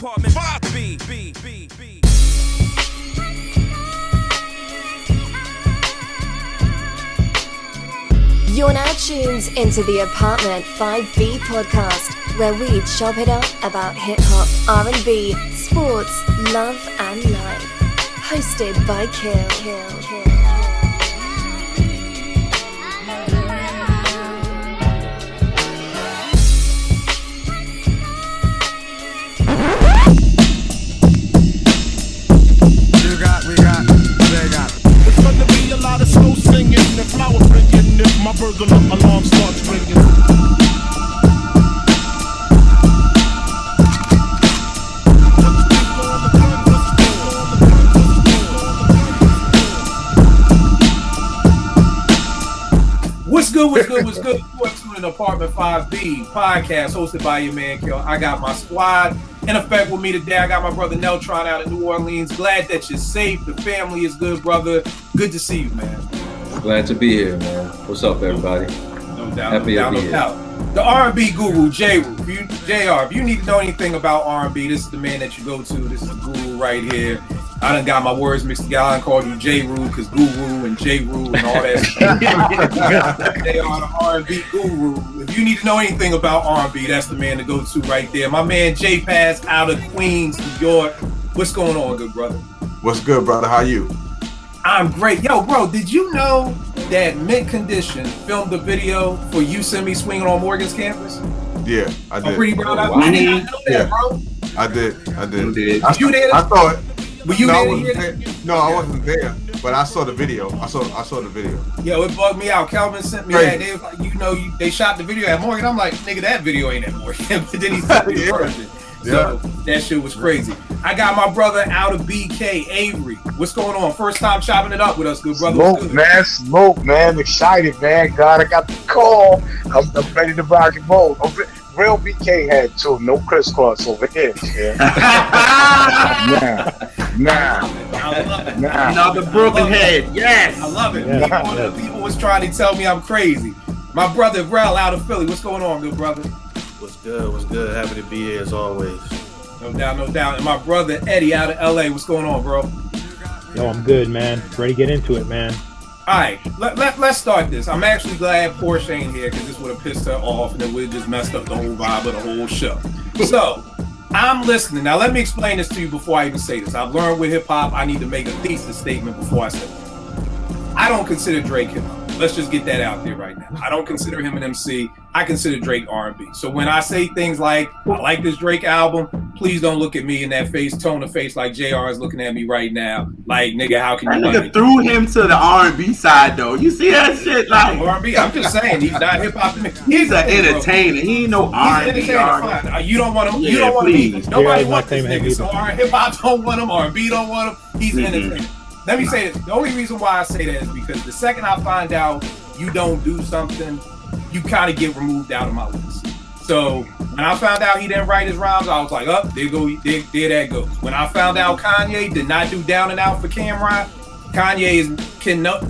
Apartment 5B. You're now tuned into the Apartment 5B podcast, where we chop it up about hip-hop, R&B, sports, love and life. Hosted by Kill. It's gonna be a lot of slow singing and flower bringing if my burglar alarm starts ringing. What's good? What's to an Apartment 5B podcast hosted by your man, Kill. I got my squad in effect with me today. I got my brother Neltron out of New Orleans. Glad that you're safe. The family is good, brother. Good to see you, man. Glad to be here, man. What's up, everybody? No doubt. The R&B guru, JR. If you need to know anything about R&B, this is the man that you go to. This is the guru right here. I done got my words mixed together. I called you J-Ru because Guru and J-Ru and all that stuff. They are the R&B guru. If you need to know anything about R&B, that's the man to go to right there. My man J-Pass out of Queens, New York. What's going on, good brother? What's good, brother? How you? I'm great. Yo, bro, did you know that Mint Condition filmed a video for You Send Me Swinging on Morgan's campus? Yeah, I did. Pretty bro. I did not know that, bro. I did. You did. You did? I saw it. Were you there? No, I wasn't there, but I saw the video. I saw the video. Yo, it bugged me out. Calvin sent me that. They was like, they shot the video at Morgan. I'm like, nigga, that video ain't at Morgan. But then he sent me the version. So that shit was crazy. I got my brother out of BK, Avery. What's going on? First time chopping it up with us, good brother. Smoke, man. Excited, man. God, I got the call. I'm ready to rock and roll. Real BK head too. No crisscross over here. Yeah. Nah. Another broken head. Yes. I love it. People was trying to tell me I'm crazy. My brother Rel out of Philly. What's going on, good brother? What's good? Happy to be here as always. No doubt. And my brother Eddie out of LA. What's going on, bro? Yo, I'm good, man. Ready to get into it, man. All right, let's start this. I'm actually glad Porsche ain't here because this would have pissed her off and it would have just messed up the whole vibe of the whole show. So, I'm listening. Now, let me explain this to you before I even say this. I've learned with hip-hop, I need to make a thesis statement before I say it. I don't consider Drake hip-hop. Let's just get that out there right now. I don't consider him an MC. I consider Drake R&B. So when I say things like, I like this Drake album, please don't look at me in that tone of face like JR is looking at me right now. Like, nigga, how can you like nigga threw him to the R&B side, though. You see that shit? Like R&B, I'm just saying, he's not hip-hop to me. He's an entertainer. He ain't no R&B. You don't want him. You don't want him. Nobody wants this nigga. So hip-hop don't want him. R&B don't want him. He's an entertainer. Let me say this. The only reason why I say that is because the second I find out you don't do something, you kind of get removed out of my list. So when I found out he didn't write his rhymes, I was like, there that goes. When I found out Kanye did not do Down and Out for Cameron, Kanye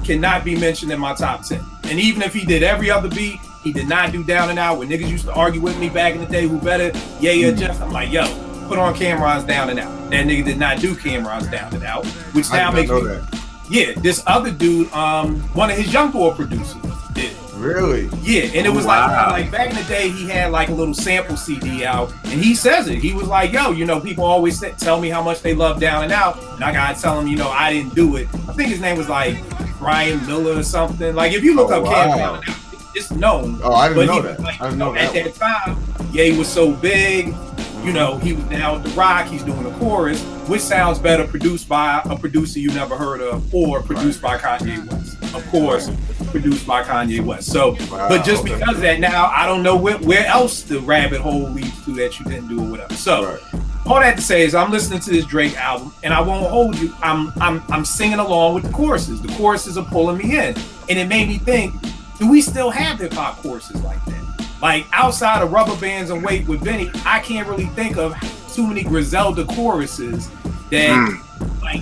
cannot be mentioned in my top 10. And even if he did every other beat, he did not do Down and Out. When niggas used to argue with me back in the day, who better, or Jeff, I'm like, yo, put on Cameron's Down and Out. That nigga did not do Cameron's Down and Out, which now makes me that. Yeah, this other dude, one of his Young Boy producers did. Really? Yeah, and it was like back in the day, he had like a little sample CD out, and he says it. He was like, yo, people always tell me how much they love Down and Out, and I gotta tell them, I didn't do it. I think his name was like Brian Miller or something. Like, if you look up Cam Down and Out, it's known. Oh, I didn't know that. Like, I didn't know that. At that time, he was so big. He was down with The Rock. He's doing the chorus, which sounds better produced by a producer you never heard of, or produced by Kanye West. Of course, produced by Kanye West. So, but just because of that, now I don't know where else the rabbit hole leads to that you didn't do or whatever. So, all that to say is I'm listening to this Drake album, and I won't hold you. I'm singing along with the choruses. The choruses are pulling me in, and it made me think: do we still have hip hop choruses like that? Like, outside of Rubber Bands and Wait with Benny, I can't really think of too many Griselda choruses that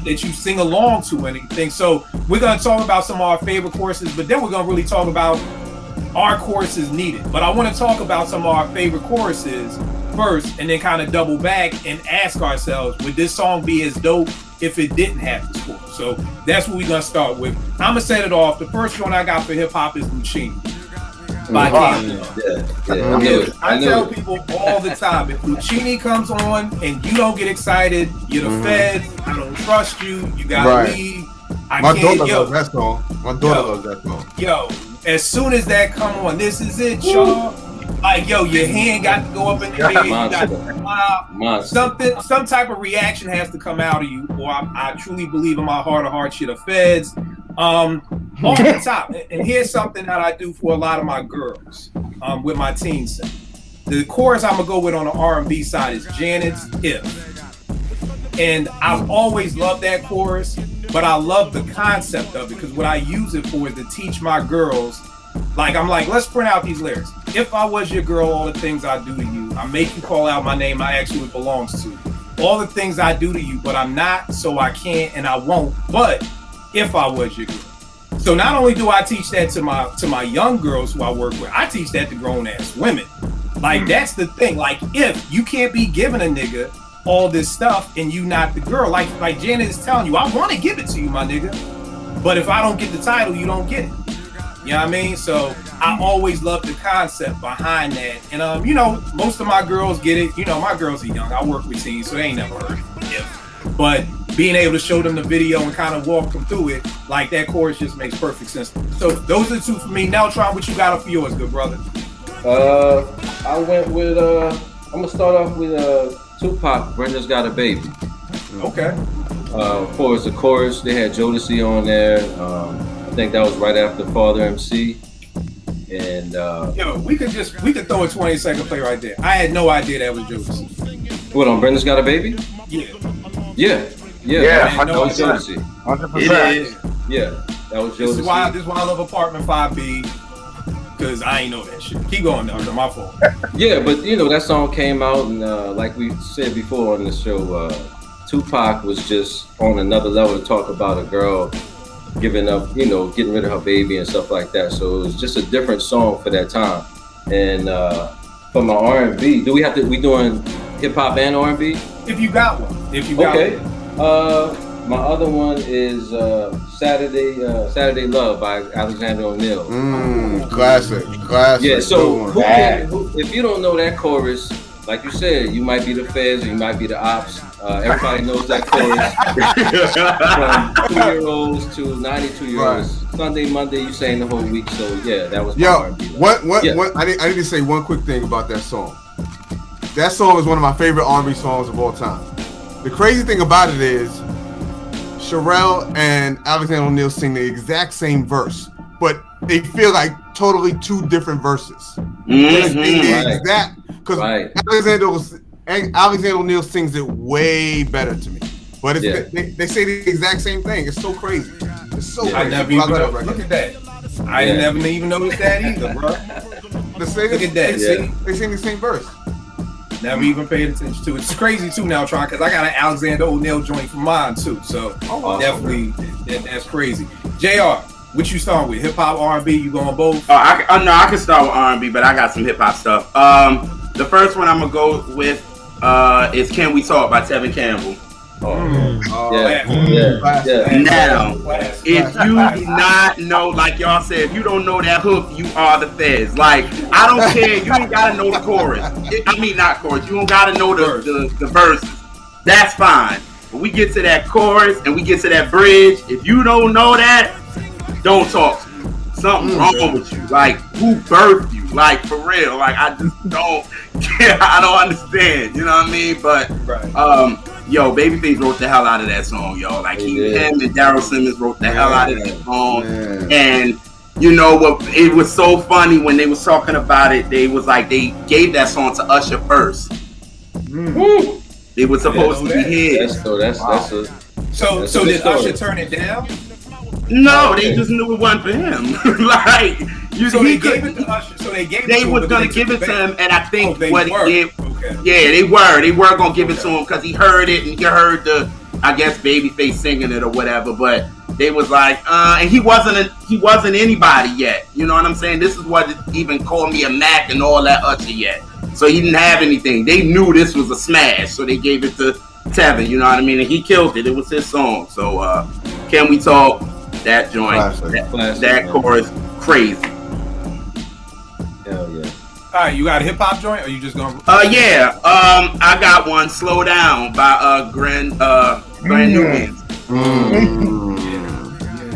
you sing along to anything. So we're going to talk about some of our favorite choruses, but then we're going to really talk about our choruses needed. But I want to talk about some of our favorite choruses first and then kind of double back and ask ourselves, would this song be as dope if it didn't have this chorus? So that's what we're gonna start with. I'm gonna set it off. The first one I got for hip hop is Lucini by Campbell. I tell people all the time, if Lucini comes on and you don't get excited, you're the feds, I don't trust you, you gotta leave. My daughter loves that song. Loves that song. Yo, as soon as that come on, this is it, y'all. Like, yo, your hand got to go up in your head. You got to smile. Some type of reaction has to come out of you, or I truly believe in my heart of hearts, you're the feds. Off the top, and here's something that I do for a lot of my girls with my teen set. The chorus I'm gonna go with on the R&B side is Janet's "If," and I've always loved that chorus, but I love the concept of it because what I use it for is to teach my girls. Like, I'm like, let's print out these lyrics. If I was your girl, all the things I do to you, I make you call out my name, I ask you it belongs to. All the things I do to you, but I'm not, so I can't and I won't. But if I was your girl. So not only do I teach that to my young girls who I work with, I teach that to grown ass women. Like, that's the thing. Like, if you can't be giving a nigga all this stuff and you not the girl, like Janet is telling you, I want to give it to you, my nigga. But if I don't get the title, you don't get it. You know what I mean? So I always love the concept behind that. And, you know, most of my girls get it. You know, my girls are young. I work with teens, so they ain't never heard it. But being able to show them the video and kind of walk them through it, like that chorus just makes perfect sense. So those are the two for me. Now, Tron, what you got for yours, good brother? I went with, I'm going to start off with Tupac, Brenda's Got a Baby. Okay. For the chorus, they had Jodeci on there. I think that was right after Father MC. And yo, we could throw a 20-second play right there. I had no idea that was Jodeci. What, on Brenda's Got a Baby? Yeah. That was Jodeci. 100%. Yeah, that was Jodeci. This is why I love Apartment 5B, because I ain't know that shit. Keep going, though. My fault. Yeah, but you know, that song came out, and like we said before on the show, Tupac was just on another level to talk about a girl giving up, you know, getting rid of her baby and stuff like that. So it was just a different song for that time. And for my R&B, we doing hip hop and R&B? If you got one. Okay. My other one is Saturday Love by Alexander O'Neal. Classic. Yeah, so if you don't know that chorus, like you said, you might be the feds or you might be the ops. Everybody knows that chorus. From 2-year-olds to 92-year-olds. Right. Sunday, Monday, you sang the whole week. So yeah, that was my R&B. I need to say one quick thing about that song. That song is one of my favorite R&B songs of all time. The crazy thing about it is Sherelle and Alexander O'Neal sing the exact same verse, but they feel like totally two different verses. Because Alexander O'Neal sings it way better to me. But they say the exact same thing. It's so crazy. It's so crazy. I never even look at that. I never even noticed that either, bro. Look at that. They sing the same verse. Never even paid attention to it. It's crazy too now, Tron, because I got an Alexander O'Neal joint for mine too. So definitely, that's crazy. JR, what you starting with? Hip hop, R&B? You going both? No, I can start with R&B, but I got some hip hop stuff. The first one I'm gonna go with is "Can We Talk" by Tevin Campbell. Now, if you do not know, like y'all said, if you don't know that hook, you are the feds. Like, I don't care. You ain't gotta know the chorus. Not chorus. You don't gotta know the verses. That's fine. But we get to that chorus and we get to that bridge. If you don't know that, don't talk to me. Something's wrong with you. Like, who birthed you? Like, for real. Like, I just don't care. I don't understand. You know what I mean? But yo, Babyface wrote the hell out of that song, yo. Like, him and Daryl Simmons wrote the hell out of that song. And you know what? It was so funny when they was talking about it. They was like, they gave that song to Usher first. It was supposed to be his. So did Usher turn it down? No, they just knew it wasn't for him. Like, they gave it to Usher. So they was gonna give it to him, and I think they were gonna give it to him because he heard it and he heard the, I guess, Babyface singing it or whatever. But they was like, and he wasn't anybody yet. You know what I'm saying? This is what even called me a Mac and all that Usher yet. so he didn't have anything. They knew this was a smash, so they gave it to Tevin. You know what I mean? And he killed it. It was his song. So Can We Talk? That joint, that chorus, crazy. Hell yeah. All right, you got a hip hop joint, or you just gonna? Yeah. I got one. Slow Down by Grand Newman.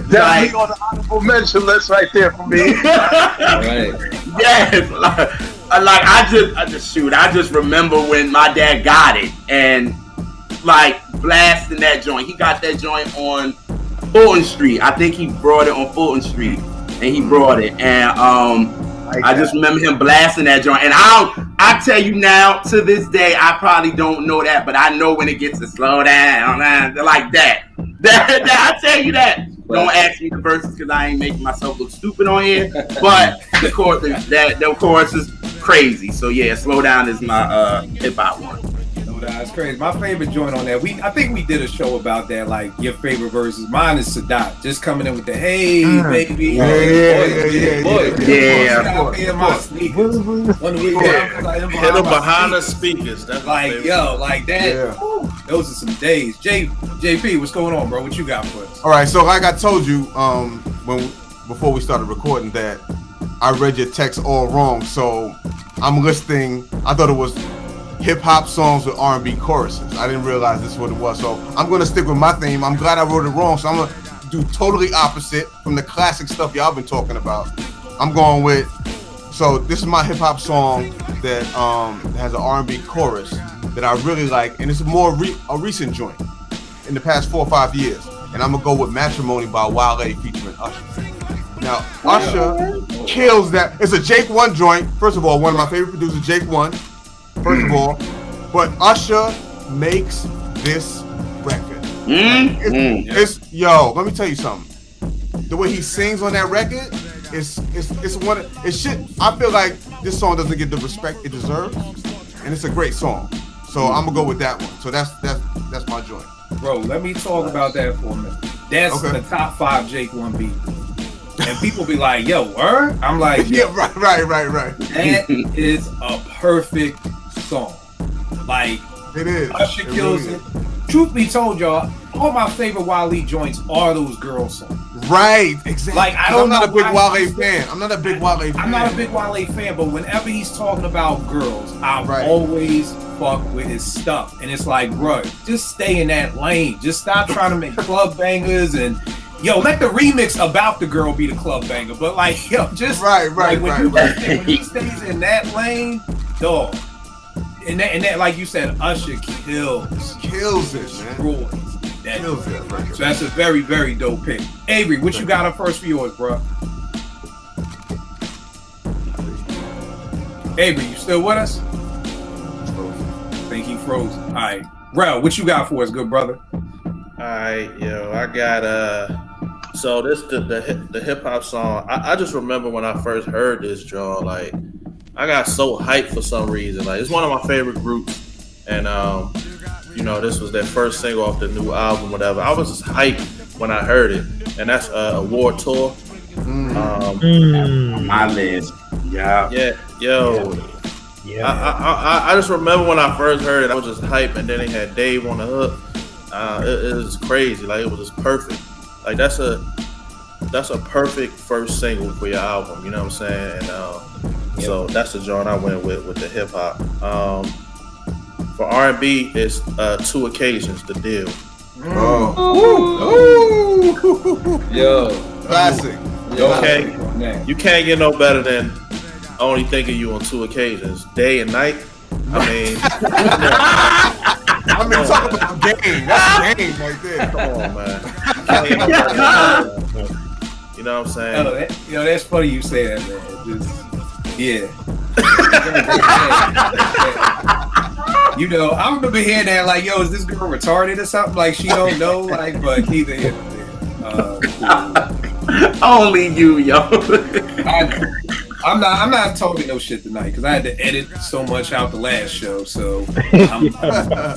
Definitely on the honorable mention list right there for me. Right. Yes. I just remember when my dad got it and like blasting that joint. He got that joint on Fulton Street. I think he brought it on Fulton Street, and he brought it. And I just remember him blasting that joint. And I tell you now, to this day, I probably don't know that, but I know when it gets to slow down, man, like that. I tell you that. Don't ask me the verses because I ain't making myself look stupid on here. But the chorus is crazy. So yeah, Slow Down is my hip hop one. No, that's crazy. My favorite joint on that. I think we did a show about that, like your favorite verses. Mine is Sadat, just coming in with the hey baby. Yeah. Out here in my sneakers. On the way down, like, hit them behind the speakers. That's like yo, like that. Yeah. Those are some days. JP, what's going on, bro? What you got for us? All right, so like I told you before we started recording that I read your text all wrong. So I'm listing. I thought it was hip hop songs with R&B choruses. I didn't realize this is what it was. So I'm gonna stick with my theme. I'm glad I wrote it wrong. So I'm gonna do totally opposite from the classic stuff y'all been talking about. I'm going with. So this is my hip hop song that has an R&B chorus that I really like, and it's more a recent joint in the past 4 or 5 years. And I'm gonna go with Matrimony by Wale featuring Usher. Now Usher kills that. It's a Jake One joint. First of all, one of my favorite producers, Jake One. First of all, but Usher makes this record. It's yo. Let me tell you something. The way he sings on that record, it's shit. I feel like this song doesn't get the respect it deserves, and it's a great song. So I'm gonna go with that one. So that's my joint. Bro, let me talk about that for a minute. That's the top 5 Jake One beat. And people be like, yo, word? I'm like, yeah, right. That is a perfect song. Like, it is. Usher kills it. Truth be told, y'all, all my favorite Wale joints are those girl songs. Right, exactly. Like, I'm not a big Wale fan. I'm not a big Wale fan, but whenever he's talking about girls, I always fuck with his stuff. And it's like, bro, just stay in that lane. Just stop trying to make club bangers and yo, let the remix about the girl be the club banger. But like, yo, just when he stays in that lane, dog. And that, like you said, Usher kills it, man. Kills it. So that's a very, very dope pick. Avery, what you got up first for yours, bro? Avery, you still with us? I think he froze. All right, Rel, what you got for us, good brother? Alright, yo, I got so this the hip hop song. I just remember when I first heard this, John, like I got so hyped for some reason. Like it's one of my favorite groups, and this was their first single off the new album, whatever. I was just hyped when I heard it, and that's Award Tour. My list, yeah, yo. Yeah. I just remember when I first heard it, I was just hyped, and then they had Dave on the hook. It was crazy. Like it was just perfect. Like that's a perfect first single for your album. You know what I'm saying? And so that's the joint I went with the hip hop. For R&B, it's 2 Occasions. The Deal. Yo, classic. Okay, you can't get no better than Only Think of You on 2 Occasions, day and night. I mean, talk about game. That's a game right there. Come on, man. You know what I'm saying? That's funny you say that, man. I remember hearing that, like, yo, is this girl retarded or something? Like, she don't know, like, but neither here nor there. Only you, yo. I'm not talking no shit tonight because I had to edit so much out the last show. So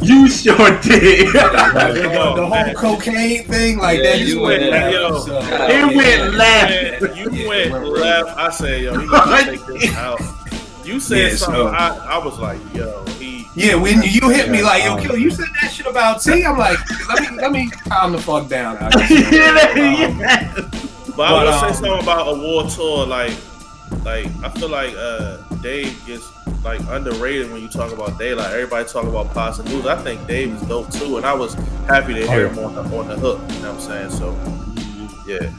you sure did. The whole cocaine thing, like that. You went left. It went left. You went left. I say, yo, you gotta take this out. You said Yeah, something. so- I was like, yo, he. Yeah, when you hit me like, yo, Kill, you said that shit about T. I'm like, let me calm the fuck down. But I will say something about a war tour. Like I feel like Dave gets like underrated when you talk about Dave. Like everybody talk about Pasta News. I think Dave is dope too, and I was happy to hear him on the hook. You know what I'm saying? So yeah.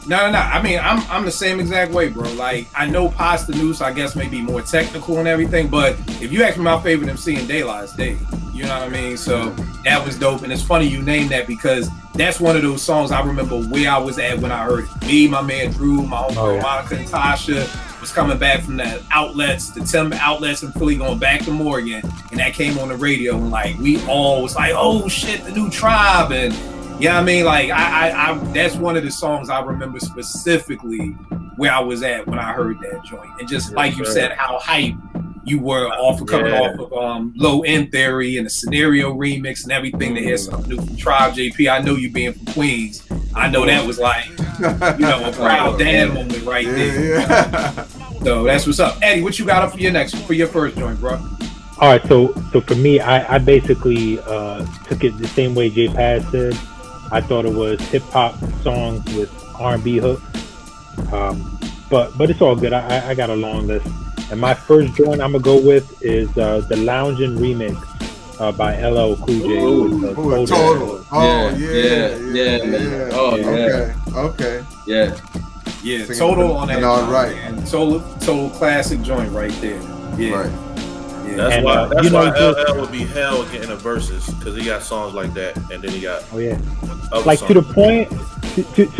No. I mean, I'm the same exact way, bro. Like, I know Pasta News, I guess, may be more technical and everything, but if you ask me my favorite MC in Daylight, it's Dave. You know what I mean? So that was dope, and it's funny you named that because that's one of those songs I remember where I was at when I heard it. Me, my man Drew, my homegirl Monica and Tasha was coming back from the Timber outlets in Philly, going back to Morgan, and that came on the radio, and like we all was like, oh shit, the new Tribe, and you know what I mean? Like, I that's one of the songs I remember specifically where I was at when I heard that joint. And just like you said, how hype you were coming off of Low End Theory and the Scenario remix and everything to hear something new from Tribe. JP, I know you being from Queens. I know that was like, you know, a proud dad moment right there. Yeah. So that's what's up. Eddie, what you got up for your first joint, bro? All right, so for me, I basically took it the same way J Paz said. I thought it was hip hop songs with R&B hooks, but it's all good. I got a long list, and my first joint I'm gonna go with is the Loungin' remix by LL Cool J. Total. Oh yeah, man. Oh yeah. Okay. Yeah. Yeah, Total on that. All right. And Total classic joint right there. Yeah. Right. Yeah. That's And, why just- LL would be hell getting the verses because he got songs like that, and then he got other like songs. to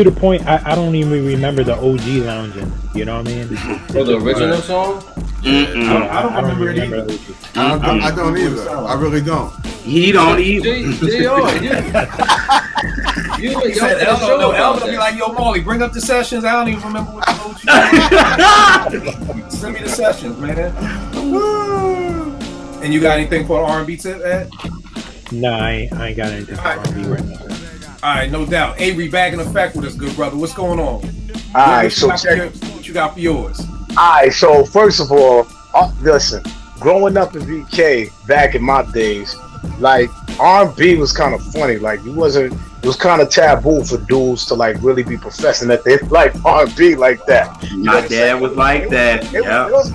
the point I don't even remember the OG Loungin'. You know what I mean? The original song? I don't remember it either. I don't either. I really don't. He don't either. You said L will be like, yo, Molly, bring up the sessions. I don't even remember what the OG. Send me the sessions, man. And you got anything for the R&B tip, Ed? Nah, I ain't got anything for R&B right now. All right, no doubt. Avery back in effect with us, good brother. What's going on? All right, so what you got for yours? All right, so first of all, listen, growing up in VK back in my days, like R&B was kind of funny. Like it was kind of taboo for dudes to like really be professing that they like R&B like that. My dad was like that. It was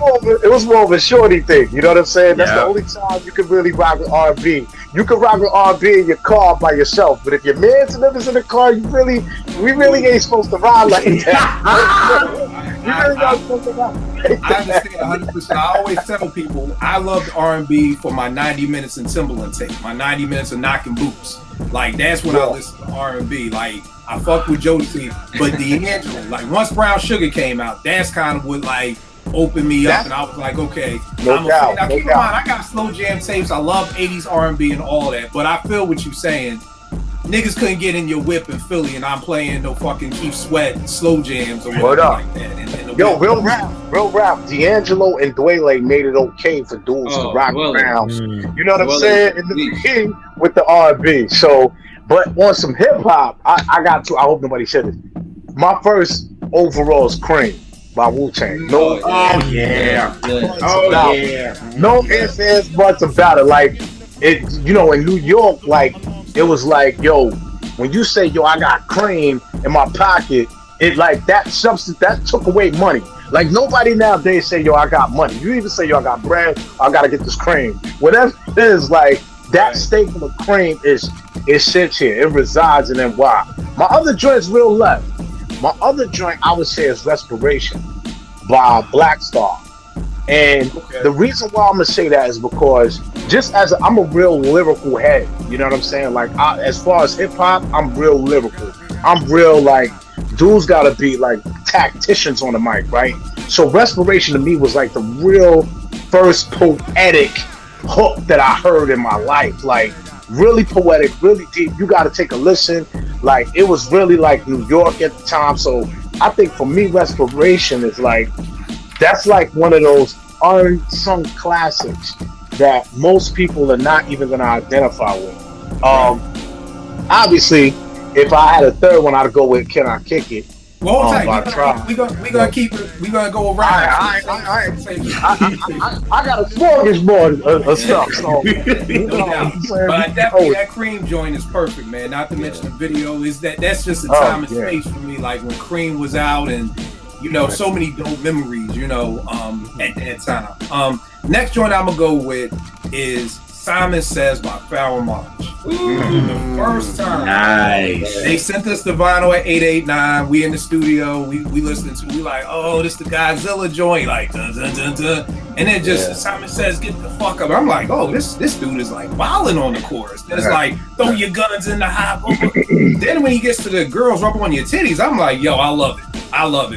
more of a shorty thing. You know what I'm saying? That's the only time you could really rock with R&B. You could rock with R&B in your car by yourself, but if your man delivers in the car, we really ain't supposed to ride like that. You really not supposed to ride. I understand 100%. I always tell people I loved R&B for my 90 minutes in Timberland tape, my 90 minutes of knocking boots. Like that's when I listen to R&B. Like I fuck with Jodeci, but D'Angelo. Like once Brown Sugar came out, that's kind of what like opened me up, and I was like, okay, I'm a fan. Now keep in mind, I got slow jam tapes. I love 80s R&B and all that, but I feel what you're saying. Niggas couldn't get in your whip in Philly, and I'm playing no fucking Keith Sweat slow jams or whatever like that. Yo, real rap. D'Angelo and Dwayne made it okay for dudes to rock around. You know what I'm saying? In the beginning with the R&B. So, but on some hip hop, I hope nobody said this. My first overall is Cream by Wu-Tang. No ifs, ands, buts about it. Like it, you know, in New York, like it was like, yo, when you say, yo, I got Cream in my pocket, it like that substance that took away money. Like nobody nowadays say, yo, I got money. You even say, yo, I got bread, I gotta get this cream. Whatever it is, like that staple of cream it sits here. It resides in NY. My other joint is real left. My other joint I would say is Respiration by Black Star. And the reason why I'm gonna say that is because I'm a real lyrical head. You know what I'm saying? Like as far as hip hop, I'm real lyrical. I'm real like dudes gotta be like tacticians on the mic, right? So Respiration to me was like the real first poetic hook that I heard in my life. Like really poetic, really deep. You gotta take a listen. Like it was really like New York at the time. So I think for me, Respiration is like that's like one of those unsung classics that most people are not even gonna identify with. Obviously, if I had a third one, I'd go with Can I Kick It Well, hold tight. by Tribe. We gonna keep it. We gonna go around. I got a smorgasbord of stuff. So, but definitely that Cream joint is perfect, man. Not to mention the video is that's just a time and space for me. Like when Cream was out, and so many dope memories. At that time. Next joint I'm gonna go with is Simon Says by Pharoah Monch. The first time they sent us the vinyl at 889, we in the studio, we listening to, we like, oh, this the Godzilla joint, like dun, dun, dun, dun. And then just Simon Says, get the fuck up. I'm like, oh, this dude is like wilding on the chorus. Then it's like, throw your guns in the hot. Then when he gets to the girls rub on your titties, I'm like, yo, I love it.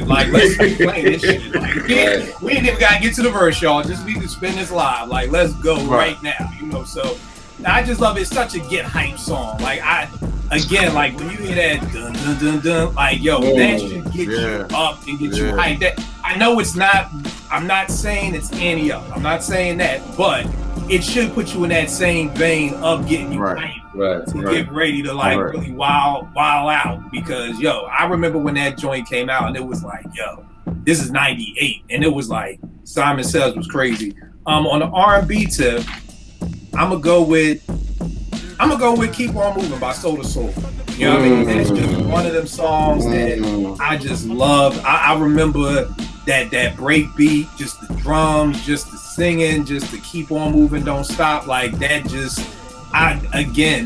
Like, let's keep playing this shit. Like, we ain't even gotta get to the verse, y'all. Just we can spin this live. Like, let's go right now. So I just love it. It's such a get hype song. Like like when you hear that dun dun dun dun, like that should get you up and get you hyped. That I know it's not. I'm not saying it's any up. I'm not saying that, but it should put you in that same vein of getting you hyped. Get ready to really wild out, because I remember when that joint came out and it was like, this is 98, and it was like Simon Says was crazy. On the R&B tip, I'm gonna go with Keep On Moving by Soda Soul. You know what I mean? That's just one of them songs that I just love. I remember that break beat, just the drums, just the singing, just to keep on moving, don't stop. Like that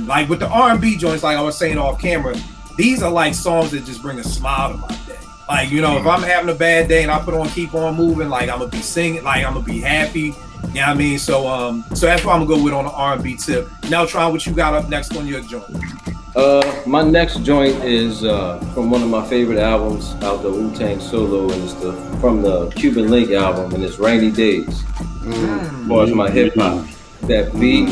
like with the R&B joints, like I was saying off camera, these are like songs that just bring a smile to my day. Like, if I'm having a bad day and I put on Keep On Moving, like I'm gonna be singing, like I'm gonna be happy. You know what I mean? So that's what I'm gonna go with on the R&B tip. Now, Tron, what you got up next on your joint? My next joint is from one of my favorite albums out, the Wu-Tang Solo, and it's from the Cuban Link album, and it's Rainy Days. As far as my hip hop, that beat.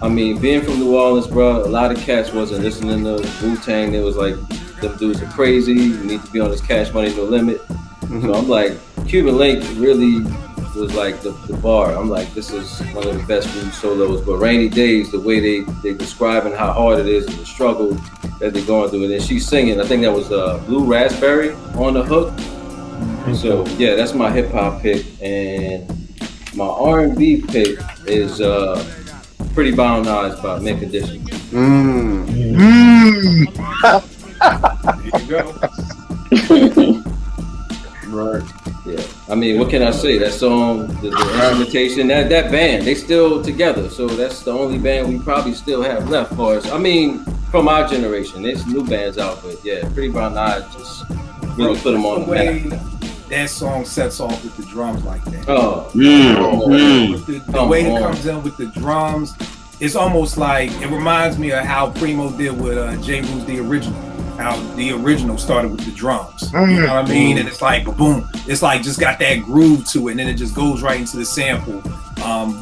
I mean, being from New Orleans, bro, a lot of cats wasn't listening to Wu-Tang. They was like, them dudes are crazy. You need to be on this Cash Money No Limit. So I'm like, Cuban Link really was like the bar. I'm like, this is one of the best Wu solos. But Rainy Days, the way they describing how hard it is and the struggle that they're going through. And then she's singing, I think that was Blue Raspberry on the hook. So yeah, that's my hip hop pick. And my R&B pick is Pretty Brown Eyes by Mint Condition. There you go. Right. Yeah. I mean, what can I say? That song, the instrumentation, that band, they still together. So that's the only band we probably still have left for us. I mean, from our generation. There's new bands out, but yeah, Pretty Brown Eyes just really put them on the map. That song sets off with the drums like that. The way it comes in with the drums, it's almost like, it reminds me of how Primo did with J. Rule's The Original. How the original started with the drums. You know what I mean? And it's like, boom. It's like just got that groove to it, and then it just goes right into the sample,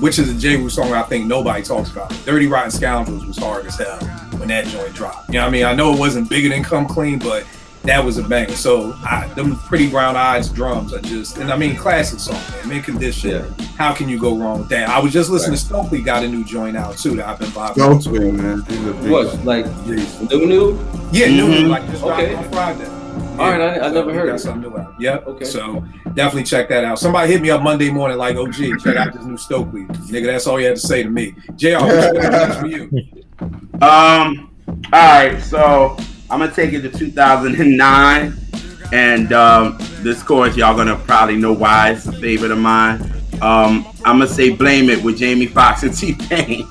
which is a J. Rule song I think nobody talks about. Dirty Rotten Scoundrels was hard as hell when that joint dropped. You know what I mean? I know it wasn't bigger than Come Clean, but that was a banger. So them Pretty Brown Eyes drums are just, and I mean, classic song, man. Mint Condition. Yeah. How can you go wrong with that? I was just listening to Stokely got a new joint out too that I've been vibing to. Man. What, like new? Yeah, new, like just dropped on Friday. Yeah. All right, I never heard of something new out. Yep. Okay. So definitely check that out. Somebody hit me up Monday morning like, "OG, check out this new Stokely." Nigga, that's all you had to say to me. JR, what's for you? All right, so I'm gonna take it to 2009, and this chorus y'all gonna probably know why it's a favorite of mine. I'm gonna say "Blame It" with Jamie Foxx and T-Pain.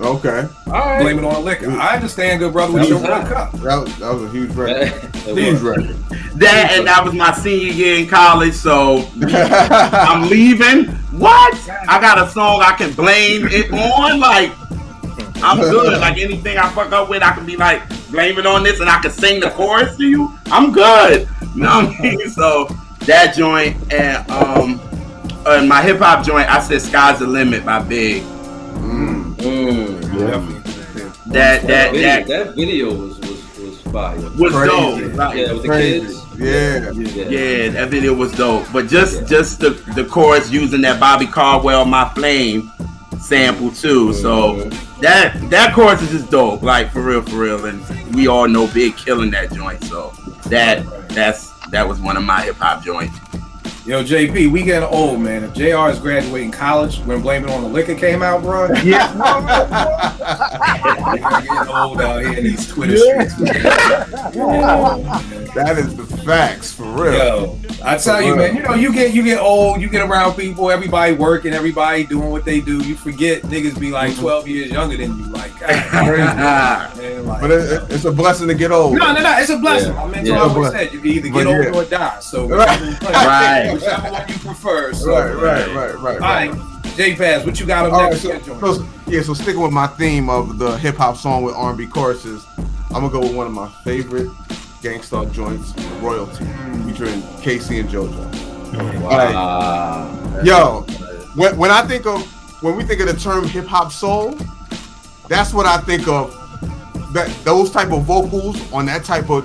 Okay. All right. Blame it on liquor. I understand, good brother, with your World Cup. That was a huge record. Huge record. That was my senior year in college, so I'm leaving. What? I got a song I can blame it on? Like, I'm good. Like, anything I fuck up with, I can be like, blame it on this, and I can sing the chorus to you. I'm good. You know what I mean? So, that joint, and my hip-hop joint, I said Sky's the Limit by Big. Yeah. That video was fire. Was dope. Right? Yeah, with the kids. Yeah, that video was dope. But just the chorus using that Bobby Caldwell "My Flame" sample too. So that chorus is just dope. Like for real. And we all know Big killing that joint. So that's That was one of my hip hop joints. Yo, JP, we getting old, man. If JR is graduating college when Blame It on the Liquor came out, bro. Yeah. We're getting old out here in these Twitter streets. That is the facts, for real. Yo, I tell you, man, you get old, you get around people, everybody working, everybody doing what they do. You forget niggas be like 12 years younger than you. Like, man, like, but it's a blessing to get old. No, it's a blessing. I mean, I always said you can either get old or die. So right. Whichever one you prefer. So, Right. All right, J-Pass, what you got up next? So sticking with my theme of the hip hop song with R&B choruses, I'm gonna go with one of my favorite gangsta joints, Royalty, featuring Casey and JoJo. Wow. Yo, when we think of the term hip hop soul, that's what I think of. That those type of vocals on that type of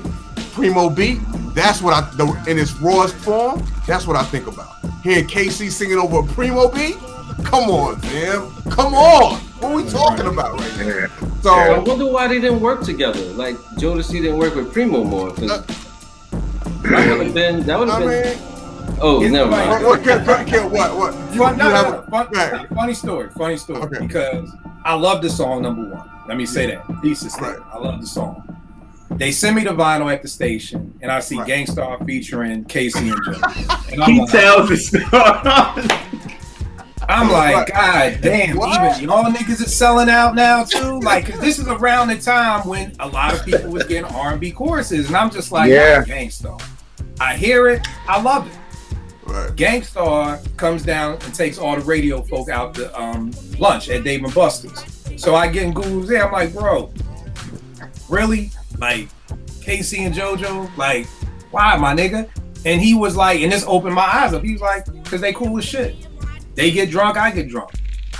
primo beat. That's what in its rawest form. That's what I think about. Hearing Casey singing over a primo beat. Come on, fam. Come on. What are we talking about right now? So I wonder why they didn't work together. Like Jodeci didn't work with Primo more. That would have been. Oh, never mind. Funny story. Okay. Because I love the song, number one. Let me say that. Thesis. Right. I love the song. They send me the vinyl at the station, and I see Gangstar featuring Casey and Joe. And He tells the story. I'm like, God damn, even y'all niggas is selling out now too? Like, 'cause this is around the time when a lot of people was getting R&B choruses, and I'm just like, Gangstar. I hear it, I love it. Right. Gangstar comes down and takes all the radio folk out to lunch at Dave & Buster's. So I get in Google's there, I'm like, bro, really? Like, Casey and JoJo? Like, why, my nigga? And he was like, and this opened my eyes up. He was like, because they cool as shit. They get drunk, I get drunk.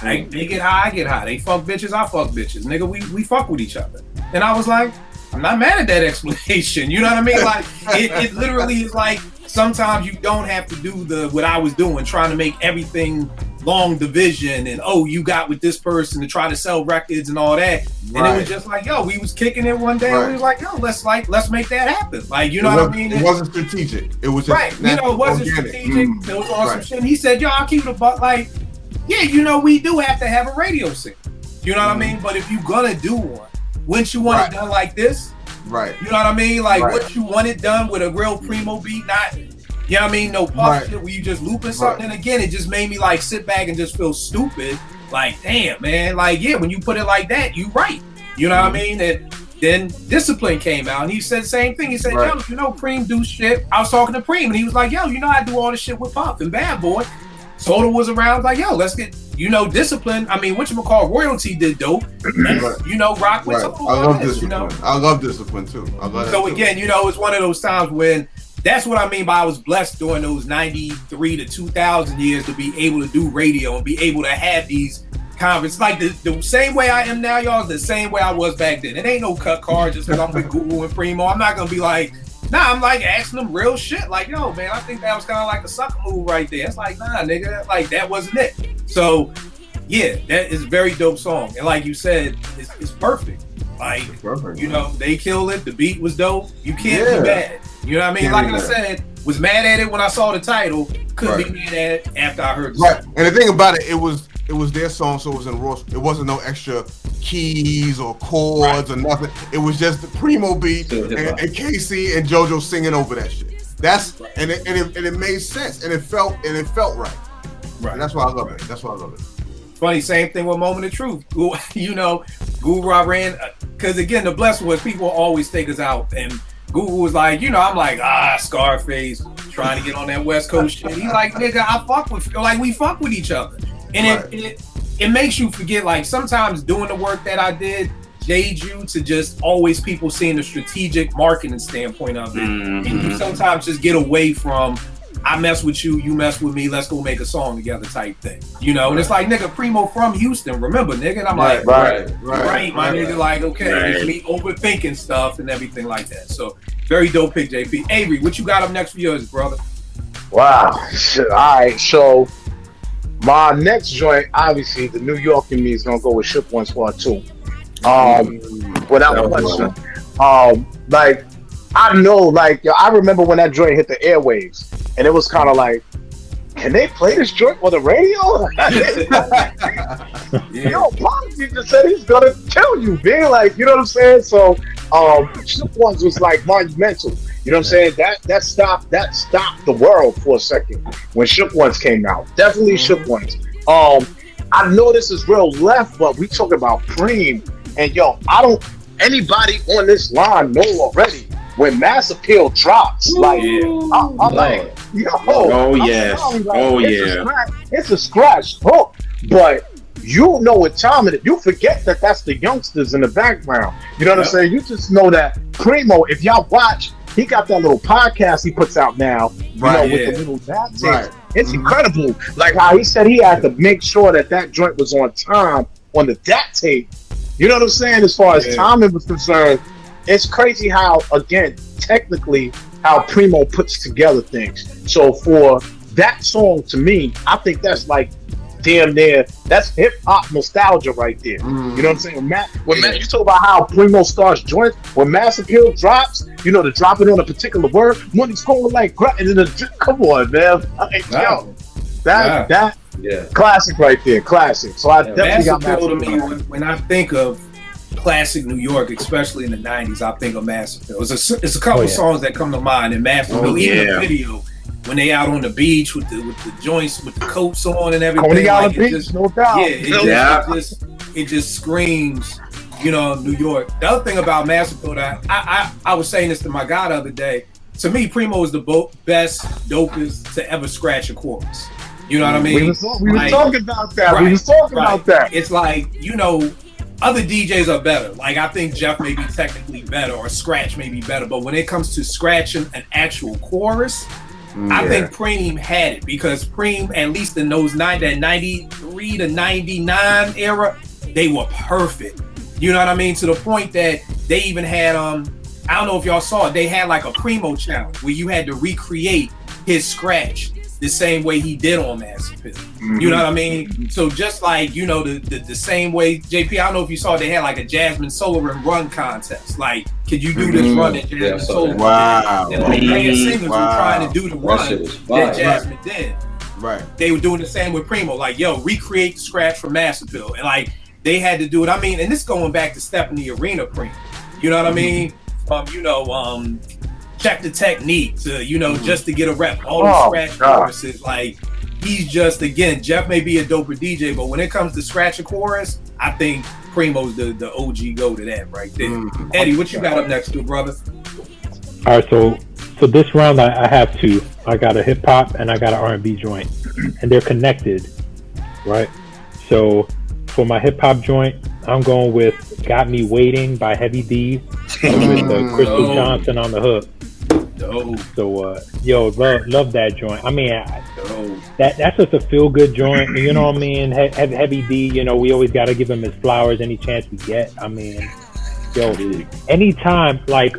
They get high, I get high. They fuck bitches, I fuck bitches. Nigga, we fuck with each other. And I was like, I'm not mad at that explanation. You know what I mean? Like, it literally is like, sometimes you don't have to do what I was doing, trying to make everything long division and you got with this person to try to sell records and all that. And it was just like, yo, we was kicking it one day and we was like, yo, let's make that happen. Like, you know what I mean? It wasn't strategic. It was just it wasn't strategic. It was on some shit. And he said, yo, I'll keep it a buck. Like, yeah, we do have to have a radio signal. You know what I mean? But if you're gonna do one, wouldn't you want it done like this? Right. You know what I mean? Like, what you want it done with a real primo beat, not, you know what I mean? No puff shit where you just looping something. And again, it just made me like sit back and just feel stupid. Like, damn, man. Like, yeah, when you put it like that, you right. You know what I mean? And then Discipline came out and he said the same thing. He said, yo, Preem do shit. I was talking to Preem and he was like, yo, I do all the shit with Puff and Bad Boy. Soda was around, like, yo, let's get, Discipline. I mean, whatchamacallit, Royalty did dope. Rock with some I love Discipline. I love Discipline too. I love that. So again, it's one of those times when that's what I mean by I was blessed during those 93 to 2000 years to be able to do radio and be able to have these conferences. Like the same way I am now, y'all, is the same way I was back then. It ain't no cut card just because I'm with Google and Primo. I'm not going to be like, I'm like asking them real shit. Like, yo, man, I think that was kind of like a sucker move right there. It's like, nah, nigga, like that wasn't it. So, yeah, that is a very dope song. And like you said, it's perfect. Like, they killed it. The beat was dope. You can't be mad. You know what I mean? Like I said, was mad at it when I saw the title. Couldn't be mad at it after I heard the song. And the thing about it, it was their song, so it was in raw. It wasn't no extra keys or chords or nothing. It was just the primo beat and Casey and JoJo singing over that shit. And it made sense and it felt right. Right. And that's why I love it. Funny, same thing with Moment of Truth. Guru I ran because again the blessing was people always take us out and Google was like, I'm like, Scarface trying to get on that West Coast shit. He's like, nigga, we fuck with each other. And it makes you forget, like, sometimes doing the work that I did jades you to just always people seeing the strategic marketing standpoint of it. And you sometimes just get away from, I mess with you, you mess with me, let's go make a song together type thing. And it's like, nigga, Primo from Houston, remember, nigga? And I'm like, right, my nigga, like, okay, it's me overthinking stuff and everything like that. So, very dope pick, JP. Avery, what you got up next for yours, brother? Wow. All right, so my next joint, obviously, the New York in me is gonna go with Shook One's Part 2. Without question. Like, I know, like, yo, I remember when that joint hit the airwaves, and it was kind of like, can they play this joint on the radio? Yo, Policy just said he's gonna kill you, man. Like, you know what I'm saying? So, Shook Ones was like monumental. You know what I'm saying? That stopped the world for a second when Shook Ones came out. Definitely Shook Ones. I know this is real left, but we talking about Preem, and yo, anybody on this line know already when Mass Appeal drops, like, I'm like, yo, oh yes, it's a scratch hook, but you know what time it is. You forget that that's the youngsters in the background. You know what I'm saying? You just know that Primo, if y'all watch, he got that little podcast he puts out now, with the little that tapes. Right. It's incredible. Like how he said he had to make sure that joint was on time on the DAT tape. You know what I'm saying? As far as timing was concerned, it's crazy how, again, technically, how Primo puts together things. So for that song, to me, I think that's like damn near, that's hip hop nostalgia right there. You know what I'm saying? When Matt, you talk about how Primo starts joints, when Mass Appeal drops, you know, to drop it on a particular word, money's going like, and then come on, man. Like, yo, that classic right there, classic. So I definitely got Mass Appeal to me. When I think of classic New York, especially in the 90s, I think of Mass Appeal. It's a couple songs that come to mind, and Mass Appeal, even the video, when they out on the beach with the joints, with the coats on and everything. Coney Island Beach, no doubt. It just screams, you know, New York. The other thing about Mass Appeal, I was saying this to my guy the other day. To me, Primo is the best, dopest to ever scratch a chorus. You know what I mean? We was talking about that. We was talking about that. It's like, you know, other DJs are better. Like, I think Jeff may be technically better, or Scratch may be better, but when it comes to scratching an actual chorus, I think Preem had it, because Preem, at least in those that 93 to 99 era, they were perfect. You know what I mean? To the point that they even had, I don't know if y'all saw it, they had like a Primo challenge where you had to recreate his scratch the same way he did on Mass Appeal. You know what I mean? So just like, you know, the same way, JP, I don't know if you saw, they had like a Jasmine Sullivan run contest. Like, could you do this run that Jasmine Sullivan did? And all the singers were trying to do the run that Jasmine did. Right. They were doing the same with Primo. Like, yo, recreate the scratch from Mass Appeal. And like, they had to do it. I mean, and this going back to Step in the Arena Primo. You know what I mean? Check the technique to, you know, just to get a rep. All the scratch choruses, like, he's just, again, Jeff may be a doper DJ, but when it comes to scratch a chorus, I think Primo's the OG go to that right there. Eddie, what you got up next to, brother? All right, so this round I have two. I got a hip hop and I got an R&B joint, and they're connected, right? So for my hip hop joint, I'm going with "Got Me Waiting" by Heavy D with Crystal Johnson on the hook. So love that joint. I mean, that's just a feel good joint. You know what I mean? Heavy D, you know, we always got to give him his flowers any chance we get. I mean, anytime, like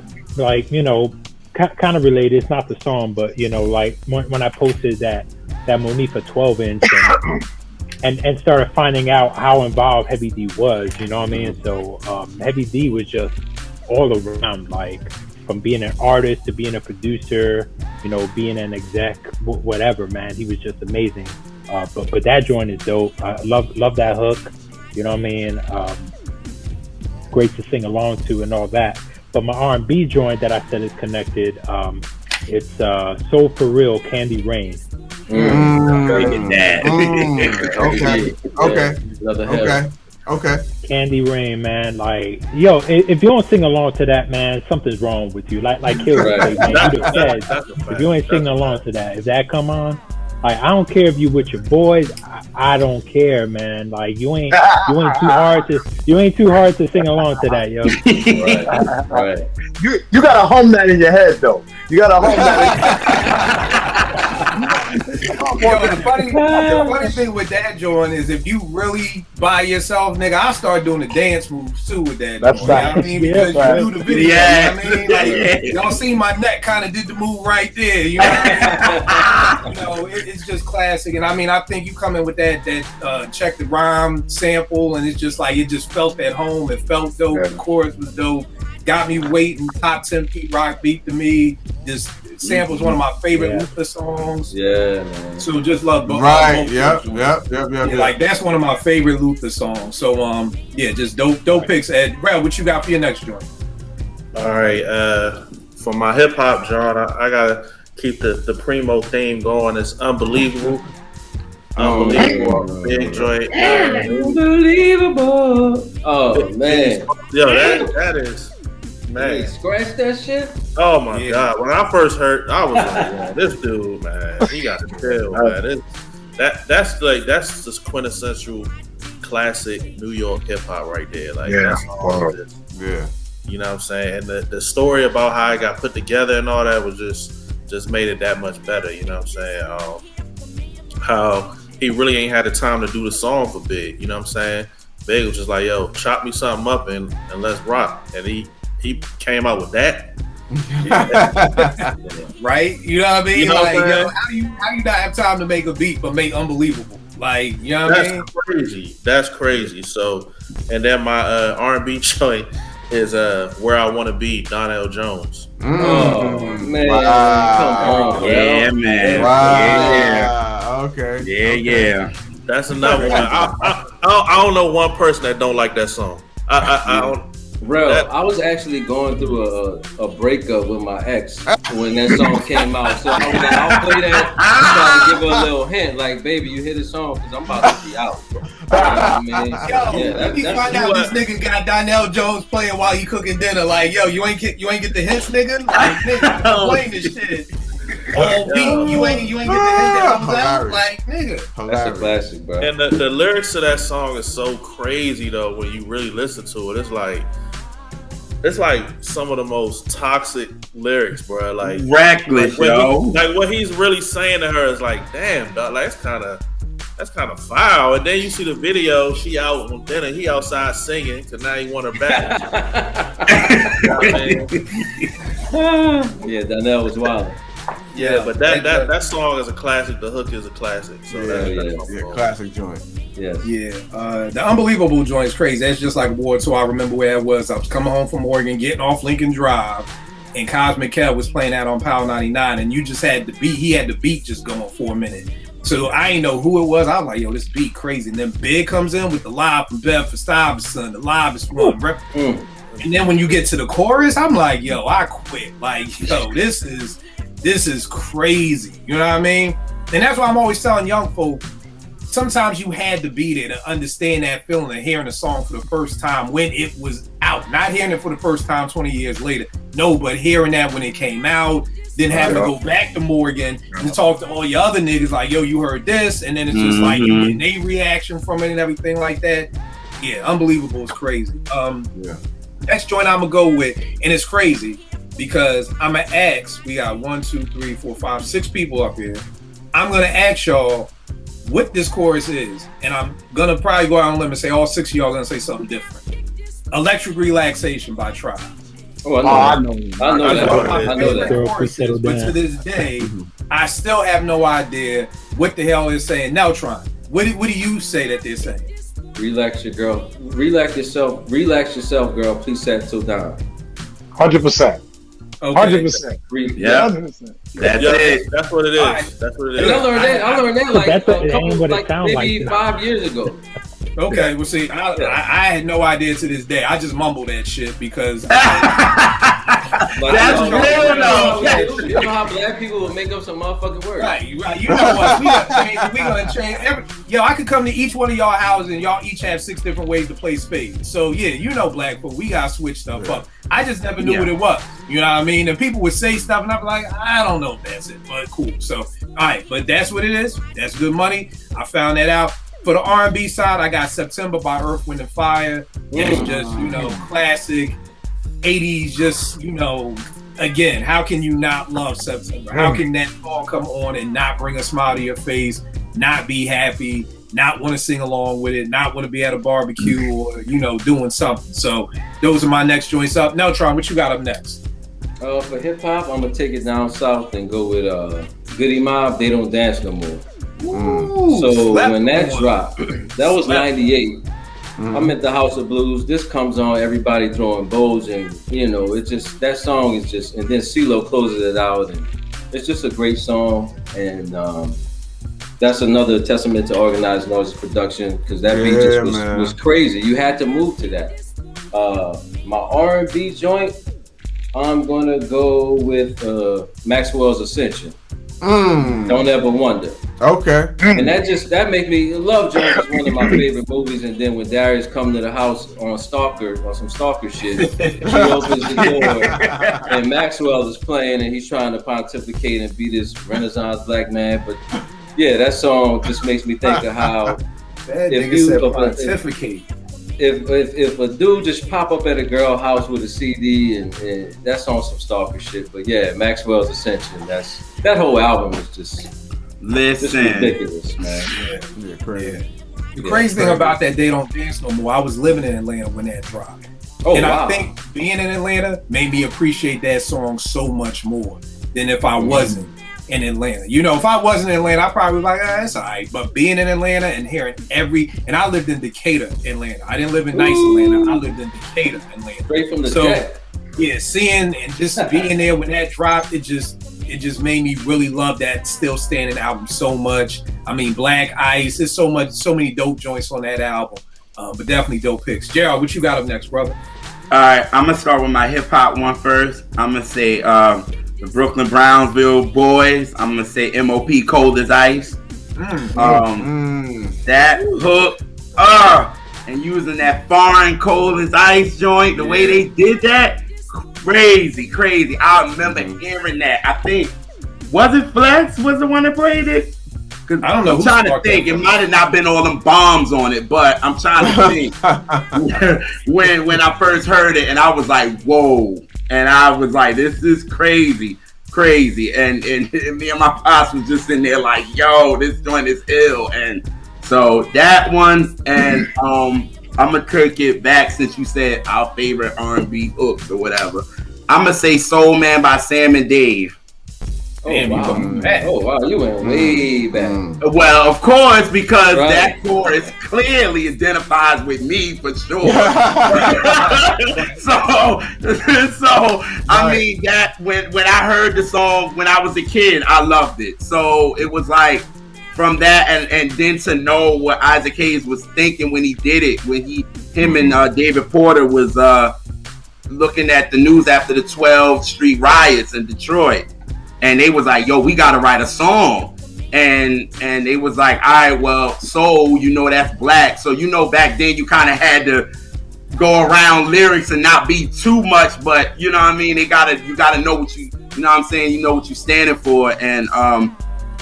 you know, kind of related. It's not the song, but you know, like when I posted that Monifa 12-inch and started finding out how involved Heavy D was. You know what I mean? So Heavy D was just all around, like, from being an artist to being a producer, you know, being an exec, whatever, man, he was just amazing. But that joint is dope. I love that hook. You know what I mean? Great to sing along to and all that. But my R&B joint that I said is connected, it's Soul For Real, Candy Rain. Okay. Candy Rain, man. Like, yo, if you don't sing along to that, man, something's wrong with you. Like Kill say, man, you the feds. If you ain't singing along to that, if that come on, like, I don't care if you with your boys. I don't care, man. Like, you ain't too hard to sing along to that, yo. Right. You gotta hum that in your head, though. You gotta hum that. The funny thing with that joint is, if you really by yourself, nigga, I'll start doing the dance moves too with that. That's joint, you know what I mean? Because you do the video. Yeah. You know what I mean? Like, y'all see my neck kind of did the move right there. You know what I mean? You know, it's just classic. And I mean, I think you come in with that Check the Rhyme sample, and it's just like, it just felt at home. It felt dope. The chorus was dope. Got Me Waiting, top 10 Pete Rock beat to me. This sample's one of my favorite Luther songs. Yeah, man. So just love both. Right. Yep. Like that's one of my favorite Luther songs. So yeah, just dope picks. Ed, Brad, what you got for your next joint? All right, for my hip hop genre, I gotta keep the Primo theme going. It's Unbelievable. Unbelievable, big joint. Unbelievable. Oh man, yo, that is man. Hey, scratch that shit. Oh my god! When I first heard, I was like, yeah, "This dude, man, he got to chill, man." That's this quintessential classic New York hip hop right there. Like, that's all it is. Yeah. You know what I'm saying? And the story about how it got put together and all that was just made it that much better. You know what I'm saying? How he really ain't had the time to do the song for Big. You know what I'm saying? Big was just like, yo, chop me something up and let's rock. And he came out with that. Right? You know what I mean? You know like, what yo, how you not have time to make a beat but make Unbelievable? Like, you know what I mean? Crazy. That's crazy. So, and then my R&B joint is Where I Want to Be, Donnell Jones. Oh man, Wow. come on, Yeah, man. Wow. Yeah. Okay. Yeah. That's another one. I don't know one person that don't like that song. I don't. Bro, I was actually going through a breakup with my ex when that song came out. So I was like, I'll play that, try to give her a little hint, like, baby, you hear the song because I'm about to be out. You know what I mean? Let me find out this nigga got Donnell Jones playing while he cooking dinner. Like, yo, you ain't get the hints, nigga? Like, nigga, I'm playing this shit. All week, you ain't get the hint that comes out? Like, nigga. That's a classic, bro. And the lyrics to that song is so crazy, though, when you really listen to it. It's like some of the most toxic lyrics, bro. Like reckless, yo. Like what he's really saying to her is like, damn, dog, like that's kind of foul. And then you see the video, she out on dinner, he outside singing because now he want her back. Yeah, Donnell was wild. Yeah, but that song is a classic. The hook is a classic. So that's classic joint. Yes. Yeah, the Unbelievable joint is crazy. That's just like War 2. I remember where I was coming home from Oregon, getting off Lincoln Drive, and Cosmic Kev was playing that on Power 99, and you just had the beat. He had the beat just going for a minute. So I ain't know who it was. I was like, yo, this beat crazy. And then Big comes in with the live from Bedford Stuyvesant, the live is one. And then when you get to the chorus, I'm like, yo, I quit. Like, yo, this is crazy. You know what I mean? And that's why I'm always telling young folk, sometimes you had to be there to understand that feeling of hearing a song for the first time when it was out. Not hearing it for the first time 20 years later. No, but hearing that when it came out, then having to go back to Morgan and talk to all your other niggas like, yo, you heard this, and then it's just like you getting a reaction from it and everything like that. Yeah, Unbelievable is crazy. Next joint I'm gonna go with, and it's crazy because I'm gonna ask, we got 1, 2, 3, 4, 5, 6 people up here. I'm gonna ask y'all what this chorus is, and I'm gonna probably go out on a limb and say all 6 of y'all gonna say something different. Electric Relaxation by Tribe. Oh, I know that. Choruses, but to this day, I still have no idea what the hell it's saying. Neutron, what do you say that they're saying? Relax yourself, girl. Please settle down. 100%. Okay. 100%. Yeah. 100%. That's it. That's what it is. Right. That's what it is. And I learned that like That's a what- couple, what it like sounds maybe like. 5 years ago. Okay, well, see, I had no idea to this day. I just mumble that shit because Like, That's you know, real, though. You know how black people will make up some motherfucking words. right. You know what? We gonna change every. Yo, I could come to each one of y'all houses and y'all each have 6 different ways to play spades. So yeah, you know, black folk, we gotta switch stuff up. I just never knew what it was. You know what I mean? And people would say stuff, and I'm like, I don't know if that's it, but cool. So all right, but that's what it is. That's good money. I found that out. For the R&B side, I got September by Earth, Wind and Fire. It's just, you know, classic 80s, just, you know, again, how can you not love September? How can that song come on and not bring a smile to your face, not be happy, not want to sing along with it, not want to be at a barbecue or, you know, doing something? So those are my next joints up. Neutron, what you got up next? For hip hop, I'm gonna take it down south and go with Goody Mob. They Don't Dance No More. Ooh, So when that dropped, that was 98. I'm at the House of Blues. This comes on, everybody throwing bows, and it just that song is just. And then CeeLo closes it out, and it's just a great song. And that's another testament to Organized Noise production, because that beat just was crazy. You had to move to that. My R&B joint, I'm gonna go with Maxwell's Ascension. Don't Ever Wonder. Okay. And that make me Love Jones is one of my favorite movies. And then when Darius come to the house on some stalker shit, he opens the door and Maxwell is playing and he's trying to pontificate and be this Renaissance black man. But yeah, that song just makes me think of how if a dude just pop up at a girl house with a CD and that's on some stalker shit. But yeah, Maxwell's Ascension, that whole album is just ridiculous, man. Yeah, crazy. The crazy thing about that They Don't Dance No More, I was living in Atlanta when that dropped. I think being in Atlanta made me appreciate that song so much more than if I wasn't in Atlanta. If I wasn't in Atlanta, I'd probably be like, that's all right. But being in Atlanta and hearing and I lived in Decatur, Atlanta. I didn't live in nice Atlanta. I lived in Decatur, Atlanta. Straight from the jet. Yeah, seeing and just being there when that dropped, it just made me really love that Still Standing album so much. I mean, Black Ice, there's so many dope joints on that album. But definitely dope picks. Gerald, what you got up next, brother? All right, I'm gonna start with my hip hop one first. I'm gonna say the Brooklyn Brownsville Boys. I'm gonna say MOP Cold as Ice. That hook, and using that foreign Cold as Ice joint, the way they did that, crazy. I remember hearing that. I think was it Flex was the one that played it? Cause I don't know. I'm trying to think. It might have not been all them bombs on it, but I'm trying to think. when I first heard it, and I was like, whoa. And I was like, this is crazy. And me and my pops was just in there like, yo, this joint is ill. And so that one, and I'm going to take it back since you said our favorite R&B hooks or whatever. I'm going to say Soul Man by Sam and Dave. Wow, you went way back. Well, of course, because that chorus clearly identifies with me for sure. so I mean that when I heard the song when I was a kid, I loved it. So it was like from that and then to know what Isaac Hayes was thinking when he did it, when him and David Porter was looking at the news after the 12th Street riots in Detroit. And they was like, yo, we got to write a song. And they was like, all right, well, soul, that's black. So, back then you kind of had to go around lyrics and not be too much. But, you know what I mean? You got to know what you know what I'm saying? You know what you're standing for. And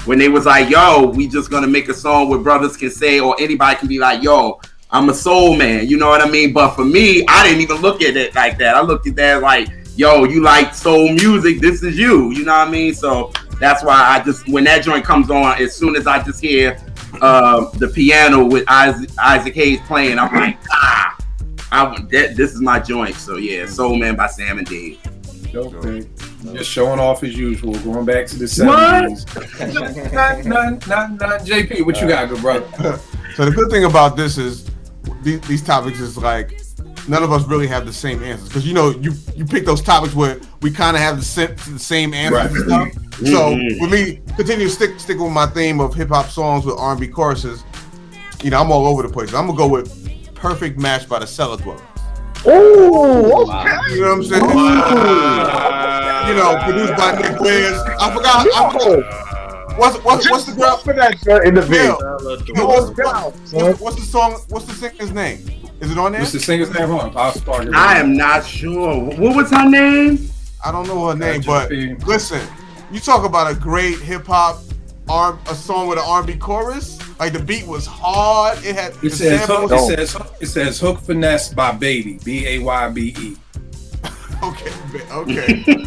when they was like, yo, we just going to make a song where brothers can say, or anybody can be like, yo, I'm a soul man. You know what I mean? But for me, I didn't even look at it like that. I looked at that like, yo, you like soul music, this is you know what I mean? So that's why when that joint comes on, as soon as I just hear the piano with Isaac Hayes playing, I'm like, this is my joint. So yeah, Soul Man by Sam and Dave. Okay. Just showing off as usual, going back to the 70s. None. JP, what you got, good brother? So the good thing about this is these topics is like, none of us really have the same answers because you pick those topics where we kind of have the same answers and stuff. So with me, continue to stick with my theme of hip hop songs with R&B choruses. I'm all over the place. I'm gonna go with "Perfect Match" by the Cellar Dwellers. Oh, okay. You know what I'm saying? Produced by Nick Wiz. I forgot. What's the girl for that in the video? What's the song? What's the singer's name? Is it on there? What's the singer's name? Hold on. I am not sure. What was her name? I don't know her name, but listen, you talk about a great hip hop a song with an R&B chorus. Like the beat was hard. It says Hook Finesse by Baby, BAYBE. Okay.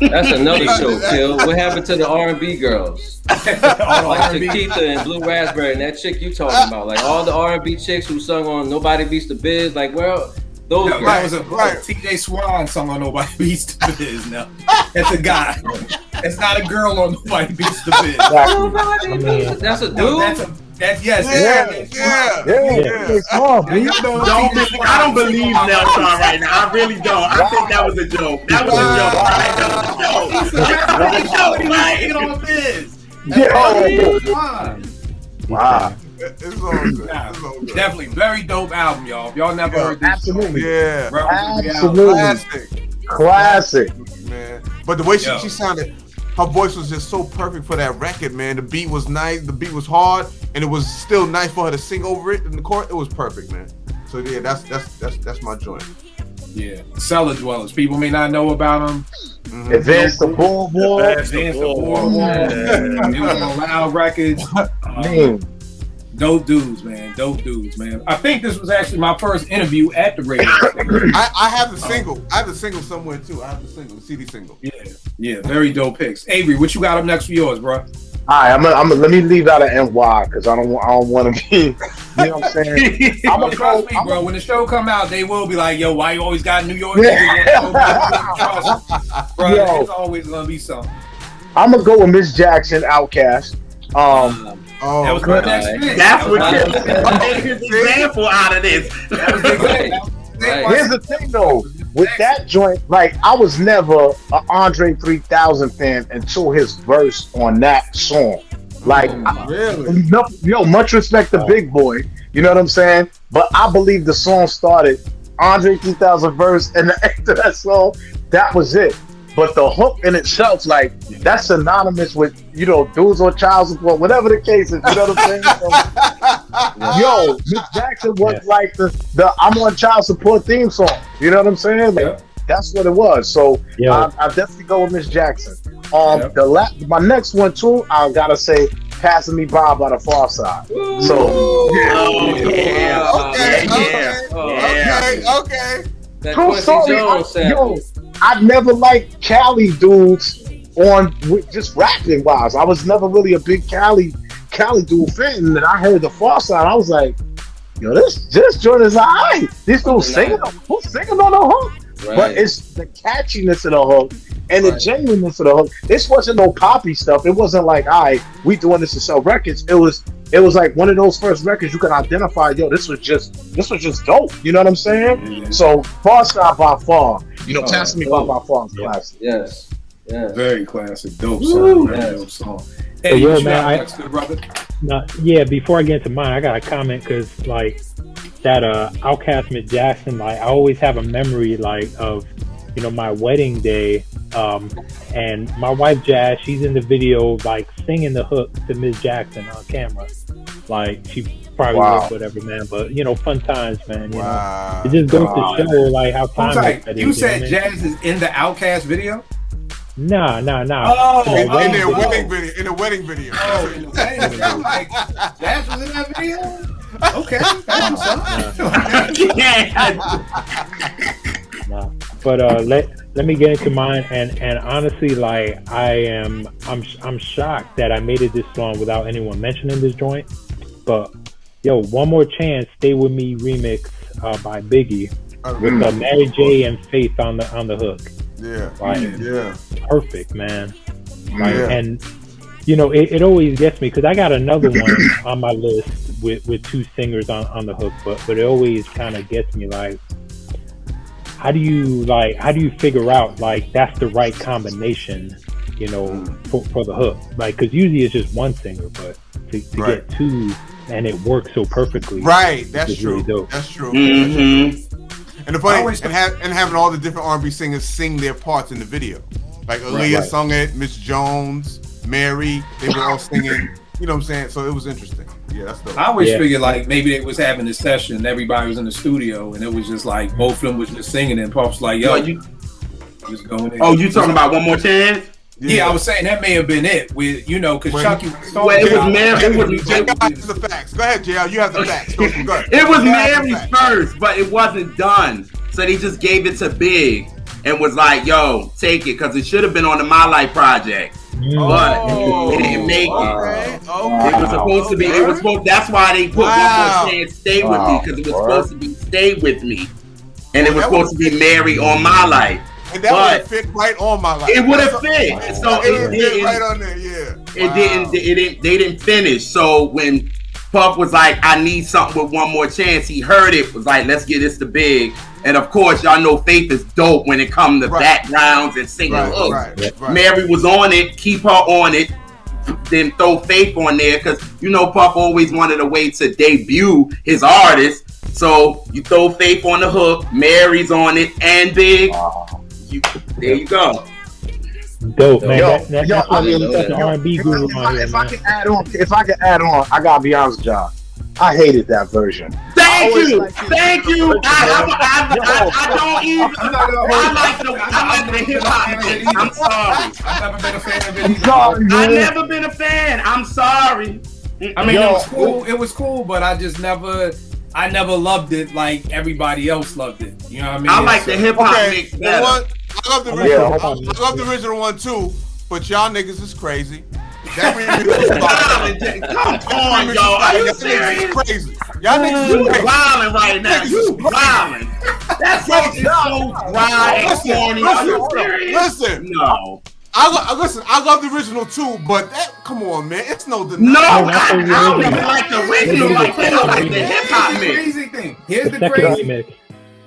That's another show, Phil. What happened to the R&B girls? Like Chiquita and Blue Raspberry and that chick you talking about. Like all the R&B chicks who sung on Nobody Beats the Biz. Like, well, those girls. That was a TJ Swan sung on Nobody Beats the Biz now. That's a guy. That's not a girl on Nobody Beats the Biz. That's a dude? That's yes. Yeah. I don't believe Nelson right now. I really don't. I think that was a joke. That was a joke. Wow. It's all good. Definitely very dope album, y'all. If y'all never heard this, absolutely. Yeah. Absolutely. Classic. Man. But the way she sounded, her voice was just so perfect for that record, man. The beat was nice, the beat was hard, and it was still nice for her to sing over it in the court. It was perfect, man. So yeah, that's my joint. Yeah, Cellar Dwellers. People may not know about them. Mm-hmm. Advance the Boardwalk. Advance the Boardwalk. It was on Loud Records. Dope dudes, man. Dope dudes, man. I think this was actually my first interview at the radio station. I have the single. I have the single somewhere too. I have the single, the CD single. Yeah, very dope picks. Avery, what you got up next for yours, bro? All right, let me leave out of NY because I don't want to be. You know what I'm saying? Trust me, bro. When the show come out, they will be like, "Yo, why you always got New York?" Bro, it's always gonna be something. I'm gonna go with Miss Jackson, Outkast. That was my next pick. That's what his example out of this. Here's the thing, though. With that joint, like I was never an Andre 3000 fan until his verse on that song. Like, much respect to Big Boy. You know what I'm saying? But I believe the song started Andre 3000 verse, and after that song, that was it. But the hook in itself, like, that's synonymous with, dudes on child support, whatever the case is, you know what I'm saying? So, Miss Jackson was like the I'm on child support theme song. You know what I'm saying? Like, that's what it was. So, I definitely go with Miss Jackson. My next one, too, I gotta say, Passing Me By the Far Side. Okay. That Quincy Jones sample. I never liked Cali dudes just rapping wise. I was never really a big Cali dude fan. And I heard the Far Side, I was like, this joint is alright. This dude singing on the hook. Right. But it's the catchiness of the hook and the genuineness of the hook. This wasn't no poppy stuff. It wasn't like, we doing this to sell records. It was like one of those first records you can identify, this was just dope. You know what I'm saying? Mm-hmm. So Far Side by far, Passing Me By far is classic. Yes. Very classic. Dope song. Dope song. Hey, man, before I get into mine, I got a comment because like that Outkast Miss Jackson, like I always have a memory like of my wedding day, and my wife Jazz, she's in the video like singing the hook to Miss Jackson on camera. Like she probably was whatever, man. But fun times, man. It just goes to show like how timeless that is. You said Jazz is in the Outkast video? Nah. Oh, in their wedding video. In the wedding video. Oh, like Jazz was in that video? Okay, that's Nah. But let me get into mine, and honestly, like I'm shocked that I made it this long without anyone mentioning this joint. But One More Chance, Stay With Me remix by Biggie with Mary J and Faith on the hook. Perfect, man. And it always gets me because I got another one on my list with two singers on the hook, but it always kind of gets me like, how do you figure out like that's the right combination, for the hook, like because usually it's just one singer, but to get two and it works so perfectly, right? That's true. Really dope. That's true. Mm-hmm. And the funny and having all the different R&B singers sing their parts in the video, like Aaliyah sung it, Miss Jones, Mary, they were all singing. You know what I'm saying? So it was interesting. Yeah, that's dope. I always figured like maybe they was having a session, everybody was in the studio, and it was just like both of them was just singing, and Pop's like, "Yo, you just going in." Oh, you talking about One More Chance? Yeah, I was saying that may have been it. With because Chucky was it was Mary. The facts. Go ahead, JL. You have the facts. Go ahead. It was Mary first, but it wasn't done. So they just gave it to Big and was like, "Yo, take it," because it should have been on the My Life project. But it didn't make it. It was supposed to be. It was supposed. That's why they put One More Chance, Stay With Me, because it was supposed to be Stay With Me, and it was supposed to be Mary on My Life. And that would have fit right on My Life. It would have fit. So it didn't. Right on there. Yeah. It didn't. They didn't finish. So when Puff was like, I need something with one more chance. He heard it, was like, let's get this to Big. And of course, y'all know Faith is dope when it comes to backgrounds and singing hooks. Mary was on it, keep her on it, then throw Faith on there, because you know Puff always wanted a way to debut his artist. So you throw Faith on the hook, Mary's on it, and Big. There you go. Dope, man. Yo, That's why we got the R&B guru on here, if I can add on, I gotta be honest with y'all. I hated that version. Thank you. I don't even. I like the hip hop. I'm sorry. I've never been a fan of it. I'm sorry, man. I've never been a fan. I'm sorry. I mean, it was cool. It was cool, but I never loved it like everybody else loved it. You know what I mean? I like the hip hop mix better. I love the original. I love the original one too, but y'all niggas is crazy. That Come on, y'all. Are you serious? Crazy. Y'all niggas is crazy. Wilding right now. You wilding. That song is so dry and corny. Are you serious? Listen. No. I love the original too, but come on, man, it's no denying. No, I don't even like the original. Like the hip hop mix. Crazy thing.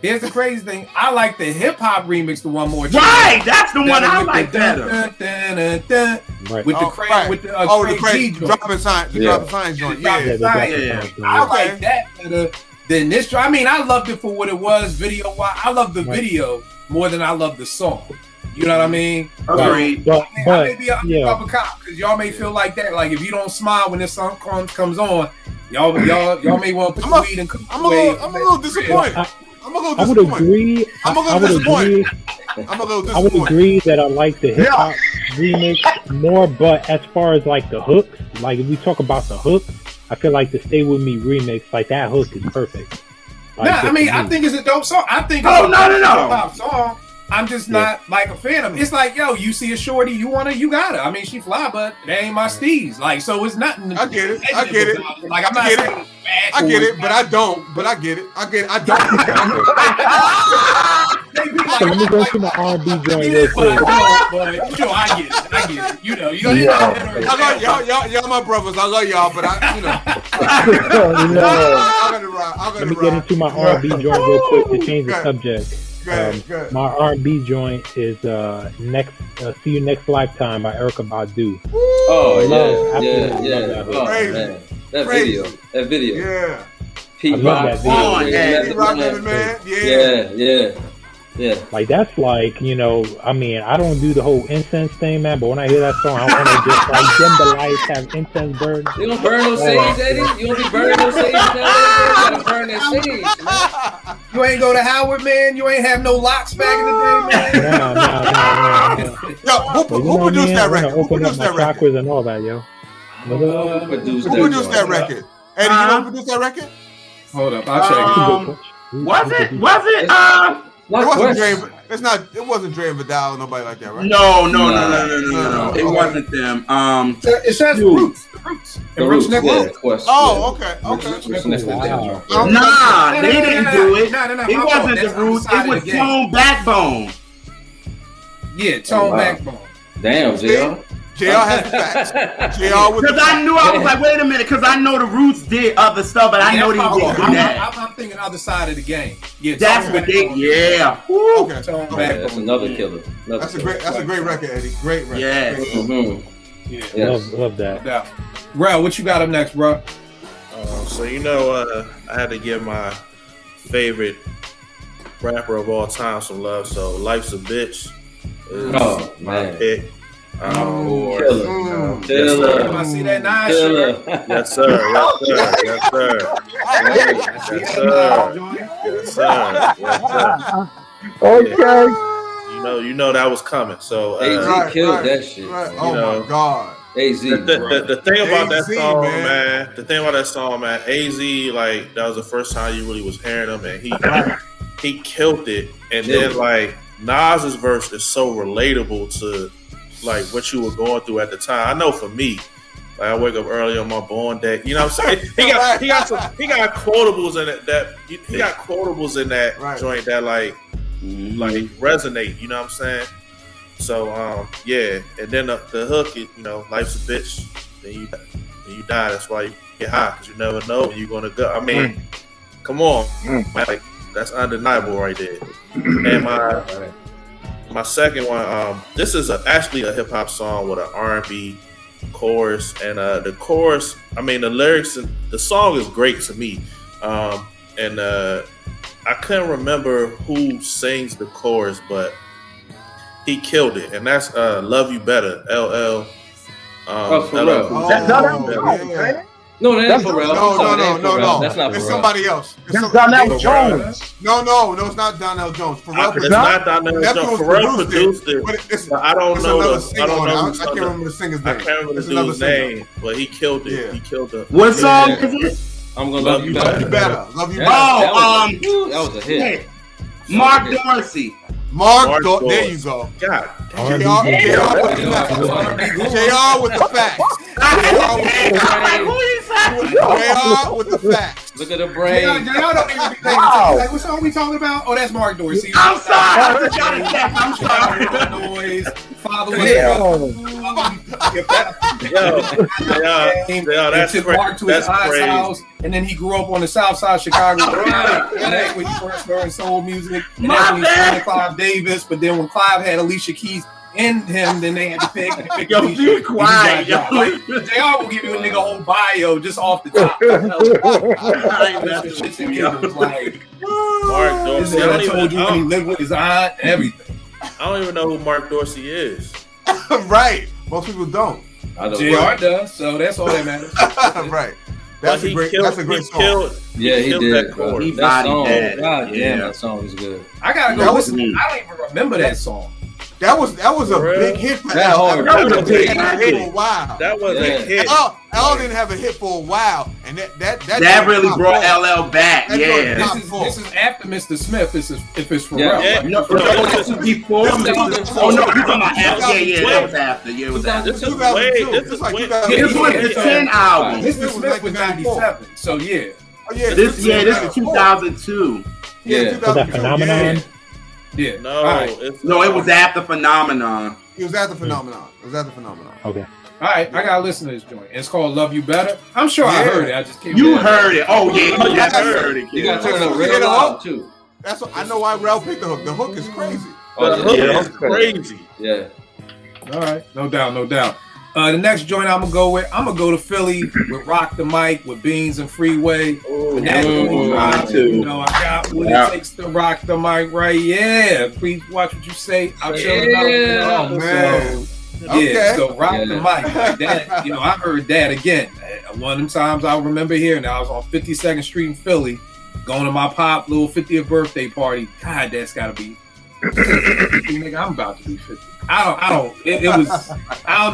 Here's the crazy thing. I like the hip hop remix to One More Chance. Right, that's the one I like better. With the crazy dropping sign joint. Yeah. I like that better than this. I mean, I loved it for what it was video wise. I love the video more than I love the song. You know what I mean? Agreed. I may be a undercover cop because y'all may feel like that. Like if you don't smile when this song comes on, y'all may want to put the weed and I'm a little disappointed. I would agree. I would agree that I like the hip hop remix more, but as far as like the hooks, like if we talk about the hooks, I feel like the Stay With Me remix, like that hook is perfect. Like, I mean, I think it's a dope song. I think it's a hip hop song. I'm just not like a fan of it. It's like, yo, you see a shorty, you got her. I mean, she fly, but that ain't my steez. Like, so it's nothing. I get it. Like, I'm not saying I get it, but I don't. But I get it. I don't. So let me go to my R&B joint real quick. But you know, I get it. You know, you gonna I love y'all my brothers. I love y'all, but I let me get into my R&B joint real quick to change the subject. My R&B joint is See You Next Lifetime by Erykah Badu. Oh yeah. Oh, man. That video. Yeah. Pete Rock. Yeah. Like that's like, you know, I mean, I don't do the whole incense thing, man, but when I hear that song, I want to just like dim the lights, have incense burn. You don't burn no sage, Eddie? You don't be burning no sage nowadays? You gotta burn that sage, man. You ain't go to Howard, man. You ain't have no locks back in the day, man. Yo, who produced that record? Who produced that record? Chakras and all that, yo. Who produced that record? Eddie, you know who produced that record? Hold up, I'll check. Was it? It wasn't Dre and Vidal or nobody like that, right? No. It wasn't them. It says Roots. The Roots. Oh, okay. Nah, they didn't do it. It wasn't the Roots. It was Tone Backbone. Yeah, Tone Backbone. Damn, JR. JR has the facts. Because I was like, wait a minute, because I know the Roots did other stuff, but I know they didn't do that. I'm thinking other side of the game. Yeah, that's what they. Yeah. Okay. That's another killer. That's a great record, Eddie. Great record. Yeah. Love that. Rel, what you got up next, bro? So you know, I had to give my favorite rapper of all time some love. So Life's a Bitch is my pick. Killer. I see that nice shirt. Yes, sir. Okay. You know that was coming. So AZ killed that shit. Oh my God. AZ. The thing about that song, man. The thing about that song, man. AZ, like that was the first time you really was hearing him, and he killed it. And then like Nas's verse is so relatable to like what you were going through at the time. I know for me, like I wake up early on my born day. You know what I'm saying? He got quotables in it that joint that like resonate. You know what I'm saying? So and then the hook, you know, life's a bitch. Then you die. That's why get high because you never know when you're gonna go. I mean, come on, like that's undeniable right there. And my second one, this is actually a hip hop song with an R&B chorus, and the chorus, I mean the lyrics and the song is great to me, and I couldn't remember who sings the chorus, but he killed it, and that's "Love You Better," LL. No, that ain't Pharrell. No. That's not Pharrell. It's somebody else. That's Donnell Jones. No, it's not Donnell Jones. It's not Donnell Jones. Pharrell produced it. But I don't know. I can't remember the singer's name. I can't remember the dude's name, but he killed it. Yeah. He killed it. What song is it? I'm gonna love you better. Love you better. Love you better. That was a hit. Mark Dorsey. There you go. God. JR with the facts. JR with the facts. Look at the brain. Y'all don't even be paying attention. Like, what song are we talking about? Oh, that's Mark Dorsey. I'm sorry. Noise. Father that's took Mark to his aunt's house, and then he grew up on the south side of Chicago. And that's when he first learned soul music. And that's when he signed Clive Davis. But then when Clive had Alicia Keys in him, then they had to pick Yo, be quiet. JR will give you a nigga whole bio just off the top. Mark Dorsey. I told you when he lived with his aunt, everything. I don't even know who Mark Dorsey is. Right. Most people don't. JR does, so that's all that matters. Right. That's a great song. Yeah, he did. That song. God damn, that song was good. I gotta go listen. I don't even remember that song. That was a big hit for that hard. That was a big hit for a while. That was a hit. L didn't have a hit for a while, and that really brought LL back. This is after Mr. Smith. If it's Pharrell. This is before. Oh no, you're talking about after. Yeah, that was after. Yeah, it was after. This is way. This is way. This was the 10 album. Mr. Smith was 97. So yeah. This is 2002. Yeah. Was that Phenomenon? Yeah. No, it was after Phenomenon. It was after Phenomenon. Okay. All right, I gotta listen to this joint. It's called "Love You Better." I'm sure I heard it. I just can't. You heard it. Oh yeah, you heard it. You gotta turn it up real loud too. That's what, I know why Rel picked the hook. The hook is crazy. The hook is crazy. Yeah. All right, no doubt. The next joint I'm gonna go to Philly with Rock the Mic with Beans and Freeway. You know, I got what it takes to rock the mic, right? Yeah. Please watch what you say. I'll chill it out. Oh man. So rock the mic like that. You know, I heard that again. One of them times I remember hearing. I was on 52nd Street in Philly, going to my pop little 50th birthday party. God, that's gotta be. Nigga, I'm about to be 50. I don't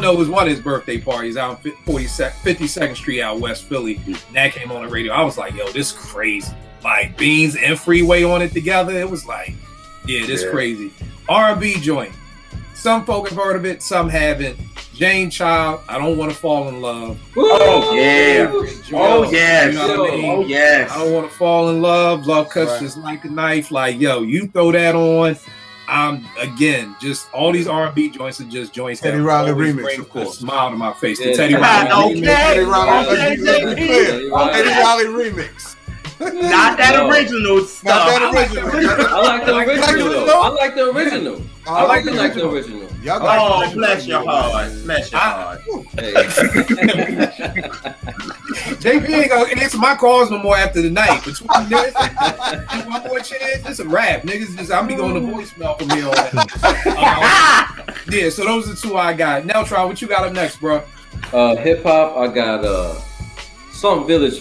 know. It was one of his birthday parties out on 52nd Street out West Philly. And that came on the radio. I was like, yo, this crazy. Like Beans and Freeway on it together. It was like, this crazy. R&B joint. Some folk have heard of it, some haven't. Jane Child, I Don't Want to Fall in Love. Oh yeah. Oh yes. You know what I mean? Oh yes. I Don't Want to Fall in Love. Love Cuts Just Like a Knife. Like, yo, you throw that on. Again, just all these R&B joints are just joints. Teddy Riley remix, of course. Smile to my face. Yeah, The Teddy Riley remix. Teddy Riley remix. Not that original stuff. I like the original. I like the original. I like the original. Oh, bless your heart. Bless your heart. JP ain't gonna answer my calls no more after the night. Between this and one more chance, it's a wrap. Niggas I'll be going to voicemail from here on that. Yeah, so those are the two I got. Now, Tron, what you got up next, bro? Hip hop, I got Some Village,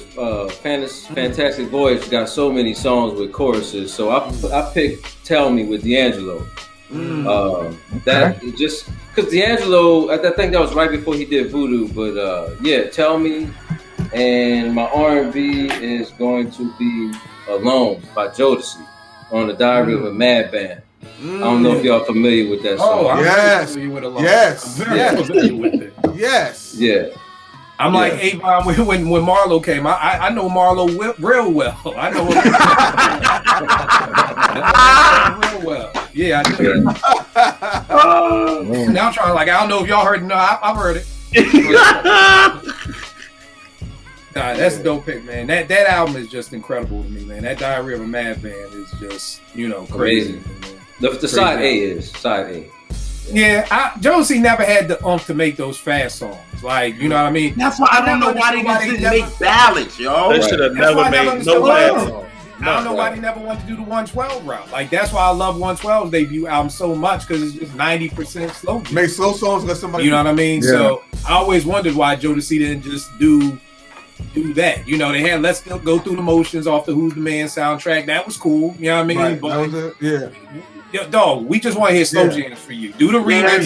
Fantastic Voyage got so many songs with choruses, so I picked Tell Me with D'Angelo. That just because D'Angelo, I think that was right before he did Voodoo, but Tell Me, and my R&B is going to be Alone by Jodeci on the Diary of a Madman. I don't know if y'all familiar with that song. Yes. I'm very familiar with it. Yes. Yeah. I'm like Avon when Marlo came. I know Marlo real well. I know him real well. Yeah, I do. Now I'm trying I don't know if y'all heard it. No, I've heard it. Nah, that's a dope pick, man. That album is just incredible to me, man. That Diary of a Madman is just, crazy. Amazing. The side A is side A. Yeah, Josie never had the to make those fast songs. Like, you know what I mean? That's why I don't know why they just didn't make ballads, yo. They should have never made no fast songs. I don't know why they never wanted to do the 112 route. Like, that's why I love 112's debut album so much, because it's just 90% slow. Make slow songs, let somebody. You know what I mean? Yeah. So I always wondered why Jodeci didn't just do that. They had Let's Still Go Through the Motions off the Who's the Man soundtrack. That was cool. You know what I mean? Right. But, That was it. Yeah. Yo, dog, we just want to hear slow jams for you. Do the remix.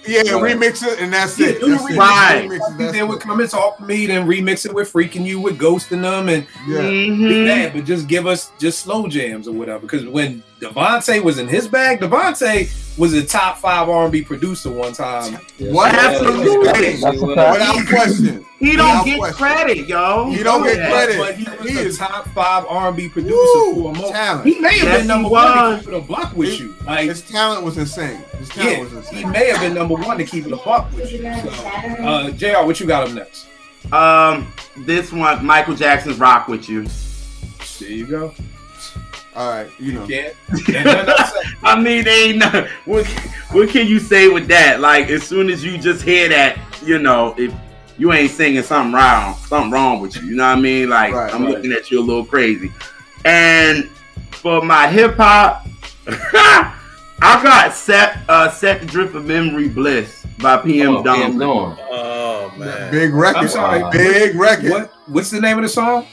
Remix it and that's it. Do the That's it. remix. Remix it, Then would come and talk to me, then remix it with Freaking You, with Ghosting Them, and do that. But just give us just slow jams or whatever. Because when Devontae was in his bag, Devontae was a top 5 R&B producer one time. What? Absolutely. Without question. He don't get credit, yo. He don't get credit. But he was the top 5 R&B producer for a moment. Talent. He may have been number 1 to keep it a buck with you. Like, his talent was insane. He may have been number 1 to keep it a buck with you. So, JR, what you got up next? This one, Michael Jackson's "Rock With You." There you go. All right, I mean, ain't no, what can you say with that? Like, as soon as you just hear that, if you ain't singing something wrong with you. You know what I mean? Like, I'm looking at you a little crazy. And for my hip hop, I got set the Drift of Memory Bliss by PM Dawn. Oh man, big record. I'm sorry, big record. What's the name of the song?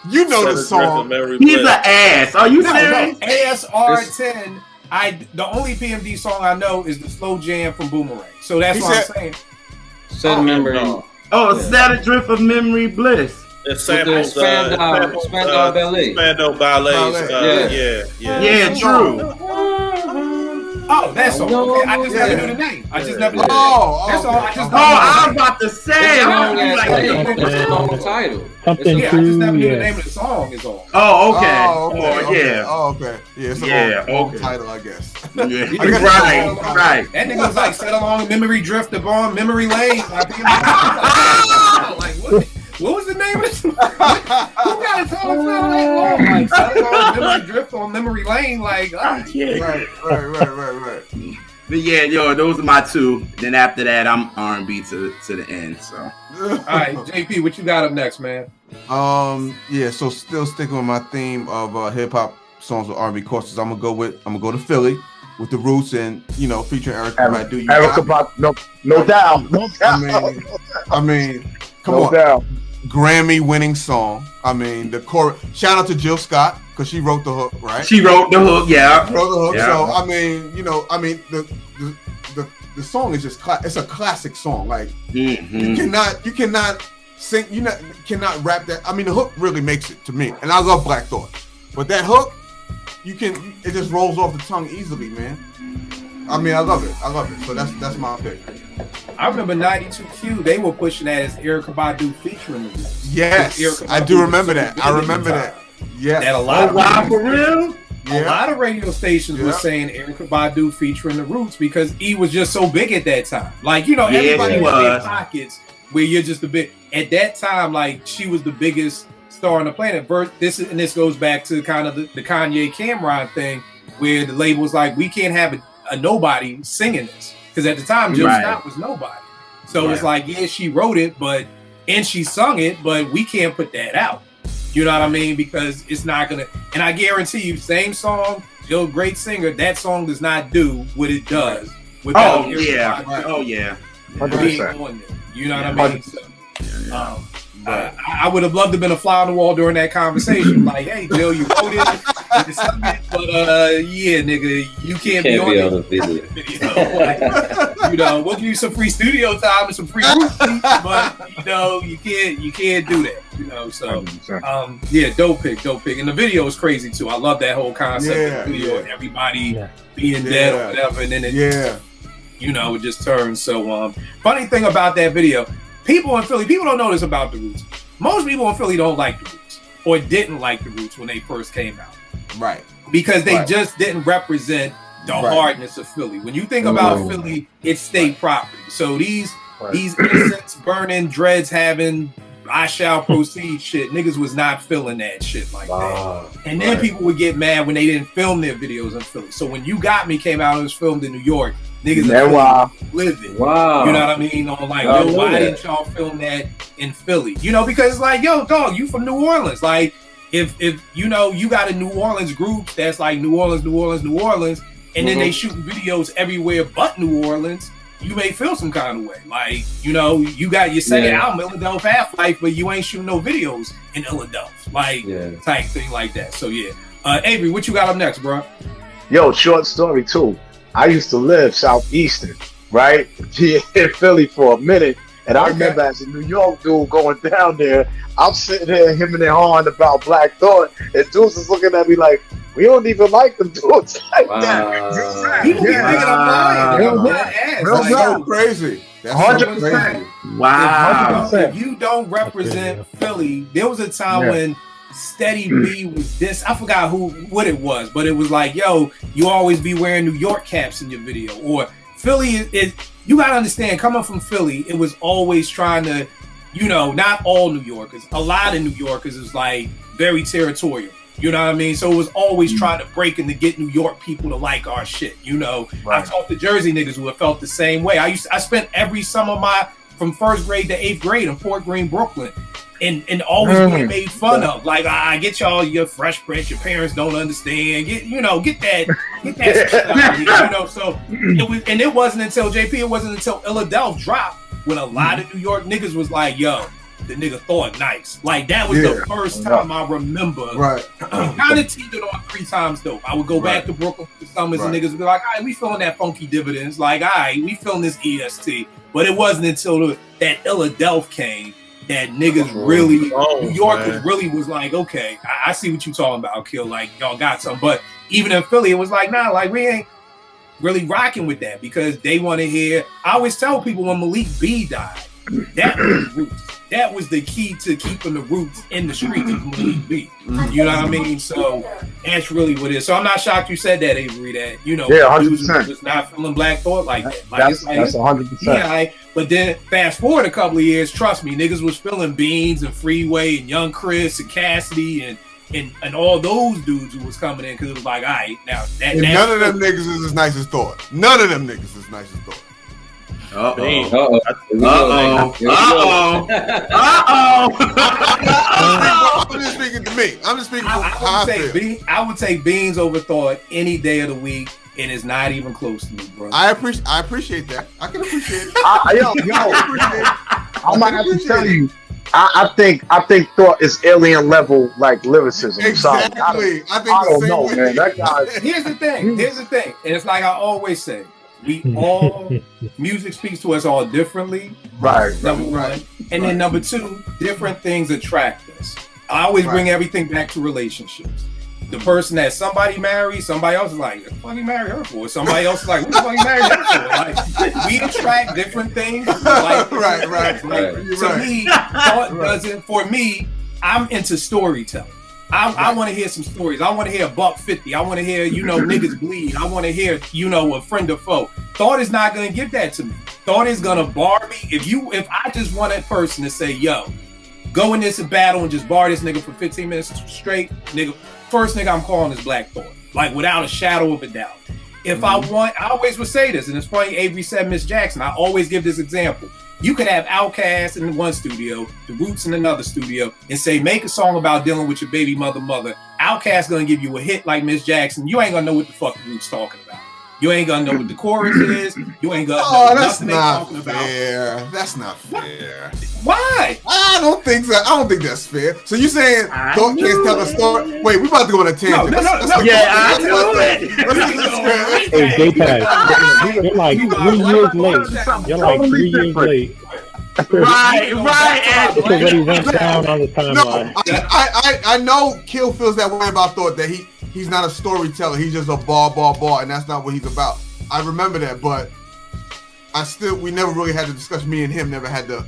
You know the song. He's an ass. Are you serious? No, ASR10. The only PMD song I know is the slow jam from Boomerang. So that's what I'm saying. Set memory. Set a Drift of Memory Bliss. It samples Spandau Ballet. Spandau Ballet. Yeah, true. Oh, that's all. Okay. I just never knew the name. I just never knew the name. That's all. I was about to say. Title. Something I just never knew the name of the song is all. Oh, okay. Okay. Yeah, it's a long title, I guess. Right. That nigga was like, set along memory drift upon memory lane. Like, what was the name of this? Who got a song that long? Like, set along memory drift on memory lane. Like, Right. But yeah, those are my 2. Then after that, I'm R&B to the end. So, all right, JP, what you got up next, man? So still sticking with my theme of hip hop songs with R&B courses, I'm gonna go to Philly with the Roots and featuring Erykah Badu. Erykah Badu, no doubt. I mean, come on. Doubt. Grammy-winning song. I mean, the chorus. Shout out to Jill Scott because she wrote the hook, right? She wrote the hook, yeah. Wrote the hook. Yeah. So I mean, the song is just it's a classic song. Like you cannot sing. You cannot rap that. I mean, the hook really makes it to me, and I love Black Thought, but that hook, it just rolls off the tongue easily, man. I mean, I love it. So that's my pick. I remember 92Q. They were pushing that as Erykah Badu featuring the Roots. Yes, I do remember that. I remember that. Yeah. That a lot for real. A lot of radio stations were saying Erykah Badu featuring the Roots because E was just so big at that time. Like, everybody was in their pockets where you're just a bit. At that time, like, she was the biggest star on the planet. This goes back to kind of the Kanye Cameron thing where the label was like, we can't have a nobody singing this. Because at the time, Jill Scott was nobody. So it's like, she wrote it, and she sung it, but we can't put that out. You know what I mean? Because it's not going to, and I guarantee you, same song, Jill, great singer, that song does not do what it does. Without being 100%. on there. You know what I mean? So, I would have loved to have been a fly on the wall during that conversation. Like, hey, Jill, you wrote it, you sung it, but nigga, you can't be on the video. We'll give you some free studio time and some free seats, but you can't do that. So dope pick. And the video is crazy too. I love that whole concept of the video, everybody being dead or whatever, and then it it just turns. So funny thing about that video. People in Philly, people don't know this about the Roots. Most people in Philly don't like the Roots or didn't like the Roots when they first came out. Right. Because they just didn't represent the hardness of Philly. When you think about Philly, it's state property. So these These innocents burning, dreads having, I shall proceed shit. Niggas was not feeling that shit like that. And then people would get mad when they didn't film their videos in Philly. So when You Got Me came out, it was filmed in New York. Niggas in Philly living. Wow. You know what I mean? On like, yo, why didn't y'all film that in Philly? You know, because it's like, yo, dog, you from New Orleans. Like, if you know, you got a New Orleans group that's like New Orleans, and then they shooting videos everywhere but New Orleans, you may feel some kind of way. Like, you know, you got your second album, Philadelphia Half-Life, but you ain't shooting no videos in Philadelphia. Like, type thing like that. So, yeah. Avery, what you got up next, bro? Yo, short story, too. I used to live Southeastern, right? In Philly for a minute. And I remember as a New York dude going down there, I'm sitting there, him and hawing about Black Thought, and dudes is looking at me like, we don't even like them dudes like that. People be thinking I'm lying. That's so crazy. That's 100%. Wow. 100%. If you don't represent Philly, there was a time when Steady B was this. I forgot what it was, but it was like, yo, you always be wearing New York caps in your video. Or Philly is you gotta understand, coming from Philly, it was always trying to, you know, not all New Yorkers, a lot of New Yorkers is like very territorial. You know what I mean? So it was always trying to break and to get New York people to like our shit. You know, I talked to Jersey niggas who have felt the same way. I spent every summer from first grade to 8th grade in Fort Greene, Brooklyn, and always being made fun of. Like, I get y'all your Fresh Prince, your parents don't understand. Get that stuff out here, you know. So it wasn't until it wasn't until Philadelphia dropped when a lot of New York niggas was like, yo, the nigga thought nice. Like, that was the first time I remember. Kind of teetered on 3 times dope. I would go back to Brooklyn for summers and niggas would be like, all right, we feeling that funky dividends. Like, all right, we feeling this EST. But it wasn't until that Philadelphia came that niggas really, New Yorkers really was like, okay, I see what you talking about, Kill. Like, y'all got something. But even in Philly, it was like, nah, like, we ain't really rocking with that because they want to hear. I always tell people when Malik B died, that was the roots. That was the key to keeping the roots in the streets of Malik B. You know what I mean? So that's really what it is. So I'm not shocked you said that, Avery, that, you know, dudes was not feeling Black Thought like that. Like, that's 100%. Yeah, like, but then fast forward a couple of years, trust me, niggas was feeling Beans and Freeway and Young Chris and Cassidy and all those dudes who was coming in because it was like, all right, now that none of them niggas is as nice as Thought. None of them niggas is nice as Thought. Uh-oh. I'm just speaking to me. I'm just speaking for how I feel. I would take Beans over Thought any day of the week, and it's not even close to me, bro. I appreciate that. I can appreciate it. I might have to tell you. I think Thought is alien level like lyricism. Exactly. I don't know, man. That guy. Here's the thing, and it's like I always say. We all, music speaks to us all differently. Number one. And then number 2, different things attract us. I always bring everything back to relationships. The person that somebody marries, somebody else is like, what the fuck you marry her for? Somebody else is like, what the fuck you marry her for? Like, we attract different things. Like, to me, Thought doesn't, for me, I'm into storytelling. I want to hear some stories. I want to hear $150. I want to hear, you know, niggas bleed. I want to hear, you know, a friend or foe. Thought is not going to give that to me. Thought is going to bar me. If I just want that person to say, yo, go in this battle and just bar this nigga for 15 minutes straight, nigga, first nigga I'm calling is Black Thought. Like, without a shadow of a doubt. If I always would say this, and it's funny, Avery said Miss Jackson. I always give this example. You could have Outkast in one studio, The Roots in another studio, and say, make a song about dealing with your baby mother. Outkast gonna give you a hit like Miss Jackson. You ain't gonna know what the fuck The Roots talking about. You ain't gonna know what the chorus is. You ain't gonna know nothing they talking about. That's not fair. Why? I don't think so. I don't think that's fair. So you saying Thought can't tell a story? Wait, we about to go on a tangent. No. Yeah, I know it. Hey, J-Tag, you're like 3 years late. You're like 3 years late. Right. It already went down on the timeline. I know Kill feels that way about Thought, that he's not a storyteller. He's just a bar, and that's not what he's about. I remember that, but we never really had the discussion. Me and him never had the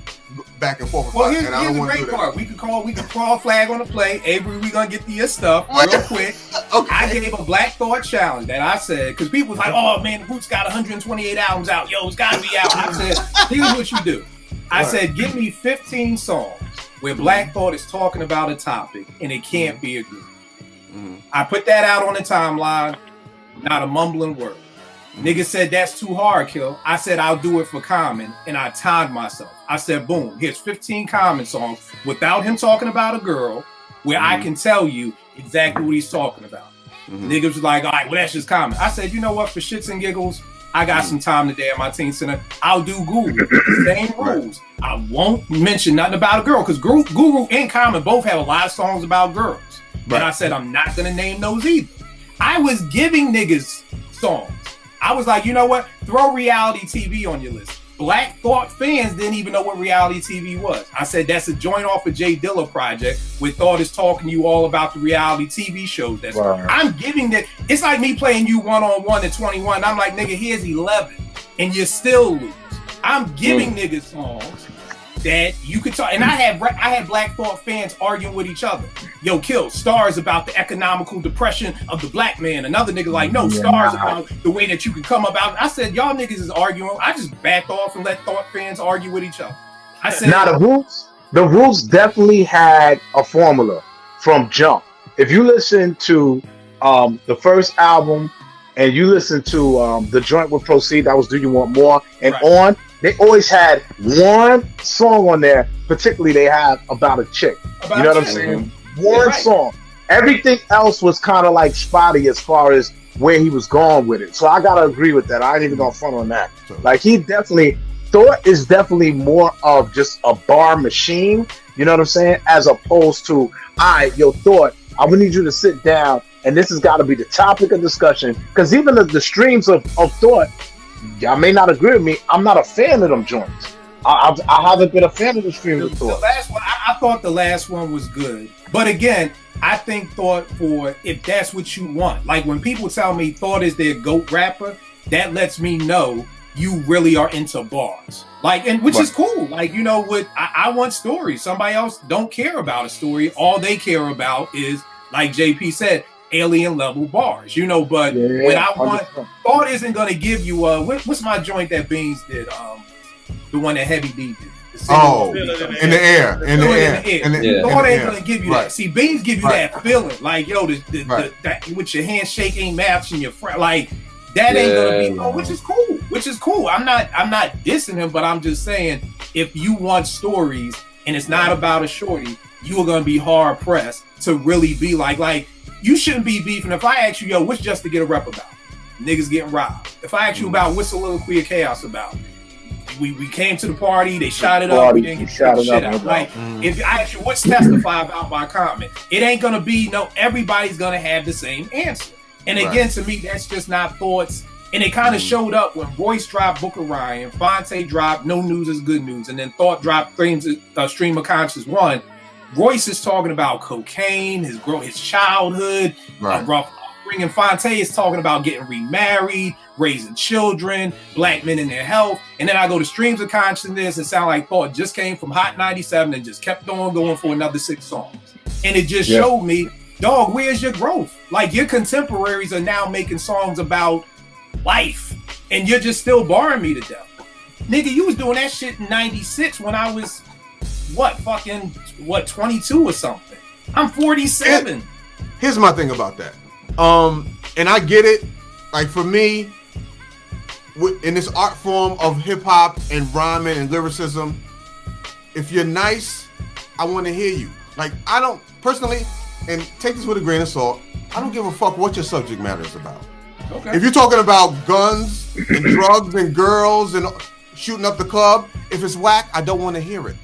back and forth. Well, here's the great part. We could call flag on the play. Avery, we gonna get to your stuff real quick. Okay. I gave a Black Thought challenge that I said, because people was like, oh man, the Roots got 128 albums out. Yo, it's gotta be out. I said, here's what you do. I said, give me 15 songs where Black Thought is talking about a topic and it can't be a group. I put that out on the timeline, not a mumbling word. Nigga said that's too hard, Kill. I said I'll do it for Common, and I timed myself. I said, boom, here's 15 Common songs without him talking about a girl, where I can tell you exactly what he's talking about. Niggas was like, all right, well, that's just Common. I said, you know what, for shits and giggles, I got some time today at my teen center. I'll do Guru. Same rules. I won't mention nothing about a girl, because Guru and Common both have a lot of songs about girls. Right. And I said, I'm not going to name those either. I was giving niggas songs. I was like, you know what? Throw reality TV on your list. Black Thought fans didn't even know what reality TV was. I said, that's a joint off of Jay Dilla project where Thought is talking to you all about the reality TV shows. That's I'm giving that. It's like me playing you one-on-one at 21. I'm like, nigga, here's 11. And you still lose. I'm giving niggas songs that you could talk. And I had Black Thought fans arguing with each other. Yo, Kill, Stars about the economical depression of the black man. Another nigga like, no, Stars about the way that you can come about. I said, y'all niggas is arguing. I just backed off and let Thought fans argue with each other. I said, now the Roots definitely had a formula from jump. If you listen to the first album and you listen to the joint with Proceed, that was Do You Want More, and on, they always had one song on there, particularly they had about a chick. You know what I'm saying? One song. Everything else was kind of like spotty as far as where he was going with it. So I gotta agree with that. I ain't even gonna front on that. Like Thought is definitely more of just a bar machine. You know what I'm saying? As opposed to, all right, yo, Thought, I would need you to sit down and this has got to be the topic of discussion. Because even the streams of Thought, y'all may not agree with me. I'm not a fan of them joints. I haven't been a fan of the streams of Thought. The last one, I thought the last one was good. But again, I think Thought, for if that's what you want. Like when people tell me Thought is their GOAT rapper, that lets me know you really are into bars. Like, and which is cool. Like, you know what? I want stories. Somebody else don't care about a story. All they care about is, like JP said, alien level bars, you know. But when I want, Thought isn't gonna give you what's my joint that Beans did, the one that Heavy D did. In the air. Thought ain't gonna give you that. See, Beans give you that feeling, like, yo, that with your handshake ain't matching your friend, like that ain't gonna be, which is cool. I'm not dissing him, but I'm just saying, if you want stories and it's not about a shorty, you are gonna be hard pressed to really be like you shouldn't be beefing. If I ask you, yo, what's Just to Get a Rep about? Niggas getting robbed. If I ask you about what's Soliloquy of Chaos about? We came to the party, they shot it up, we didn't get shit out. Like, if I ask you what's Testify about by Common, it ain't gonna be everybody's gonna have the same answer. And again, to me, that's just not Thoughts. And it kind of showed up when Royce dropped Book of Ryan, Fonte dropped No News is Good News, and then Thought dropped Stream of Conscious 1. Royce is talking about cocaine, his childhood, rough upbringing. Fonte is talking about getting remarried, raising children, black men in their health. And then I go to Streams of Consciousness and sound like Thought just came from Hot 97 and just kept on going for another 6 songs. And it just showed me, dog, where's your growth? Like, your contemporaries are now making songs about life, and you're just still barring me to death. Nigga, you was doing that shit in 96 when I was 22 or something. I'm 47. Here's my thing about that. And I get it. Like, for me, in this art form of hip hop and rhyming and lyricism, if you're nice, I want to hear you. Like, I don't personally, and take this with a grain of salt, I don't give a fuck what your subject matter is about. Okay. If you're talking about guns and drugs and girls and shooting up the club, if it's whack, I don't want to hear it.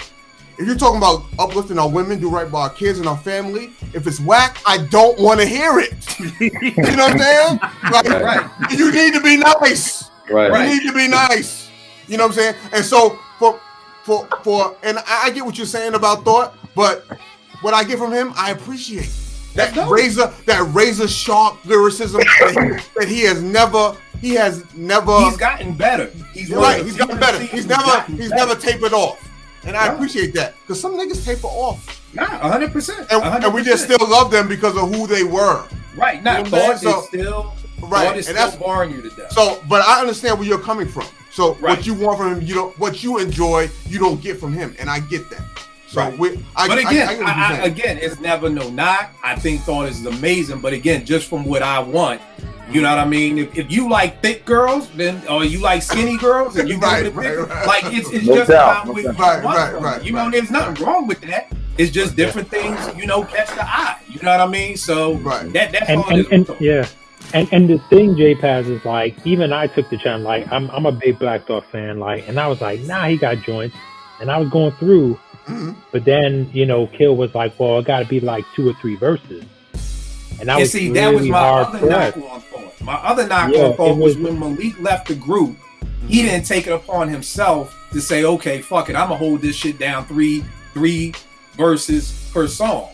If you're talking about uplifting our women, do right by our kids and our family, if it's whack, I don't want to hear it. You know what I'm saying? Like, you need to be nice. You need to be nice. You know what I'm saying? And so and I get what you're saying about Thought, but what I get from him, I appreciate. that razor sharp lyricism that he has never. He's gotten better. He's gotten better. He's never tapered off, and I appreciate that because some niggas taper off. Nah, 100%. And we just still love them because of who they were. Right. Now, Thought is still barring you to death. So, but I understand where you're coming from. So, what you want from him, what you enjoy, you don't get from him, and I get that. So, again, it's never no knock. I think Thought is amazing, but again, just from what I want. You know what I mean? If you like thick girls, or you like skinny girls, and you like it's just about what you want. You know, there's nothing wrong with that. It's just different things, catch the eye. You know what I mean? So that's all it is. And the thing, J-Paz, is like, even I took the chance, like, I'm a big Black Thought fan, like, and I was like, nah, he got joints. And I was going through, but then, Kill was like, well, it got to be like 2 or 3 verses. And that was really that was my hard other knock on Thought. My other knock on Thought was when Malik left the group, he didn't take it upon himself to say, okay, fuck it, I'm going to hold this shit down 3 verses per song.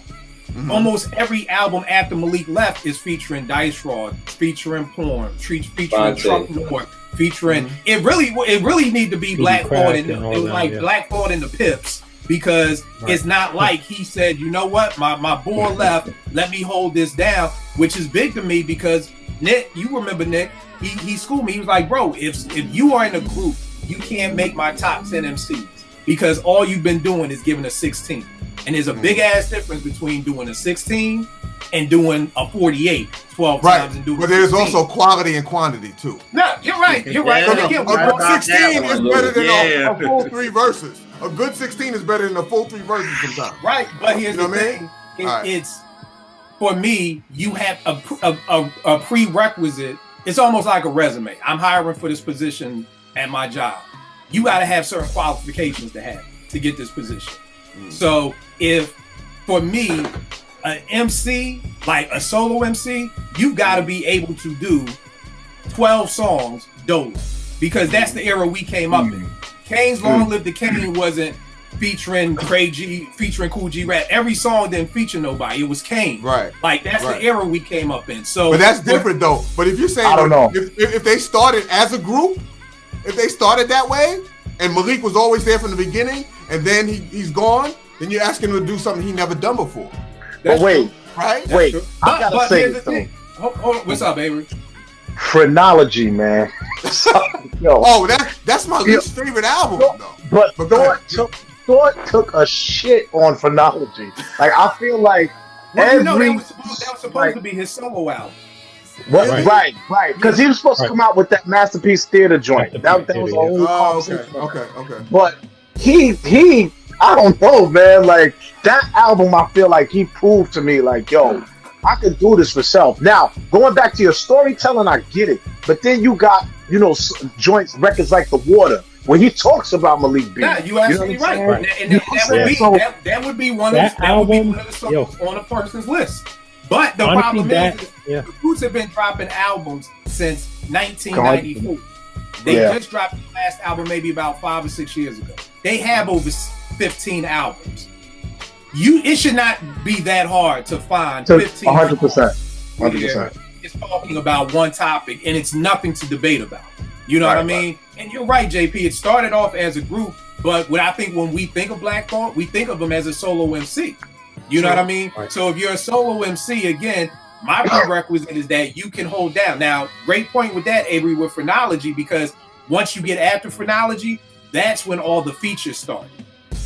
Almost every album after Malik left is featuring Dice Raw, featuring Porn, featuring Truck North, featuring it really need to be Black Thought and it was like Black Thought and the Pips, because it's not like he said, you know what, my boy left, let me hold this down, which is big to me because Nick, you remember Nick, he schooled me, he was like, bro, if you are in a group, you can't make my top 10 MCs because all you've been doing is giving a 16. And there's a big ass difference between doing a 16 and doing a 48 12 times and doing. But there's also quality and quantity too. No, you're right. You're right. A good 16 is better than a full 3 verses. A good 16 is better than a full 3 verses sometimes. Right, but here's the thing: it's for me. You have a prerequisite. It's almost like a resume. I'm hiring for this position at my job. You got to have certain qualifications to get this position. So if for me, an MC, like a solo MC, you got to be able to do 12 songs dolo, because that's the era we came up in. Kane's Long Live the Kane wasn't featuring featuring Cool G Rap. Every song didn't feature nobody. It was Kane. Right. Like that's the era we came up in. So, but that's different though. But if you're saying, I don't know, if they started as a group, if they started that way, and Malik was always there from the beginning, and then he's gone, then you're asking him to do something he never done before. But wait, right? Wait, I gotta say here's the thing. Hold on. What's up, Avery? Phrenology, man. Yo. That's my least favorite album, though. But Thought took a shit on Phrenology. Like I feel like that was supposed to be his solo album. Right. Because he was supposed to come out with that Masterpiece Theater joint. That was a whole conversation. Okay. But he, I don't know, man. Like that album, I feel like he proved to me, like, yo, I could do this for self. Now, going back to your storytelling, I get it. But then you got, joints, records like The Water, where he talks about Malik B. Yeah, you're absolutely right. And that would be one of the songs on a person's list. But the problem is the Roots have been dropping albums since 1994. They just dropped the last album maybe about 5 or 6 years ago. They have over 15 albums. It should not be that hard to find 15 100%. It's talking about one topic and it's nothing to debate about. You know what I mean? And you're right, JP. It started off as a group, but what I think when we think of Black Thought, we think of them as a solo MC. You know what I mean? Right. So if you're a solo MC, again, my prerequisite is that you can hold down. Now, great point with that, Avery, with Phrenology, because once you get after Phrenology, that's when all the features started.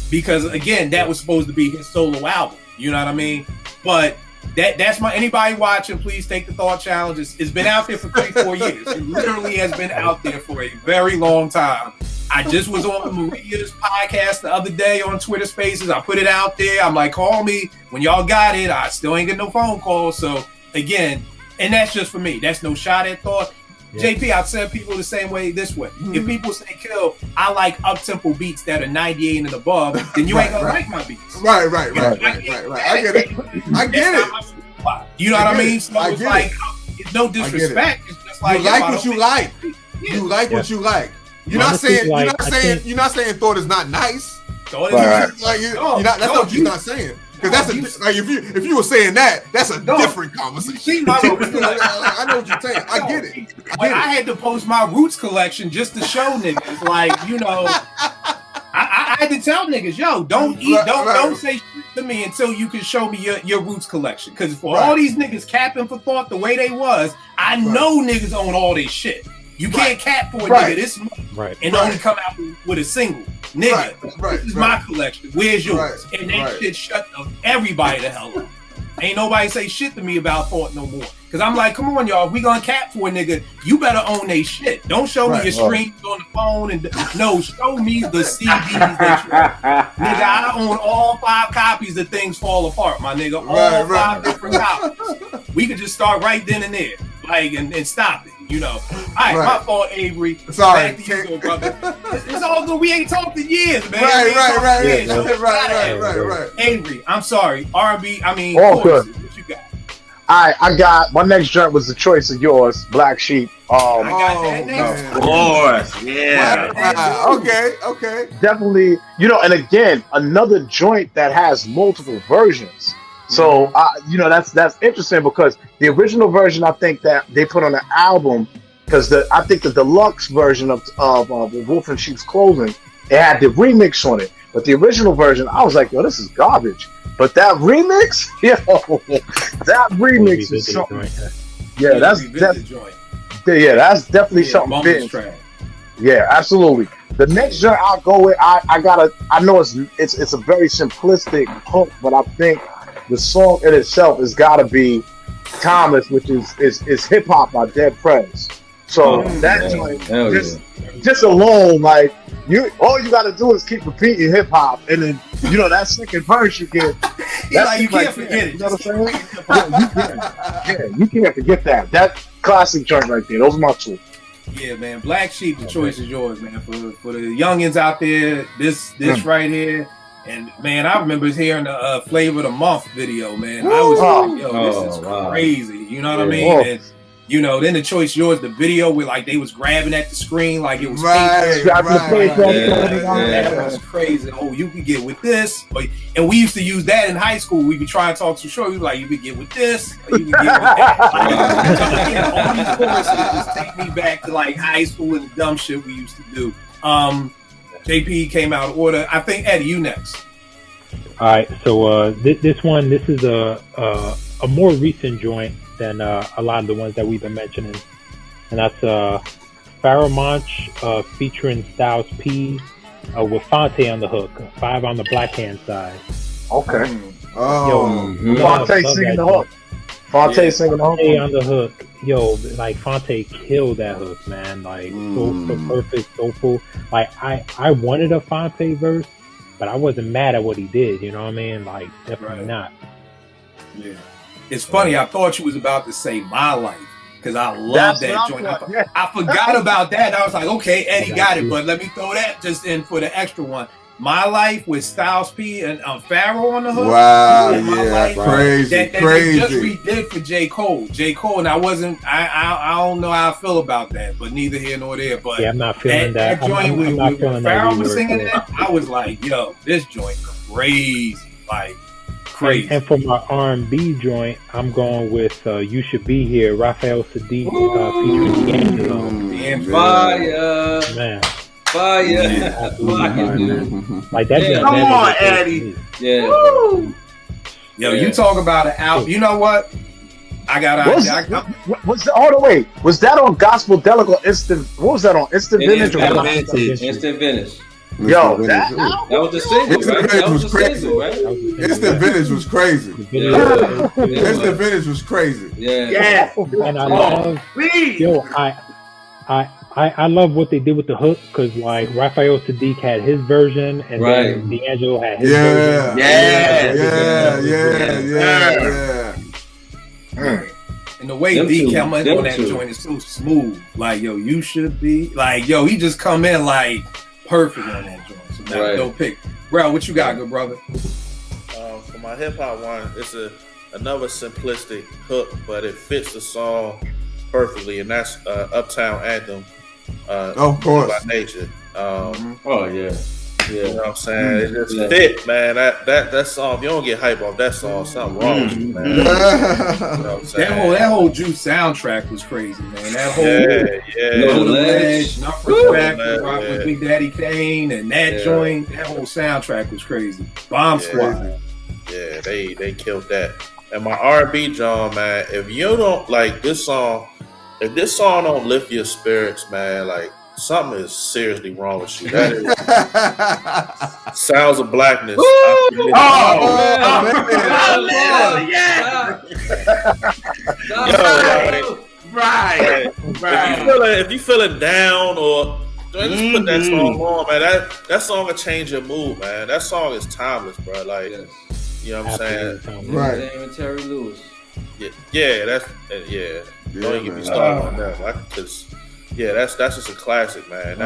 Because again, that was supposed to be his solo album. You know what I mean? But that's anybody watching, please take the Thought Challenge. It's been out there for 3-4 years. It literally has been out there for a very long time. I just was on Maria's podcast the other day on Twitter Spaces. I put it out there. I'm like, call me when y'all got it. I still ain't get no phone calls. So again, and that's just for me. That's no shot at Thought. Yeah. JP, I've said people the same way this way. Mm-hmm. If people say, Kill, I like up-tempo beats that are 98 and above, then you ain't gonna like my beats. Right. I get it. You know what I mean? So it's like, it's no disrespect. It's just like, you like what you like. You like what you like. You're not saying Thought is not nice. That's what you're not saying. Because that's like if you were saying that, that's a different conversation. See my roots collection. I know what you're saying. I get it. I had to post my roots collection just to show niggas, like, you know, I had to tell niggas, yo, don't say shit to me until you can show me your roots collection. Because for all these niggas capping for thought the way they was, I know niggas own all this shit. You can't cap for a nigga this much and only come out with a single. Nigga, this is my collection. Where's yours? And that shit shut everybody the hell up. Ain't nobody say shit to me about thought no more. Cause I'm like, come on, y'all. If we gonna cap for a nigga, you better own they shit. Don't show me your streams on the phone and no, show me the CDs that you own. Nigga, I own all 5 copies of Things Fall Apart, my nigga. All 5 different copies. We could just start right then and there. Like and stop it, you know. All right, my fault, Avery. Sorry, back to you, brother. It's all good. We ain't talked in years, man. Right. Avery, I'm sorry. R&B. I mean, all good. What you got? I got my next joint was the choice of yours, Black Sheep. I got that next. Of course, yeah. Okay. Definitely, you know. And again, another joint that has multiple versions. So, you know, that's interesting because the original version, I think that they put on the album, because I think the deluxe version of Wolf in Sheep's Clothing, it had the remix on it. But the original version, I was like, yo, this is garbage. But that remix, that remix is something. Yeah, that's definitely something big. Yeah, absolutely. The next joint I'll go with, I know it's a very simplistic hook, but I think the song in itself has got to be Timeless, which is hip hop by Dead Prez. So that joint, just alone, like all you got to do is keep repeating hip hop, and then you know that second verse you get. You can't forget it. You know what I'm saying? You can't forget that. That classic joint right there. Those are my two. Yeah, man. Black Sheep, the choice is yours, man. For the youngins out there, this right here. And man, I remember hearing the Flavor of the Month video, man. I was like, yo, this is crazy. You know what I mean? And, you know, then the choice yours, the video where like they was grabbing at the screen like it was That was crazy. Oh, you could get with this. And we used to use that in high school. We'd be trying to talk to Short. We were like, you could get with this, or you could get with that. All these choruses just take me back to like high school and the dumb shit we used to do. JP came out of order. I think Eddie, you next. All right, so this is a more recent joint than a lot of the ones that we've been mentioning, and that's Pharoah Monch featuring Styles P with Fonte on the hook, 5 on the Black Hand side. Okay. Fonte singing the hook. Fonte singing the hook. Fonte on the hook. Yo, like Fonte killed that hook, man. Like so perfect, so full. Like I wanted a Fonte verse, but I wasn't mad at what he did. You know what I mean? Like definitely not. Yeah, it's funny. I thought you was about to say My Life because I love that joint. I forgot about that. I was like, okay, Eddie got it, but let me throw that just in for the extra one. My Life with Styles P and Pharoah on the hook. Wow, crazy. That they just redid for J. Cole. And I don't know how I feel about that, but neither here nor there. But yeah, I'm not feeling that. Joint with Pharoah was singing that, I was like, yo, this joint crazy. Like, crazy. And for my R&B joint, I'm going with You Should Be Here, Raphael Sadiq featuring D'Angelo. Fire. Man. Fire. Like that. Come on, Eddie. Yeah. Woo. Yo, you talk about an album. You know what? I got was that on Gospel Delic or Instant? What was that on Instant Vintage? Instant Vintage. Yo, that was the single, right? That was the single, right? Instant Vintage was crazy. Instant Vintage was crazy. Yeah. And I love. Yo, I love what they did with the hook because like Raphael Sadiq had his version and then D'Angelo had his version. And the way D came in on that joint is so smooth. Like, yo, you should be like, yo, he just come in like perfect on that joint. So that's no pick. Bro, what you got, good brother? For my hip hop one, it's another simplistic hook, but it fits the song perfectly, and that's Uptown Anthem. Of course. By Nature. Oh yeah. You know what I'm saying? It just fit, man. That song, if you don't get hype off that song, something wrong with you, man. You know what I'm saying? That whole Juice soundtrack was crazy, man. That whole No Ledge, Enough Respect with Big Daddy Kane, and that joint, that whole soundtrack was crazy. Bomb Squad. Yeah, they killed that. And my R&B, John, man, if you don't like this song, if this song don't lift your spirits, man, like something is seriously wrong with you. That is Sounds of Blackness. Right. If you feeling down or just put that song on, man. That song will change your mood, man. That song is timeless, bro. Like, you know what I'm saying? Right. And Terry Lewis. Yeah, that's Don't even get me started on that. That's just a classic, man.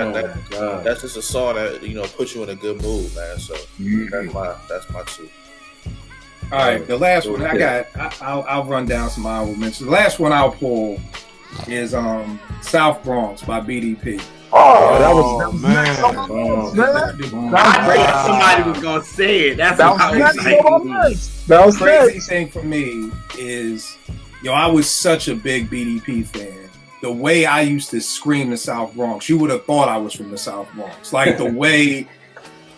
That's just a song that puts you in a good mood, man. So that's my two. All right, the last one I'll run down some honorable mentions. The last one I'll pull is South Bronx by BDP. That was somebody was gonna say it. That was crazy thing for me is, I was such a big BDP fan. The way I used to scream the South Bronx, you would have thought I was from the South Bronx. Like the way,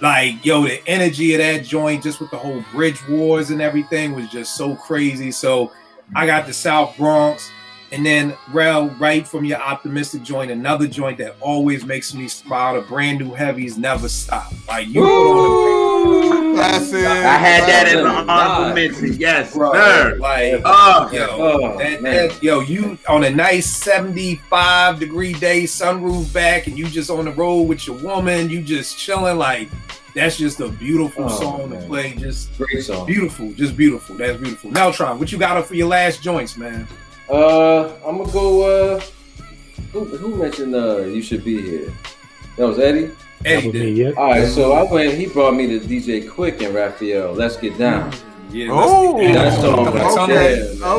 the energy of that joint, just with the whole bridge wars and everything, was just so crazy. So I got the South Bronx. And then, right from your optimistic joint, another joint that always makes me smile, the Brand New Heavies Never Stop. Like, you put on the I had that as an honorable mention. Yes, sir. Like, you on a nice 75-degree day, sunroof back, and you just on the road with your woman, you just chilling. Like, that's just a beautiful song to play. Just great song. Beautiful. Just beautiful. That's beautiful. Meltron, what you got up for your last joints, man? I'm gonna go. Who mentioned You Should Be Here? That was Eddie. Eddie did. All right, so I went. He brought me to DJ Quick and Raphael. Let's Get Down. Yeah. That song.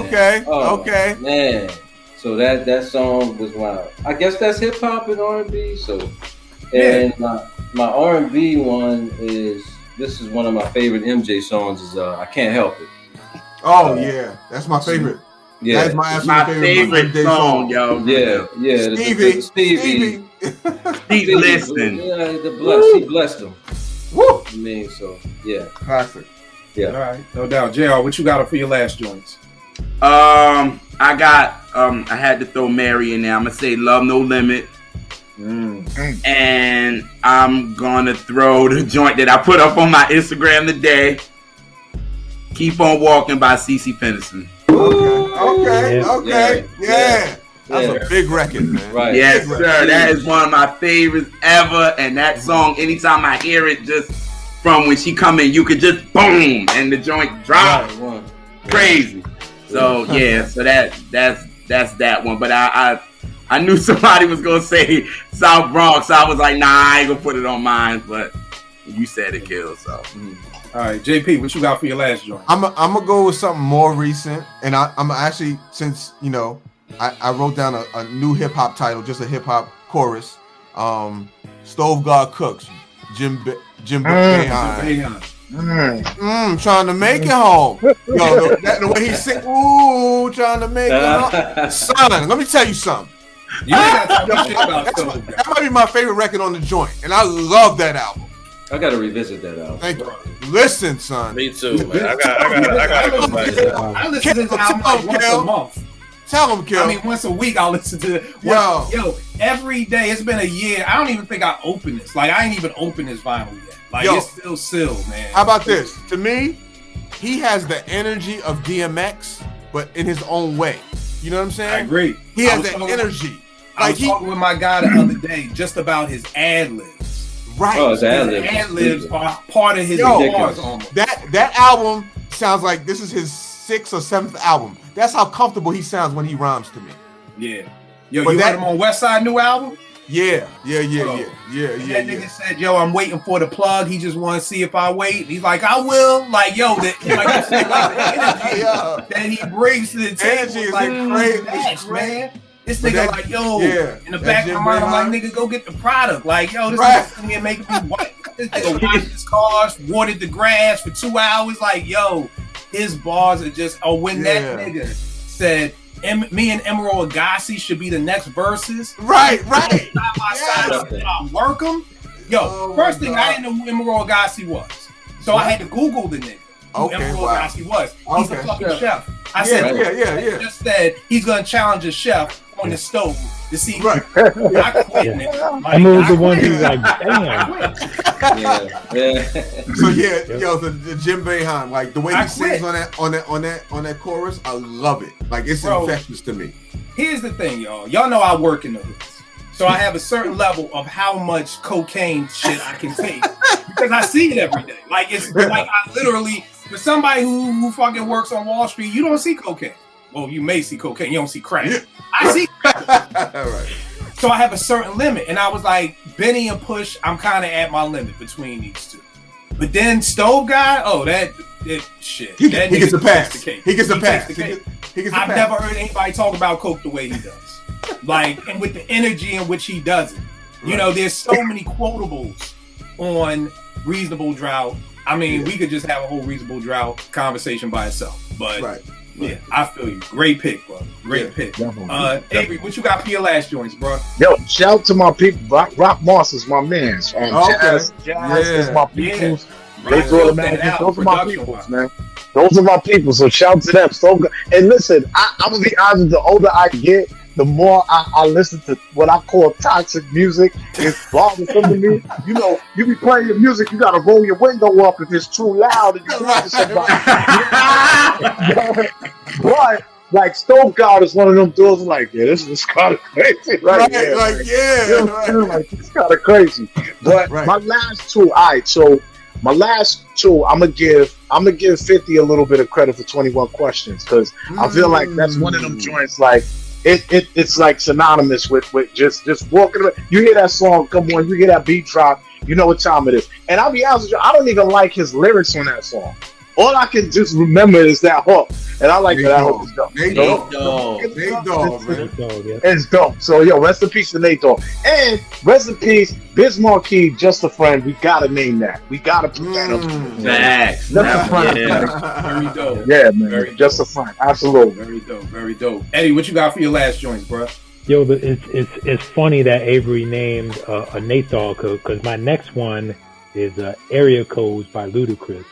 Okay. Okay. Man. So that song was wild. I guess that's hip hop and R&B. So, and my R&B one is, this is one of my favorite MJ songs. Is I Can't Help It. Oh yeah, that's my favorite. Yeah, that's my favorite song, yo. Yeah. Stevie. Steve listened. Yeah, he blessed him. Woo! I mean, so yeah, classic. Yeah, all right, no doubt. JR, what you got for your last joints? I got I had to throw Mary in there. I'm gonna say Love No Limit. And I'm gonna throw the joint that I put up on my Instagram today. Keep On Walking by CeCe Peniston. Okay. Yeah. That's a big record, man. Right. Yes, sir. That is one of my favorites ever. And that song, anytime I hear it, just from when she come in, you could just boom and the joint drop. Right. Crazy. So so that's that one. But I knew somebody was gonna say South Bronx. So I was like, nah, I ain't gonna put it on mine. But you said it kills. So. All right, JP, what you got for your last joint? I'm gonna go with something more recent, and I'm actually, since I wrote down a new hip hop title, just a hip hop chorus. Stove God Cooks, Jim Behan. Trying to make it home. Yo, the way he sing, ooh, trying to make it home. Son, let me tell you something. That might be my favorite record on the joint, and I love that album. I gotta revisit that album. Thank you. Listen, son. Me too, man. I listen to this album like once a month. Tell him, Kill. I mean, once a week I'll listen to it. Yo, every day. It's been a year. I don't even think I opened this. Like, I ain't even opened this vinyl yet. Like, it's still sealed, man. How about this? To me, he has the energy of DMX, but in his own way. You know what I'm saying? I agree. He has that energy. I was talking with my guy the other day just about his ad-libs. Right. Oh, his ad-libs are part of his bars almost. That album sounds like this is his 6th or 7th album. That's how comfortable he sounds when he rhymes to me. Yeah. Yo, you heard him on Westside new album? Yeah. That nigga said, yo, I'm waiting for the plug. He just want to see if I wait. He's like, I will. Like, yo, the energy that he brings to the table is like crazy, man. This nigga like, yo, in the back of my mind, I'm like, nigga, go get the product. Like, yo, this nigga making me white. This nigga washed his cars, watered the grass for 2 hours. Like, yo, his bars are just, when that nigga said, me and Emerald Agassi should be the next verses. Right. Side by side, work them. Yo, first thing, I didn't know who Emerald Agassi was. So I had to Google the nigga. Who Emerald Agassi was. He's a fucking chef. I said, just said he's gonna challenge a chef on the stove to see. Right. I quit, nigga. Like, Emerald's the one who's like, damn. So the Jim Boeheim, like the way he sings on that chorus, I love it. Like it's infectious to me. Here's the thing, y'all. Y'all know I work in the hoods, so I have a certain level of how much cocaine shit I can take because I see it every day. Like it's like I literally. For somebody who fucking works on Wall Street, you don't see cocaine. Well, you may see cocaine, you don't see crack. I see crack. Right. So I have a certain limit. And I was like, Benny and Push, I'm kind of at my limit between these two. But then Stove Guy, that shit. He gets a pass. He gets a pass. I've never heard anybody talk about coke the way he does. Like, and with the energy in which he does it. You know, there's so many quotables on Reasonable Drought. I mean, we could just have a whole Reasonable Drought conversation by itself. But yeah, I feel you. Great pick, bro. Great pick. Avery, what you got for your last joints, bro? Yo, shout out to my people. Rock Moss is my man. Jazz is my people. They throw the magic. Those are my peoples, man. Those are my people. So shout out to them. So, and listen, I'm gonna be honest. The older I get, the more I listen to what I call toxic music. It's bothersome to me. You know, you be playing your music, you gotta roll your window up if it's too loud and you talk to somebody. But like Stove God is one of them dudes. Like, this is kind of crazy, right? Like it's kind of crazy. But my last two, So my last two, I'm gonna give 50 a little bit of credit for 21 Questions because I feel like that's one of them joints like. It's like synonymous with just walking around. You hear that song, come on, you hear that beat drop, you know what time it is. And I'll be honest with you, I don't even like his lyrics on that song. All I can just remember is that hook. And I like that hook. It's dope. It's dope. So rest in peace to Nate Dogg. And rest in peace, Biz Marquis, Just a Friend. We gotta name that. We gotta put that up. Facts. Very dope. Yeah, man. Just a Friend. Absolutely. Very dope. Very dope. Eddie, what you got for your last joints, bro? Yo, but it's funny that Avery named a Nate Dogg because my next one is Area Codes by Ludacris.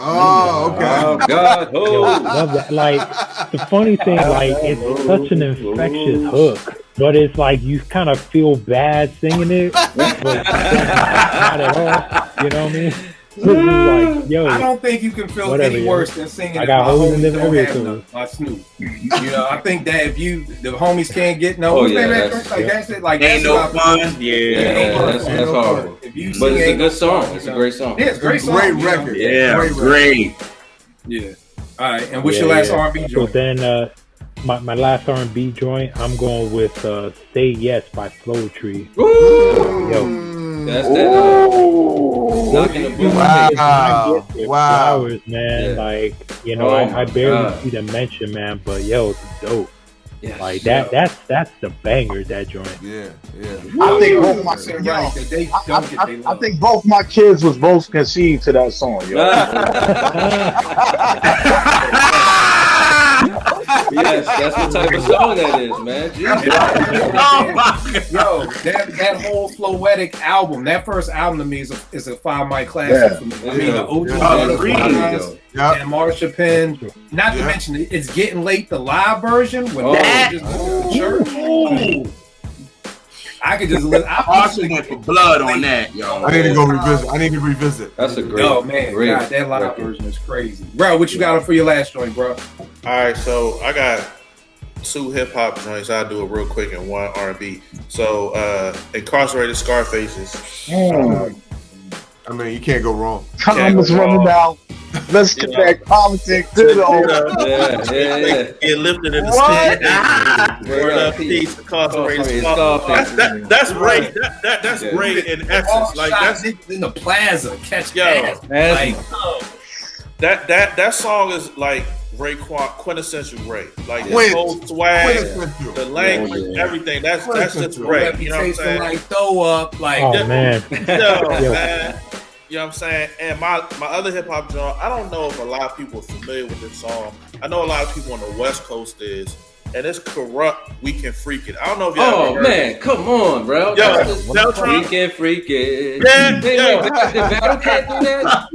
Oh, okay. Oh, God. Yo, love that. Like, the funny thing, like, it's such an infectious hook, but it's like you kind of feel bad singing it, but not at all. You know what I mean? Like, yo, I don't think you can feel any worse than singing I got holes in the area by Snoop. You know, I think that if the homies can't get that's it. Like ain't no fun. That's horrible. But it's a good song. It's a great song. Yeah, it's a great song. Great record. Yeah, great. Yeah. All right, and what's your last R&B joint? So then, my last R&B joint, I'm going with "Say Yes" by Flow Tree. Yo. That's that. Knocking the boot. Wow. Flowers, man. Yeah. Like, you know, I barely see them mention, man, but yo, it's dope. Yes, like that's the banger, that joint. Yeah. I think both my kids was both conceived to that song, yo. Yes, that's what type of song that is, man. Yo, that whole Floetic album, that first album to me is a 5 mic classic. For me. I mean, the OG and Marsha Penn. Not to mention, it's Getting Late, the live version when just go to church. I could just listen. I also went for blood on that, yo. I need to go revisit. That's a great. Oh man, God, that live version is crazy. Bro, what you got for your last joint, bro? All right, so I got 2 hip hop joints. I'll do it real quick and 1 R&B. So, Incarcerated Scarfaces. I mean, you can't go wrong. Time is running out. Let's connect politics to the old. Get lifted in the stand. Word up, peace. Incarcerated Scarfaces. That's great. That's great in essence. Like that's in the plaza. Catch gas. Like, That song is like quintessential Ray. Like his whole swag, the language, everything. That's just Ray. You know what I'm saying? Like throw up, like man. Man. You know what I'm saying? And my other hip hop genre, I don't know if a lot of people are familiar with this song. I know a lot of people on the West Coast is. And it's Corrupt, We Can Freak It. I don't know if y'all ever heard man, come on, bro. Yo, We Can Freak It. Yeah, Did Battle Cat do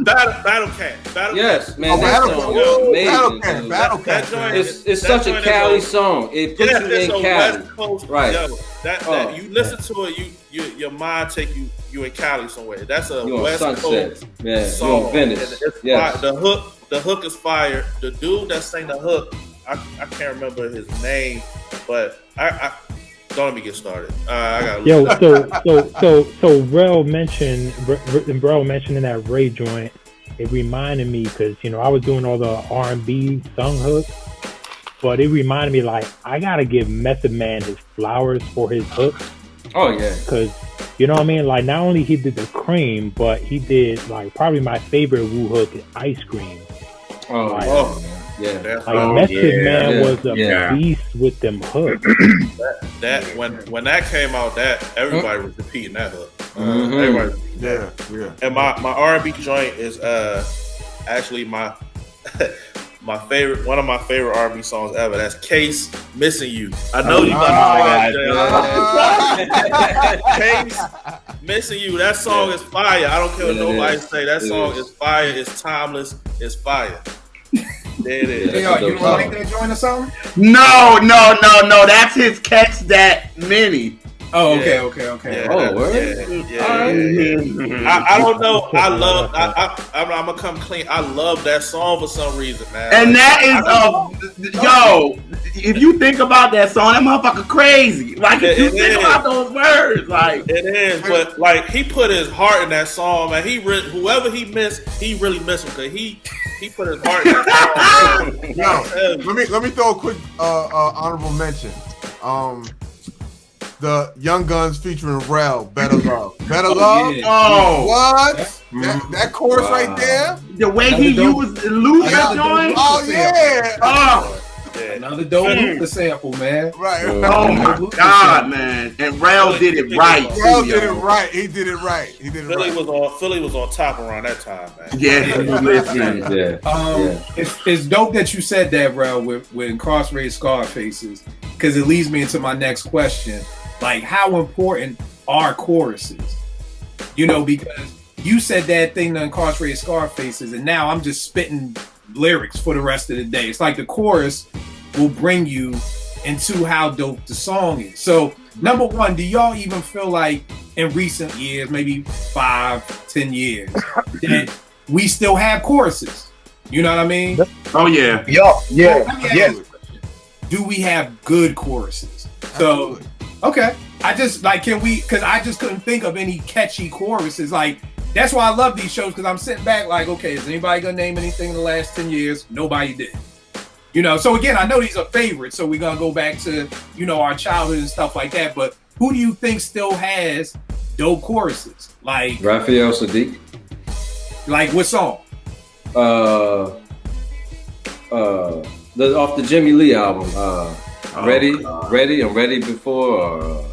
that? Battle Cat. Yes, man. That song is amazing. Battle Cat. It's such a Cali song. It puts you in Cali. West Coast, right. Yo, that you listen to it, your mind take you in Cali somewhere. That's a West Coast song. You on Venice. Yes. The hook is fire. The dude that sang the hook, I can't remember his name, but I don't let me get started. I got so Rel mentioned in that Ray joint. It reminded me because I was doing all the R&B sung hooks, but it reminded me like I gotta give Method Man his flowers for his hooks. Oh yeah, because you know what I mean. Like not only he did the Cream, but he did like probably my favorite Wu hook is Ice Cream. Yeah, Method Man was a beast with them hooks. that when that came out, that everybody was repeating that hook. Everybody, And my R&B joint is actually my favorite, one of my favorite R&B songs ever. That's Case, Missing You. I know you about to say that. Case, Missing You. That song is fire. I don't care what nobody say. That song is fire. It's timeless. It's fire. There it is. You don't like that joint or something? No. That's his Catch That Mini. Oh, okay. Yeah, word? I don't know. I'm gonna come clean. I love that song for some reason, man. And that is yo. If you think about that song, that motherfucker crazy. Like if you think about those words, like it is. But like he put his heart in that song, man. Whoever he missed, he really missed him because he put his heart in that song. Let me throw a quick honorable mention. The Young Guns featuring Rel, Better Love. Better Love? Yeah. Oh. What? That chorus right there? The way he used Luther joint? Oh, yeah. Oh. Another dope Luther sample, man. Right. Oh, my God, man. And Rel did it right. Rel did it right. He did it right. Philly was on top around that time, man. Yeah, he was listening. It's dope that you said that, Rel, with Incarcerated Scarfaces, because it leads me into my next question. Like, how important are choruses? Because you said that thing, the Incarcerated Scarfaces, and now I'm just spitting lyrics for the rest of the day. It's like the chorus will bring you into how dope the song is. So, number one, do y'all even feel like in recent years, maybe 5-10 years, that we still have choruses? You know what I mean? Oh, yeah. Yeah. Do we have good choruses? So, okay. I just because I just couldn't think of any catchy choruses. Like, that's why I love these shows, because I'm sitting back like, okay, is anybody gonna name anything in the last 10 years? Nobody did. So again, I know these are favorites, so we're gonna go back to, our childhood and stuff like that, but who do you think still has dope choruses? Like Raphael Sadiq. Like what song? Off the Jimmy Lee album. Ready, I'm ready before.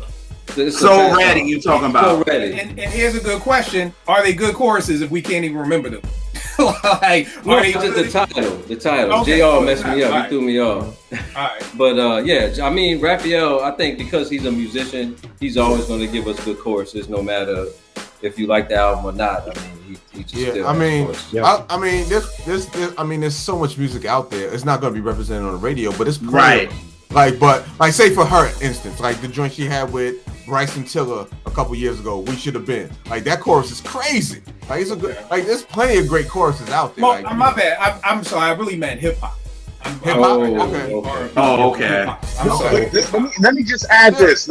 So Ready, you talking about? So Ready. And here's a good question: are they good choruses if we can't even remember them? Like, the title. Okay. JR messed me up. Right. He threw me off. All right. But I mean, Raphael, I think because he's a musician, he's always going to give us good choruses, no matter if you like the album or not. I mean, he just still. I mean, there's so much music out there. It's not going to be represented on the radio, but it's plenty. Right. Say for her instance, like the joint she had with Bryson Tiller a couple years ago, We Should Have Been. Like that chorus is crazy. Like it's a good. Like there's plenty of great choruses out there. Well, my bad. I'm sorry. I really meant hip hop. Hip hop. Okay. Okay. I'm sorry. Let me just add this.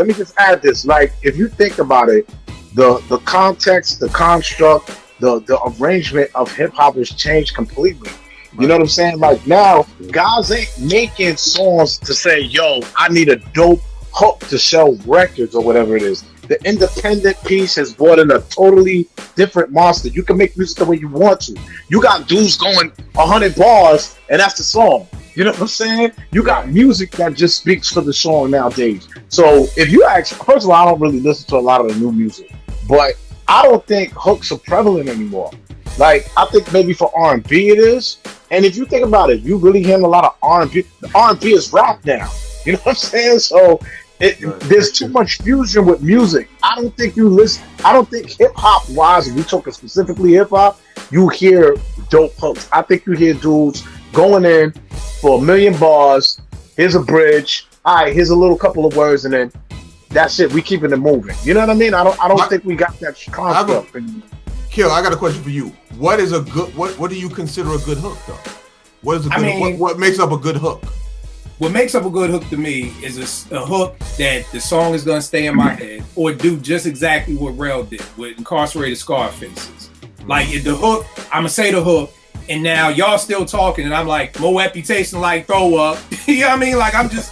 Like, if you think about it, the context, the construct, the arrangement of hip hop has changed completely. You know what I'm saying? Like now, guys ain't making songs to say, yo, I need a dope hook to sell records or whatever it is. the independent piece has brought in a totally different monster. You can make music the way you want to. You got dudes going 100 bars, and that's the song. You know what I'm saying? You got music that just speaks for the song nowadays. So if you ask, first of all, I don't really listen to a lot of the new music, but I don't think hooks are prevalent anymore. Like, I think maybe for R&B it is. And if you think about it, you really hear a lot of R&B. The R&B is rap now. You know what I'm saying? So there's too much fusion with music. I don't think you listen. I don't think hip hop wise, if we talking specifically hip hop, you hear dope hooks. I think you hear dudes going in for 1 million bars. Here's a bridge. All right, here's a little couple of words, and then that's it. We keeping it moving. You know what I mean? I don't think we got that concept. Kill, I got a question for you. What is a good? What do you consider a good hook, though? What is a good? What makes up a good hook? What makes up a good hook to me is a hook that the song is gonna stay in my head or do just exactly what Rel did with Incarcerated Scarfaces. Like if the hook, I'm gonna say the hook, and now y'all still talking, and I'm like, more reputation like throw up. You know what I mean? Like I'm trying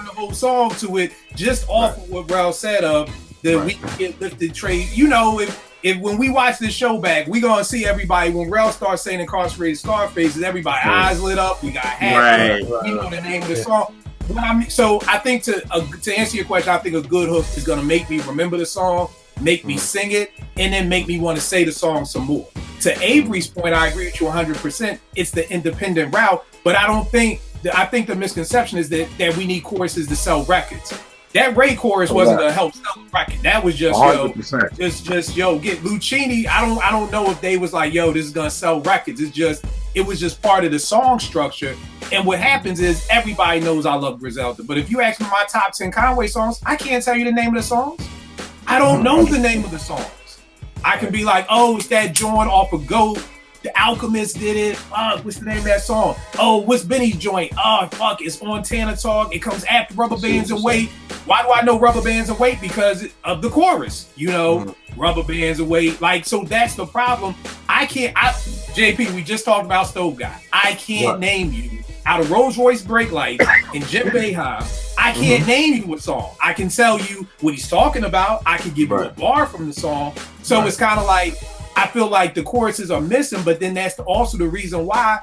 the whole song to it, just off of what Rel said of the we get lifted trade. You know, if when we watch this show back, we gonna see everybody when Rel starts saying Incarcerated Scarfaces, everybody eyes lit up. We got happy. You know the name of the song. So I think to answer your question, I think a good hook is gonna make me remember the song, make me sing it, and then make me want to say the song some more. To Avery's point, I agree with you 100%. It's the independent route, but I think the misconception is that we need choruses to sell records. That Ray chorus wasn't gonna help sell the record. That was just 100%. just get Lucchini. I don't know if they was like, yo, this is gonna sell records. It was just part of the song structure. And what happens is everybody knows I love Griselda. But if you ask me my top 10 Conway songs, I can't tell you the name of the songs. I don't know the name of the songs. I can be like, oh, it's that joint off of GOAT. The Alchemist did it. What's the name of that song? Oh, what's Benny's joint? Oh, fuck, it's on Tana Talk. It comes after Rubber Bands and Weight. Why do I know Rubber Bands and Weight? Because of the chorus, you know, Rubber Bands and Weight. Like, so that's the problem. JP, we just talked about Stove Guy. I can't name you out of Rolls Royce Brake Lights and Jim Beha. I can't name you a song. I can tell you what he's talking about. I can give you a bar from the song. So it's kind of like, I feel like the choruses are missing, but then that's also the reason why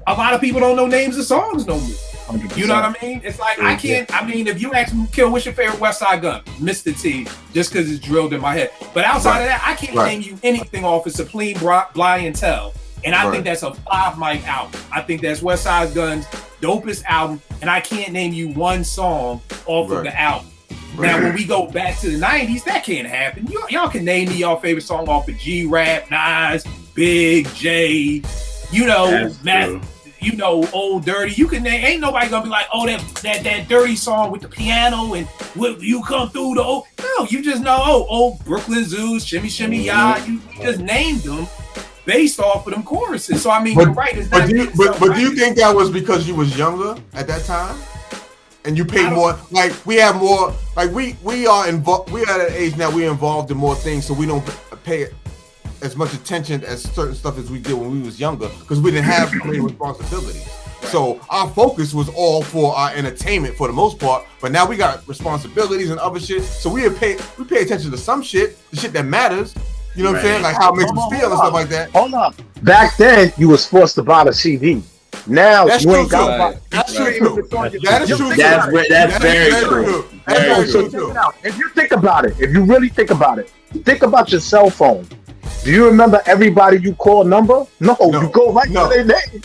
a lot of people don't know names of songs no more. 100%. You know what I mean? It's like, if you ask me, Kill, what's your favorite West Side Gun? Mr. T, just because it's drilled in my head. But outside of that, I can't name you anything off of Supreme Blind and Tell. And I think that's a 5 mic album. I think that's West Side Gun's dopest album, and I can't name you one song off of the album. Now, when we go back to the 90s, that can't happen. Y'all can name me y'all favorite song off of G-Rap, Nas, Big, J, you know, Matt, you know, Old Dirty. You can name, ain't nobody gonna be like, oh, that dirty song with the piano and what you come through the old. No, you just know, old Brooklyn Zoos, Shimmy Shimmy Ya. You just named them based off of them choruses. So I mean, you're right. But do you think that was because you was younger at that time? And you pay more, like we have more, like we are involved. We are at an age now. We're involved in more things, so we don't pay as much attention as certain stuff as we did when we was younger, because we didn't have many responsibilities. So our focus was all for our entertainment for the most part. But now we got responsibilities and other shit. So we pay attention to some shit, the shit that matters. You know what I'm saying? Like how it makes us feel and stuff like that. Hold on. Back then, you was forced to buy the CD. Now you ain't got to. That's true. That is true. That's very true. So check it out. If you think about it, if you really think about it, think about your cell phone. Do you remember everybody you call number? No. You go right to their name.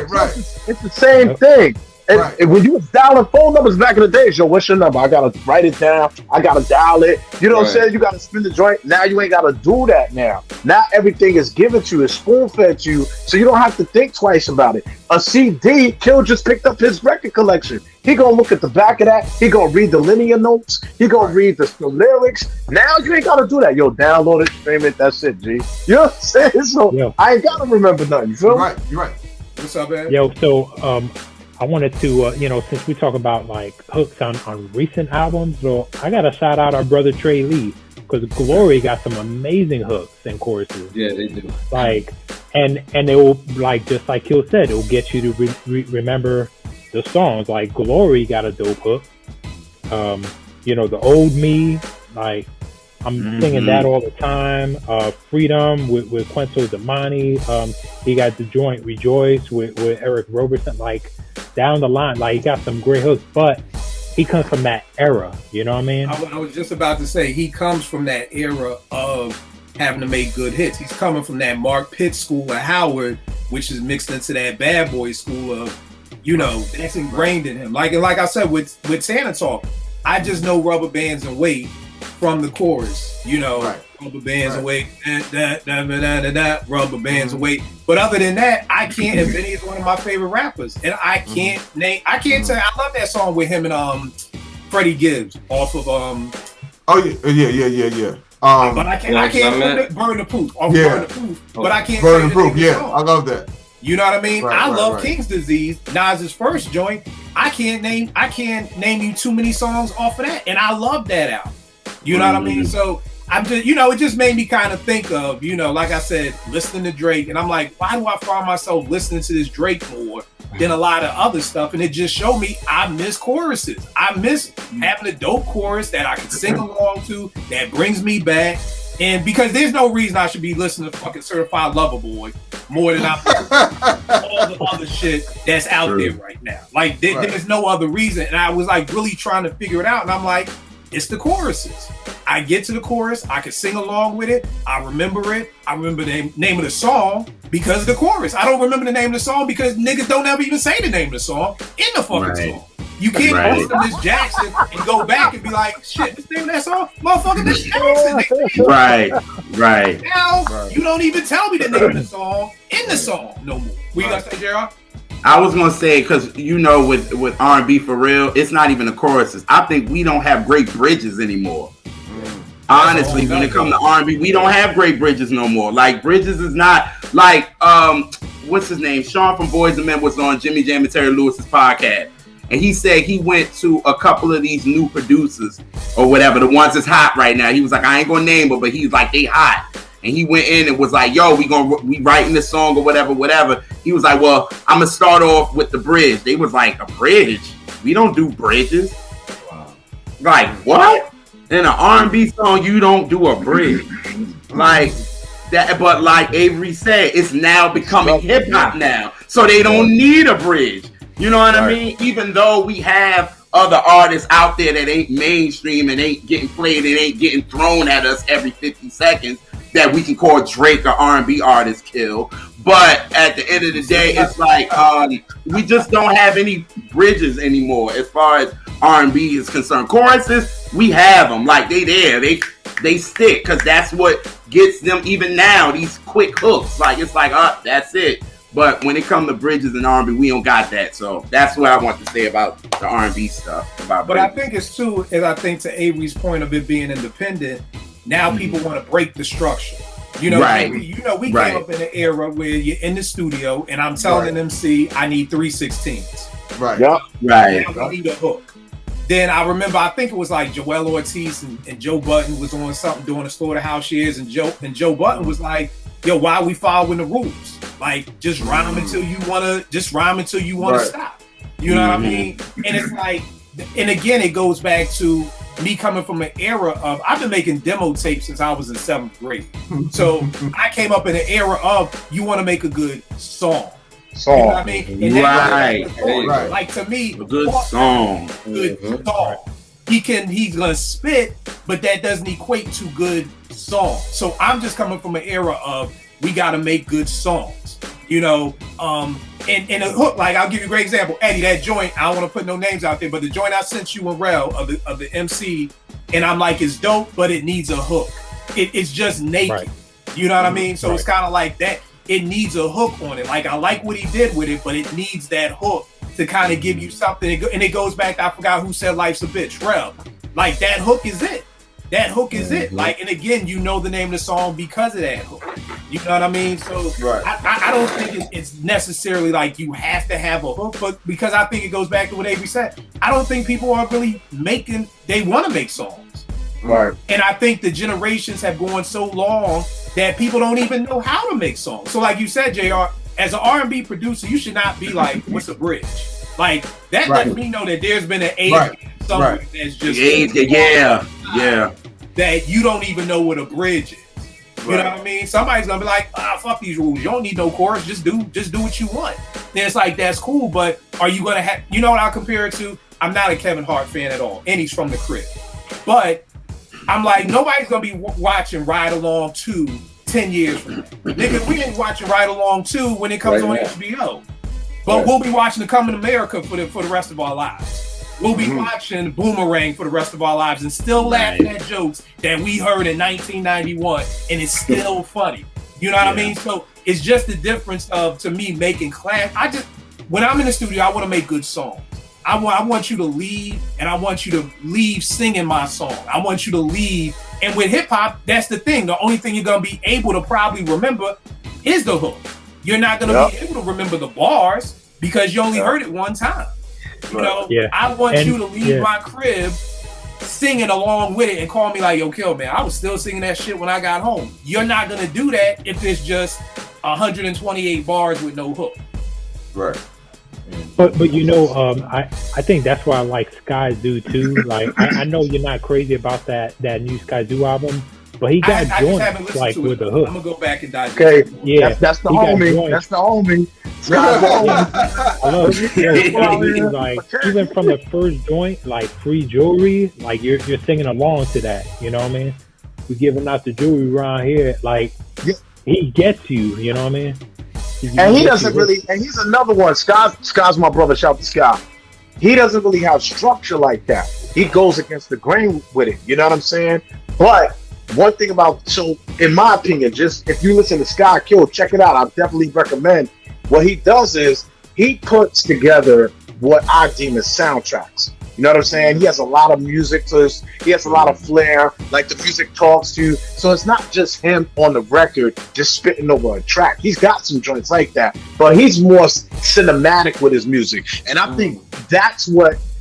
Right. It's the same thing. And when you was dialing phone numbers back in the days, yo, what's your number? I gotta write it down. I gotta dial it. You know what I'm saying? You gotta spin the joint. Now you ain't gotta do that now. Now everything is given to you, it's spoon-fed to you, so you don't have to think twice about it. A CD, Kill just picked up his record collection. He gonna look at the back of that. He gonna read the linear notes. He gonna read the lyrics. Now you ain't gotta do that. Yo, download it, stream it. That's it, G. You know what I'm saying? So I ain't gotta remember nothing. You feel me? You're right. What's up, man? Yo, so I wanted to, since we talk about like hooks on recent albums, so I gotta shout out our brother Trey Lee, because Glory got some amazing hooks and choruses. Yeah, they do. Like, and it will, like, just like Kill said, it will get you to remember the songs. Like Glory got a dope hook. the old me, like I'm singing that all the time. Freedom with Quinto Damani. He got the joint Rejoice with Eric Roberson. Like down the line, like he got some great hooks, but he comes from that era. You know what I mean? I was just about to say he comes from that era of having to make good hits. He's coming from that Mark Pitt school of Howard, which is mixed into that Bad Boy school of, that's ingrained in him. Like I said with Santa Talk, I just know Rubber Bands and Weight from the chorus, Rubber Bands and Weight, Rubber Bands and Weight. But other than that, I can't. And Benny is one of my favorite rappers, and I can't tell. I love that song with him and Freddie Gibbs off of yeah. But I can't Burn the Proof. Burn the Proof. But I can't Burn the Proof. Yeah, I love that. You know what I mean? I love King's Disease, Nas's first joint. I can't name you too many songs off of that, and I love that album. You know what I mean? So I'm just, it just made me kind of think of, like I said, listening to Drake, and I'm like, why do I find myself listening to this Drake more than a lot of other stuff? And it just showed me I miss choruses. I miss having a dope chorus that I can sing along to, that brings me back. And because there's no reason I should be listening to fucking Certified Lover Boy more than I all the other shit that's out there right now. Like there's no other reason. And I was like really trying to figure it out. And I'm like, it's the choruses. I get to the chorus, I can sing along with it. I remember it. I remember the name of the song because of the chorus. I don't remember the name of the song because niggas don't ever even say the name of the song in the fucking song. You can't listen to Miss Jackson and go back and be like, shit, what's the name of that song? Motherfucker, Miss Jackson. Right. Now, you don't even tell me the name of the song in the song no more. What you got to say, J.R.? I was gonna say, because with R&B for real, it's not even the choruses. I think we don't have great bridges anymore. Honestly, when it comes to R&B, we don't have great bridges no more. Like bridges is not like what's his name? Sean from Boys and Men was on Jimmy Jam and Terry Lewis's podcast, and he said he went to a couple of these new producers or whatever, the ones that's hot right now. He was like, I ain't gonna name them, but he's like, they hot. And he went in and was like, yo, we writing this song or whatever. He was like, well, I'm going to start off with the bridge. They was like, a bridge? We don't do bridges. Wow. Like, what? In an R&B song, you don't do a bridge. Like that. But like Avery said, it's now becoming hip hop now. So they don't need a bridge. You know what I mean? Even though we have other artists out there that ain't mainstream and ain't getting played and ain't getting thrown at us every 50 seconds, that we can call Drake an R&B artist kill. But at the end of the day, it's like we just don't have any bridges anymore as far as R&B is concerned. Choruses, we have them. Like they there. They stick because that's what gets them even now, these quick hooks. Like it's like, that's it. But when it comes to bridges and R&B, we don't got that. So that's what I want to say about the R&B stuff. But I think it's too, as I think to Avery's point of it being independent, now people want to break the structure. We came up in an era where you're in the studio and I'm telling an MC I need 3/16. Right. Yep. Right. I need a hook. Then I remember, I think it was like Joel Ortiz and Joe Budden was on something doing a Slaughterhouse Years, and Joe Budden was like, yo, why are we following the rules? Like, just rhyme until you wanna stop. You know what I mean? And it's like, and again, it goes back to me coming from an era of, I've been making demo tapes since I was in 7th grade. So I came up in an era of, you want to make a good song. You know what I mean? And right. Like to me, a good song. Song. He's gonna spit, but that doesn't equate to good song. So I'm just coming from an era of, we gotta make good songs. And a hook, like I'll give you a great example. Eddie, that joint, I don't want to put no names out there, but the joint I sent you and Rel of the MC, and I'm like, it's dope, but it needs a hook. It's just naked. Right. You know what I mean? So it's kind of like that. It needs a hook on it. Like I like what he did with it, but it needs that hook to kind of give you something. And it goes back to, I forgot who said life's a bitch, Rel. Like that hook is it. That hook is it. Like, and again, you know the name of the song because of that hook. You know what I mean? So I don't think it's necessarily like you have to have a hook, but because I think it goes back to what Avery said. I don't think people are really they want to make songs. Right. And I think the generations have gone so long that people don't even know how to make songs. So like you said, JR, as an R&B producer, you should not be like, what's a bridge? Like that lets me know that there's been an age somewhere Right. that's just yeah. that you don't even know what a bridge is. You know Right. what I mean? Somebody's gonna be like, fuck these rules. You don't need no chorus. Just do what you want. And it's like, that's cool, but are you gonna have, you know what I'll compare it to? I'm not a Kevin Hart fan at all, and he's from the Crib. But I'm like, nobody's gonna be watching Ride Along 2 10 years from now. Nigga, we ain't watching Ride Along 2 when it comes on HBO. But we'll be watching The Coming America for the rest of our lives. We'll be watching Boomerang for the rest of our lives and still laughing at jokes that we heard in 1991, and it's still funny. You know what I mean? So it's just the difference of, to me, making class. When I'm in the studio, I want to make good songs. I want you to leave, and I want you to leave singing my song. I want you to leave. And with hip hop, that's the thing. The only thing you're gonna be able to probably remember is the hook. You're not gonna be able to remember the bars because you only heard it one time. You know, I want you to leave my crib singing along with it and call me like, yo, Kill, man, I was still singing that shit when I got home. You're not gonna do that if it's just 128 bars with no hook. Right. But you know, I think that's why I like Sky Zoo too. Like I know you're not crazy about that new Sky Zoo album, but he got joints like with the hook. I'm gonna go back and dive. Okay, yeah, that's the homie. That's the homie. Like even from the first joint, like Free Jewelry, like you're singing along to that. You know what I mean? We're giving out the jewelry around here. Like he gets you. You know what I mean? And he doesn't really, and he's another one. Sky's my brother. Shout out to Sky. He doesn't really have structure like that. He goes against the grain with it. You know what I'm saying? But one thing about, so in my opinion, just if you listen to Sky Kill, check it out. I definitely recommend. What he does is he puts together what I deem as soundtracks. You know what I'm saying? He has a lot of music to this. He has a lot of flair. Like the music talks to you. So it's not just him on the record just spitting over a track. He's got some joints like that, but he's more cinematic with his music. And I think that's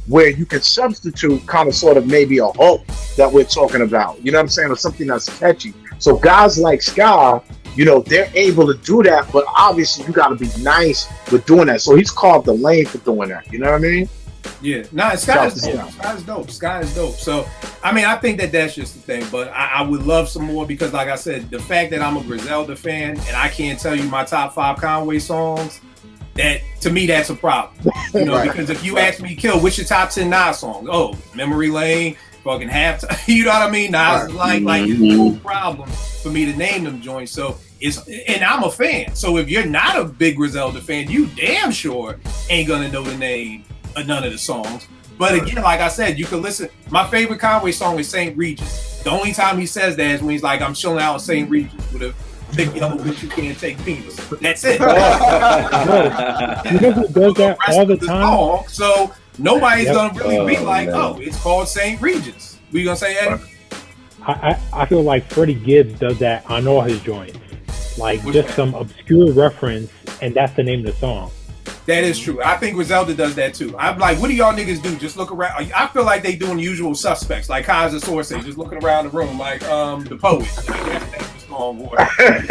where you can substitute kind of sort of maybe a hook that we're talking about. You know what I'm saying? Or something that's catchy. So guys like Sky, you know, they're able to do that, but obviously you got to be nice with doing that. So he's carved the lane for doing that. You know what I mean? Yeah, Sky is dope. Sky is dope. So, I mean, I think that's just the thing. But I would love some more because, like I said, the fact that I'm a Griselda fan and I can't tell you my top 5 Conway songs, that to me that's a problem. You know, because if you ask me, Kill, what's your top 10 Nas songs? Oh, Memory Lane, fucking Halftime. You know what I mean? Nas is like it's no problem for me to name them joints. So and I'm a fan. So if you're not a big Griselda fan, you damn sure ain't gonna know the name of none of the songs. But again, like I said, you can listen. My favorite Conway song is St. Regis. The only time he says that is when he's like, I'm chilling out in St. Regis with a big yellow bitch you can't take penis. That's it. You know who does that all the time? So nobody's gonna really be like, oh, it's called St. Regis. What you gonna say, Eddie? I feel like Freddie Gibbs does that on all his joints. Like just some obscure reference, and that's the name of the song. That is true. I think Griselda does that too. I'm like, what do y'all niggas do? Just look around. I feel like they doing Usual Suspects, like Kaiser Source, just looking around the room, like the poet. That's strong boy. Like,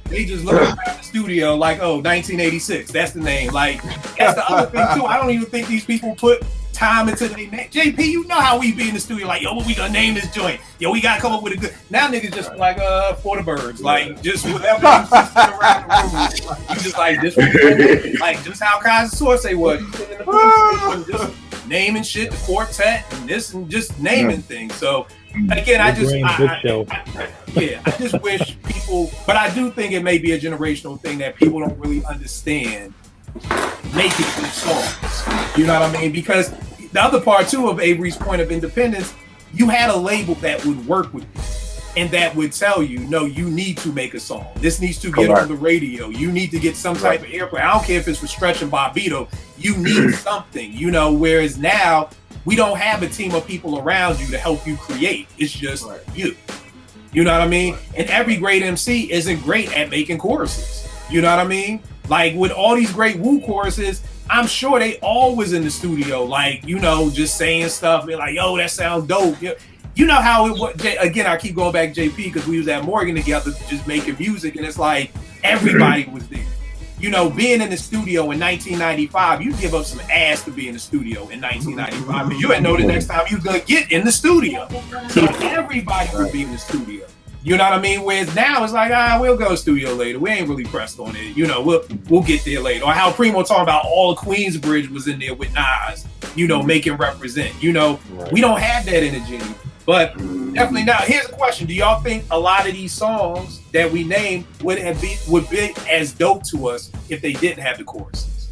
they just look around the studio, like, oh, 1986. That's the name. Like, that's the other thing too. I don't even think these people put time into their name. JP, you know how we be in the studio, like, yo, what we gonna name this joint? Yo, we gotta come up with a good. Now niggas just like For the Birds, like just whatever you just sit around the room, you just like this, like just how Kaiser Source was. You sit in the booth, just naming shit, the quartet, and this, and just naming things. So again, I just wish people, but I do think it may be a generational thing that people don't really understand making these songs. You know what I mean? Because the other part too of Avery's point of independence, you had a label that would work with you and that would tell you, no, you need to make a song. This needs to get on the radio. You need to get some type of airplay. I don't care if it's for Stretch and Bobbito. You need something, you know, whereas now we don't have a team of people around you to help you create. It's just you. You know what I mean? And every great MC isn't great at making choruses. You know what I mean? Like with all these great Wu choruses, I'm sure they always in the studio, like, you know, just saying stuff. They're like, yo, that sounds dope. You know how it was. Again, I keep going back to JP because we was at Morgan together just making music, and it's like everybody was there. being in the studio in 1995, you give up some ass to be in the studio in 1995. But you didn't know the next time you was gonna get in the studio. So everybody would be in the studio. You know what I mean? Whereas now it's like, we'll go to studio later. We ain't really pressed on it. We'll get there later. Or how Primo talking about all of Queensbridge was in there with Nas, making represent. We don't have that energy. But definitely now, here's a question. Do y'all think a lot of these songs that we named would be as dope to us if they didn't have the choruses?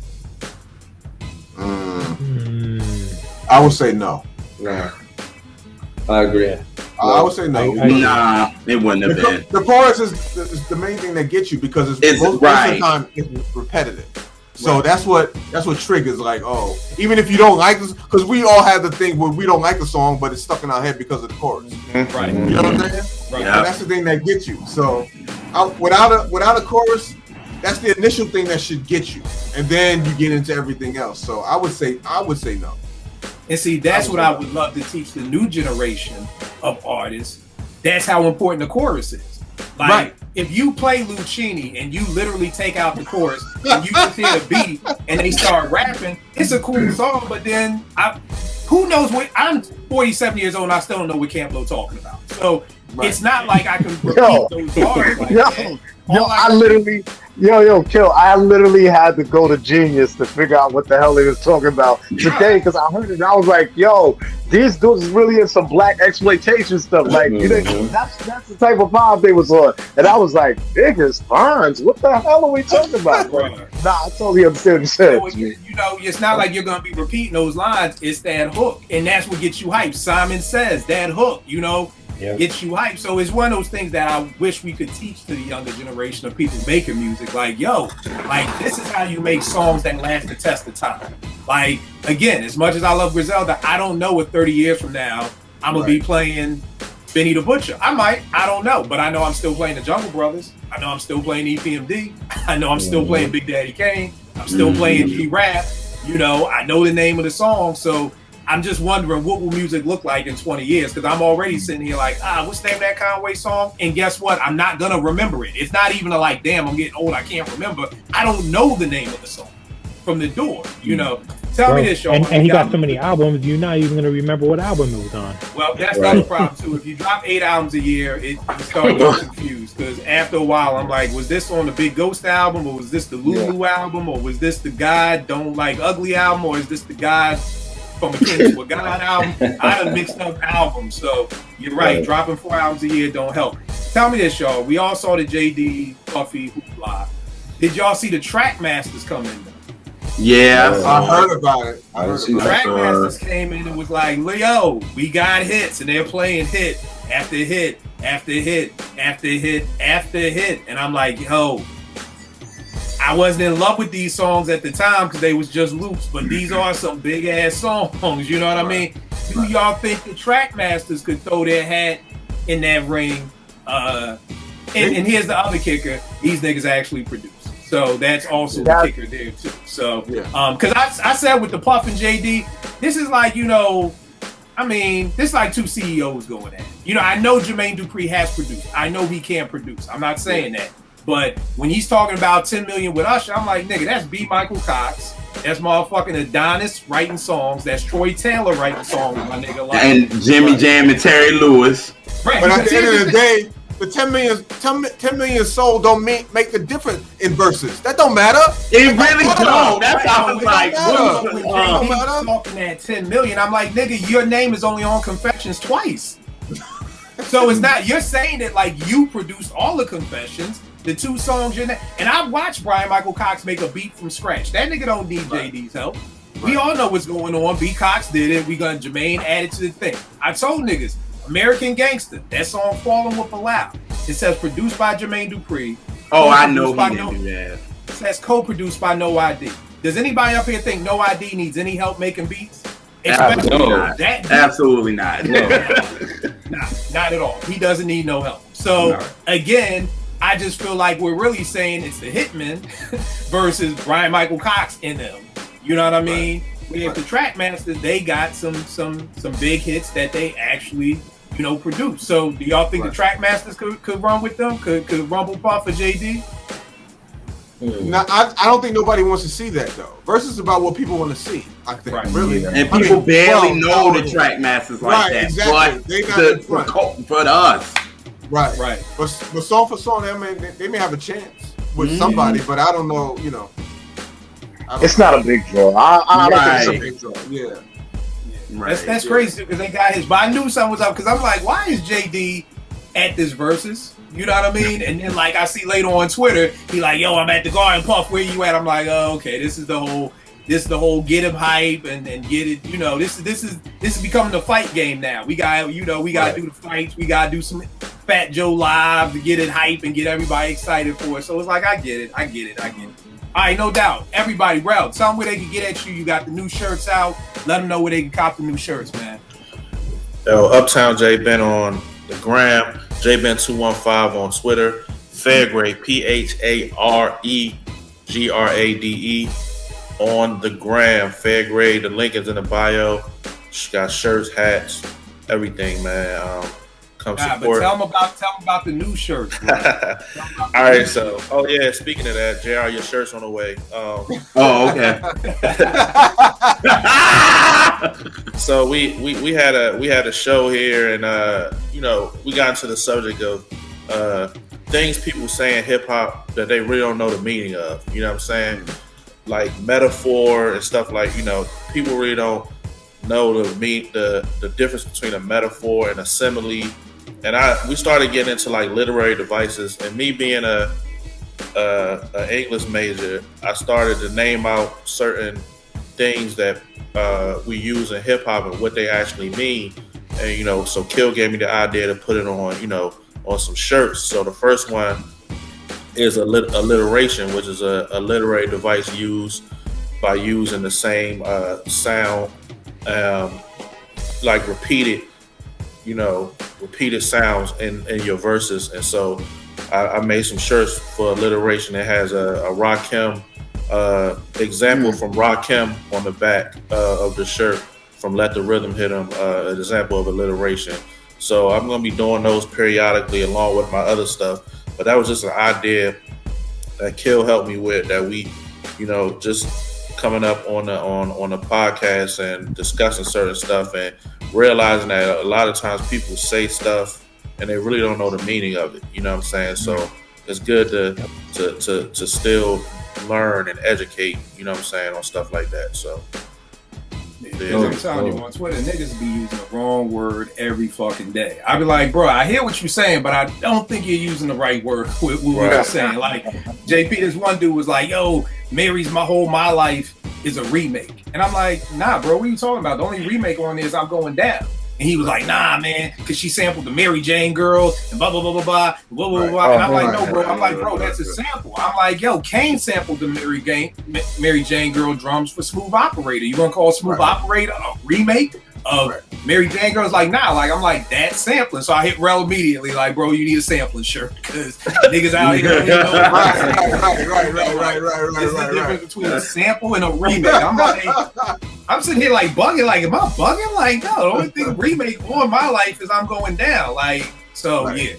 I would say no. Nah. I agree. I would say no. Nah, it wouldn't have been. The chorus is the main thing that gets you because most of the time it's repetitive. So that's what triggers, like, even if you don't like this, because we all have the thing where we don't like the song, but it's stuck in our head because of the chorus. Right. You know what I'm saying? Right. Yeah. That's the thing that gets you. So without a chorus, that's the initial thing that should get you, and then you get into everything else. So I would say no. And see, that's what I would love to teach the new generation of artists. That's how important the chorus is. Like, if you play Lucchini and you literally take out the chorus and you just hear the beat and they start rapping, it's a cool song, but then who knows what? I'm 47 years old and I still don't know what Campbell talking about. So it's not like I can repeat those bars like that. I literally had to go to Genius to figure out what the hell he was talking about today because I heard it and I was like, these dudes is really in some black exploitation stuff. Like, that's the type of vibe they was on. And I was like, niggas, Barnes, what the hell are we talking about? Nah, I totally understand what you said. So, it's not like you're going to be repeating those lines. It's that hook. And that's what gets you hyped. Simon Says, that hook, gets you hyped. So it's one of those things that I wish we could teach to the younger generation of people making music. Like, this is how you make songs that last the test of time. Like, again, as much as I love Griselda, I don't know if 30 years from now I'm gonna be playing Benny the Butcher. I don't know, but I know I'm still playing the Jungle Brothers. I know I'm still playing EPMD. I know I'm still playing Big Daddy Kane. I'm still playing G-Rap. I know the name of the song. So I'm just wondering what will music look like in 20 years? Because I'm already sitting here like, what's the name of that Conway song? And guess what? I'm not going to remember it. It's not even damn, I'm getting old, I can't remember. I don't know the name of the song from the door, Tell me this, Sean. And he got so many albums, you're not even going to remember what album it was on. Well, that's another problem, too. If you drop 8 albums a year, you start getting confused. Because after a while, I'm like, was this on the Big Ghost album? Or was this the Lulu album? Or was this the God Don't Like Ugly album? Or is this the God From a King to a God album? I done mixed up albums. So you're right. Dropping 4 albums a year don't help. Tell me this, y'all. We all saw the JD Puffy hoopla. Did y'all see the Trackmasters come in there? Yeah, I heard about it. Trackmasters came in and was like, Leo, we got hits, and they're playing hit after hit after hit after hit after hit. And I'm like, I wasn't in love with these songs at the time because they was just loops, but these are some big ass songs, you know what I mean? Do y'all think the Trackmasters could throw their hat in that ring? And here's the other kicker, these niggas actually produce. So that's also the kicker there too. So, because I said with the Puff and JD, this is like, this is like 2 CEOs going at it. I know Jermaine Dupri has produced. I know he can produce. I'm not saying that. But when he's talking about 10 million with Usher, I'm like, nigga, that's B. Michael Cox. That's motherfucking Adonis writing songs. That's Troy Taylor writing songs, my nigga. And Jimmy Jam and Terry Lewis. Right. But at the end of the day, the 10 million sold don't make the difference in verses. That don't matter. It really don't. That's how I was like, talking that 10 million. I'm like, nigga, your name is only on Confessions twice. So it's not, you're saying that like you produced all the Confessions, the 2 songs you're and I watched Brian Michael Cox make a beat from scratch. That nigga don't need JD's help. We all know what's going on. B. Cox did it. We got Jermaine added to the thing. I told niggas, American Gangster, that song Falling with a Laugh. It says produced by Jermaine Dupri. Oh, I know he didn't do that. It says co-produced by No ID. Does anybody up here think No ID needs any help making beats? Absolutely not. Absolutely not. No. Not at all. He doesn't need no help. So again, I just feel like we're really saying it's the Hitmen versus Brian Michael Cox in them. You know what I mean? With the Trackmasters, they got some big hits that they actually produce. So do y'all think the Trackmasters could run with them? Could Rumble Puff or JD? Now, I don't think nobody wants to see that though. Versus is about what people want to see. I think really, and people barely know the track masters like that. Exactly. But they not for us, right. But song for song, they may have a chance with somebody, but I don't know. You know, it's not a big draw. I don't think it's a big draw. Yeah. Right. That's crazy because they got his. But I knew something was up because I'm like, why is JD at this versus? You know what I mean? And then like I see later on Twitter, he like, yo, I'm at the Garden Puff. Where you at? I'm like, oh, okay. This is the whole get him hype and get it. You know, this is becoming the fight game now. We got do the fights. We got to do some Fat Joe live to get it hype and get everybody excited for it. So it's like I get it. All right, no doubt. Everybody, Rel, tell them where they can get at you. You got the new shirts out. Let them know where they can cop the new shirts, man. Yo, Uptown J Ben on the gram, JBen215 on Twitter, Fairgrade, PHAREGRADE on the gram, Fairgrade. The link is in the bio. She got shirts, hats, everything, man. Come support. But tell them about the new shirts. All right, so speaking of that, JR, your shirt's on the way. Okay. So we had a show here, and we got into the subject of things people say in hip hop that they really don't know the meaning of. You know what I'm saying? Like metaphor and stuff like, people really don't know the difference between a metaphor and a simile. And we started getting into like literary devices, and me being a English major, I started to name out certain things that we use in hip hop and what they actually mean. And so Kill gave me the idea to put it on on some shirts. So the first one is alliteration, which is a literary device used by using the same sound, like repeated sounds in your verses. And so I made some shirts for alliteration. It has a Rakim example from Rakim on the back of the shirt from Let the Rhythm Hit 'Em, an example of alliteration. So I'm going to be doing those periodically along with my other stuff. But that was just an idea that Kill helped me with, that we, just coming up on the podcast and discussing certain stuff and realizing that a lot of times people say stuff and they really don't know the meaning of it. You know what I'm saying? So it's good to still learn and educate, on stuff like that. So I'm telling you, on Twitter, niggas be using the wrong word every fucking day. I be like, bro, I hear what you're saying, but I don't think you're using the right word with what you're saying. Like, JP, this one dude was like, yo, Mary's My Life is a remake. And I'm like, nah, bro, what are you talking about? The only remake on this, I'm Going Down. And he was like, nah, man, because she sampled the Mary Jane Girls and blah, blah, blah, blah, blah, blah, blah, blah. And I'm like, no, bro. I'm like, bro, that's a sample. I'm like, yo, Kane sampled the Mary Jane Girl drums for Smooth Operator. You gonna call Smooth Operator a remake of Mary Jane Girls? Like, nah. Like, I'm like, that's sampling. So I hit Rel immediately, like, bro, you need a sampling shirt because niggas out here don't know. Right. There's the difference between a sample and a remake. I'm sitting here like bugging, like, am I bugging? Like, no, the only thing remake on My Life is I'm Going Down. Like, so yeah,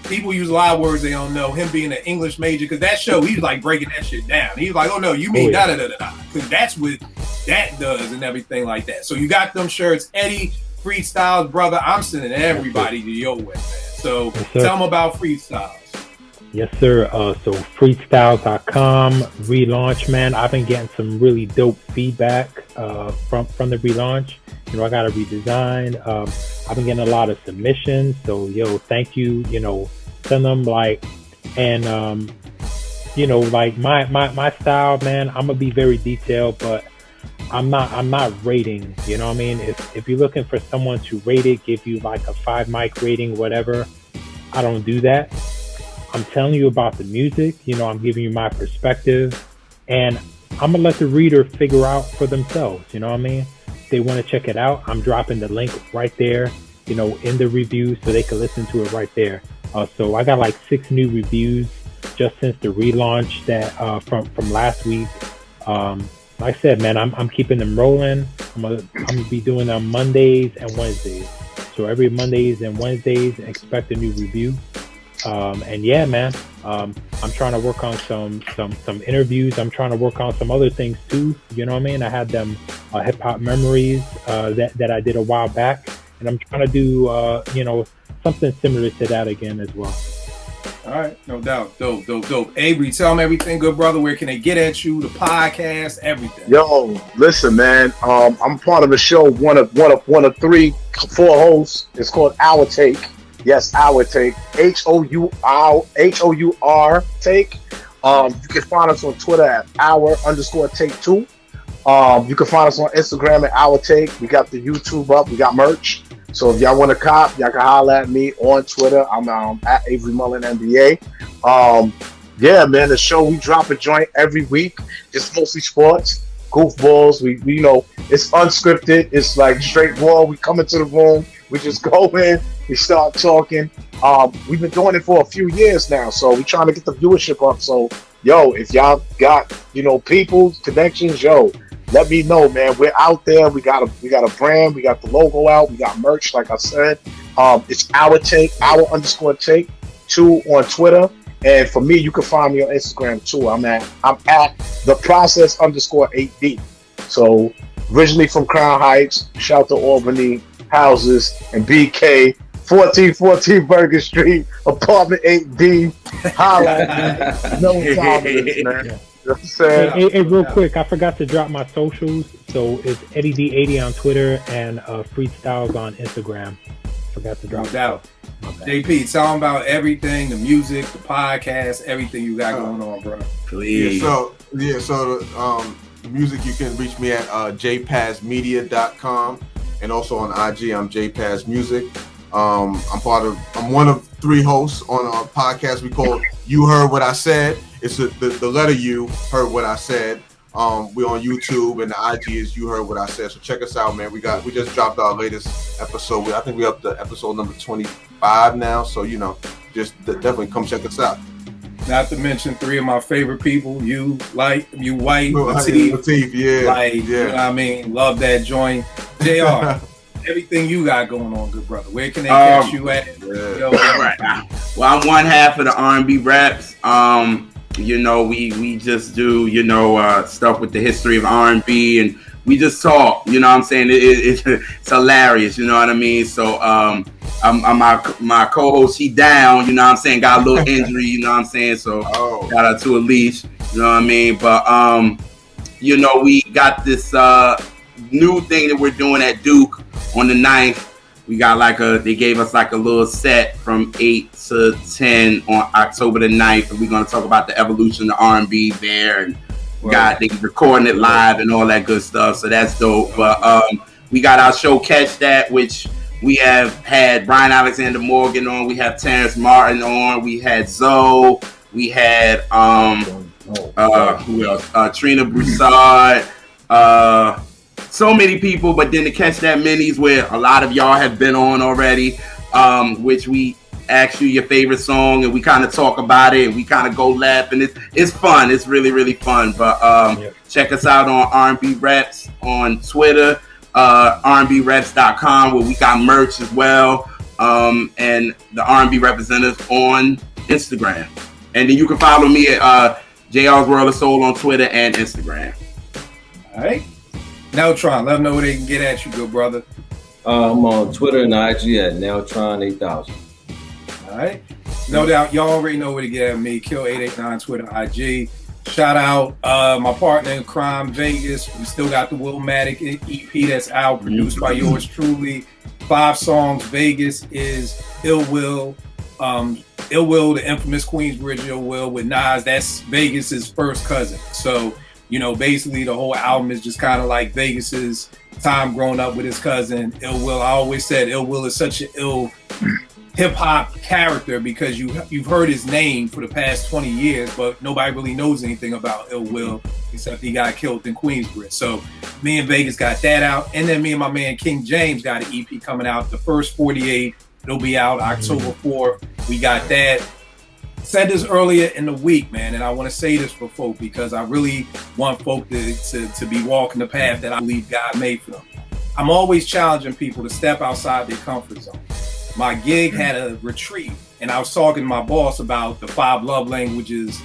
people use a lot of words they don't know. Him being an English major, because that show, he was like breaking that shit down. He was like, oh no, you mean da da da da, because that's what that does and everything like that. So you got them shirts, Eddie Freestyles, brother. I'm sending everybody to your way, man. So tell them about Freestyles. Yes, sir. So freestyles.com relaunch, man. I've been getting some really dope feedback from the relaunch. I got a redesign. I've been getting a lot of submissions. So, thank you. Send them like my style, man. I'm gonna be very detailed, but I'm not rating. You know what I mean? If you're looking for someone to rate it, give you like a 5 mic rating, whatever, I don't do that. I'm telling you about the music, I'm giving you my perspective, and I'm gonna let the reader figure out for themselves, you know what I mean? If they want to check it out, I'm dropping the link right there, in the review so they can listen to it right there. So I got like 6 new reviews just since the relaunch that from last week. Like I said, man, I'm keeping them rolling. I'm gonna be doing them Mondays and Wednesdays. So every Mondays and Wednesdays, expect a new review. And yeah, man, I'm trying to work on some interviews. I'm trying to work on some other things too. You know what I mean? I had them hip hop memories that I did a while back, and I'm trying to do something similar to that again as well. All right, no doubt. Dope. Avery, tell them everything, good brother. Where can they get at you? The podcast, everything. Yo, listen, man. I'm part of the show. One of 4 hosts. It's called Our Take. Yes, Our Take. HOUR Take. You can find us on Twitter at our_take2. You can find us on Instagram at Our Take. We got the YouTube up. We got merch. So if y'all want to cop, y'all can holler at me on Twitter. I'm at Avery Mullen NBA. Yeah, man, the show, we drop a joint every week. It's mostly sports, goofballs. We it's unscripted. It's like straight raw. We come into the room. We just go in. We start talking. We've been doing it for a few years now, so we're trying to get the viewership up. So, yo, if y'all got people connections, yo, let me know, man. We're out there. We got a brand. We got the logo out. We got merch, like I said. It's Our Take, our_take 2 on Twitter. And for me, you can find me on Instagram too. I'm at the process_8D. So originally from Crown Heights, shout to Albany Houses and BK, 1414 Burger Street, apartment 8D. Holla, man. You know what time it is, man. Yeah. Hey, real quick, I forgot to drop my socials. So it's Eddie D80 on Twitter and Freestyles on Instagram. Forgot to drop. No doubt. JP, tell them about everything, the music, the podcast, everything you got going on, bro. Please. So the music, you can reach me at jpazmedia.com, and also on IG, I'm jpazmusic. I'm one of 3 hosts on a podcast we call You Heard What I Said. It's the letter U, heard what I said. We're on YouTube, and the IG is You Heard What I Said. So check us out, man. We just dropped our latest episode. I think we're up to episode number 25 now. So just definitely come check us out. Not to mention 3 of my favorite people. You White, Latif, yeah. You know what I mean? Love that joint. JR. Everything you got going on, good brother. Where can they catch you at? All right. Well, I'm one half of the R&B Raps. We just do, stuff with the history of R&B, and we just talk, you know what I'm saying? It's hilarious, you know what I mean? So, my co-host, she down, you know what I'm saying? Got a little injury, you know what I'm saying? So, shout out to Elise, you know what I mean? But, we got this new thing that we're doing at Duke on the 9th. We got they gave us a little set from 8 to 10 on October the 9th, and we're going to talk about the evolution of R&B there, and they recording it live and all that good stuff, so that's dope. But we got our show Catch That, which we have had Brian Alexander Morgan on, we have Terrence Martin on, we had Zoe, we had who else? Trina Broussard, so many people. But then to Catch That minis, where a lot of y'all have been on already, which we ask you your favorite song and we kind of talk about it and we kind of go laugh, and it's fun. It's really, really fun. But check us out on R&B Reps on Twitter, rnbreps.com, where we got merch as well, and the R&B Representative on Instagram. And then you can follow me at JR's World of Soul on Twitter and Instagram. All right. Neltron, let them know where they can get at you, good brother. I'm on Twitter and IG at Neltron8000. All right. No doubt, y'all already know where to get at me. Kill889 Twitter, IG. Shout out my partner in crime, Vegas. We still got the Willmatic EP that's out, produced by yours truly. 5 songs. Vegas is Ill Will. Ill Will, the infamous Queensbridge Ill Will with Nas. That's Vegas's first cousin. So, basically the whole album is just kind of like Vegas's time growing up with his cousin, Ill Will. I always said Ill Will is such an ill hip-hop character because you've heard his name for the past 20 years, but nobody really knows anything about Ill Will except he got killed in Queensbridge. So me and Vegas got that out, and then me and my man King James got an EP coming out, the first 48. It'll be out October 4th. We got that. Said this earlier in the week, man, and I want to say this for folk because I really want folk to be walking the path that I believe God made for them. I'm always challenging people to step outside their comfort zone. my gig had a retreat, and I was talking to my boss about the 5 love languages,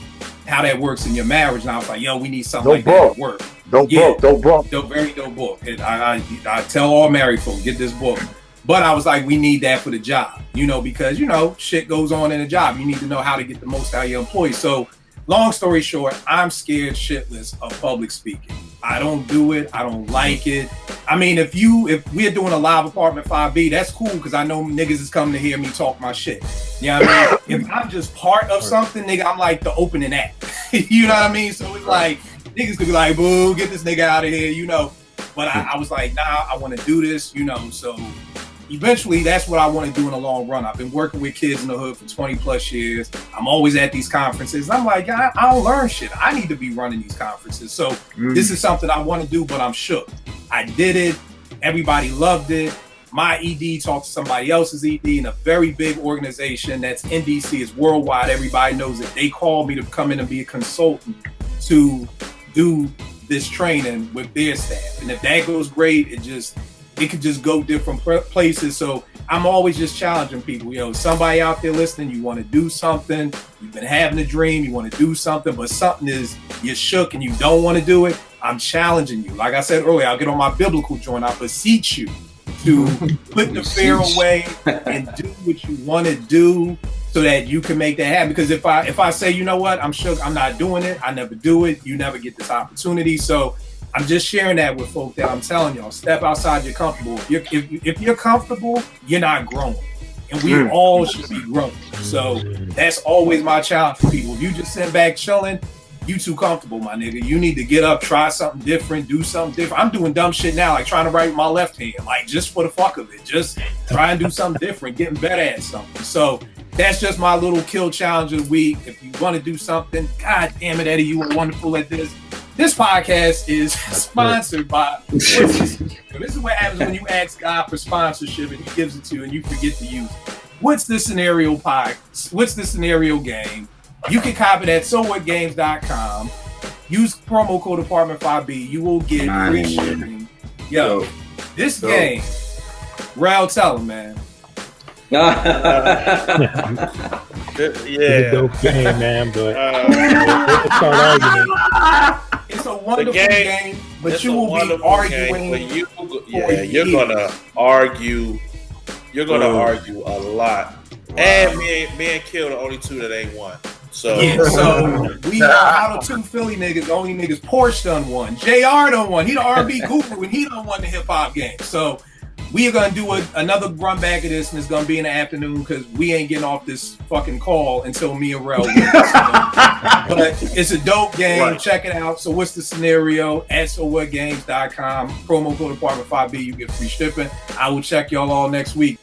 how that works in your marriage, and I was like, yo, we need something like that to work. Dope book. Very dope book. And I tell all married folk, get this book. But I was like, we need that for the job, because, shit goes on in a job. You need to know how to get the most out of your employees. So long story short, I'm scared shitless of public speaking. I don't do it. I don't like it. I mean, if we're doing a live apartment 5B, that's cool because I know niggas is coming to hear me talk my shit. You know what I mean? If I'm just part of something, nigga, I'm like the opening act. You know what I mean? So it's like, niggas could be like, boo, get this nigga out of here, But I was like, nah, I want to do this, So eventually, that's what I want to do in the long run. I've been working with kids in the hood for 20 plus years. I'm always at these conferences. I'm like, I don't learn shit. I need to be running these conferences. So this is something I want to do, but I'm shook. I did it. Everybody loved it. My ED talked to somebody else's ED in a very big organization that's in DC. It's worldwide. Everybody knows it. They called me to come in and be a consultant to do this training with their staff. And if that goes great, it could just go different places. So I'm always just challenging people. Somebody out there listening, you want to do something, you've been having a dream, you want to do something, but you're shook and you don't want to do it. I'm challenging you. Like I said earlier, I'll get on my biblical joint. I beseech you to put the fear away and do what you want to do so that you can make that happen. Because if I say, you know what, I'm shook, I'm not doing it, I never do it, you never get this opportunity. So I'm just sharing that with folk that I'm telling y'all, step outside your comfortable. If you're comfortable, you're not growing. And we all should be growing. So that's always my challenge for people. If you just sit back chilling, you too comfortable, my nigga. You need to get up, try something different, do something different. I'm doing dumb shit now, like trying to write with my left hand, like just for the fuck of it. Just try and do something different, getting better at something. So that's just my little kill challenge of the week. If you want to do something, God damn it, Eddie, you were wonderful at this. This podcast is sponsored by. This is what happens when you ask God for sponsorship and He gives it to you and you forget to use it. What's the scenario pod? What's the scenario game? You can copy it at SoWhatGames.com. Use promo code Apartment5B. You will get free shipping. Yo, this game, Rel, tell him, man. It's a dope game, man, but let's start arguing. It's a wonderful game, but you will be arguing. You're gonna argue. You're gonna argue a lot. Wow. And me and Kill the only two that ain't won. So we are out of 2 Philly niggas. The only niggas Porsche done won. JR done won. He the R&B guru and he done won the hip hop game. So we are gonna do another run back of this, and it's gonna be in the afternoon because we ain't getting off this fucking call until me and Rel win. But it's a dope game. Right. Check it out. So what's the scenario? At SoWhatGames.com. Promo code Apartment5B. You get free shipping. I will check y'all all next week.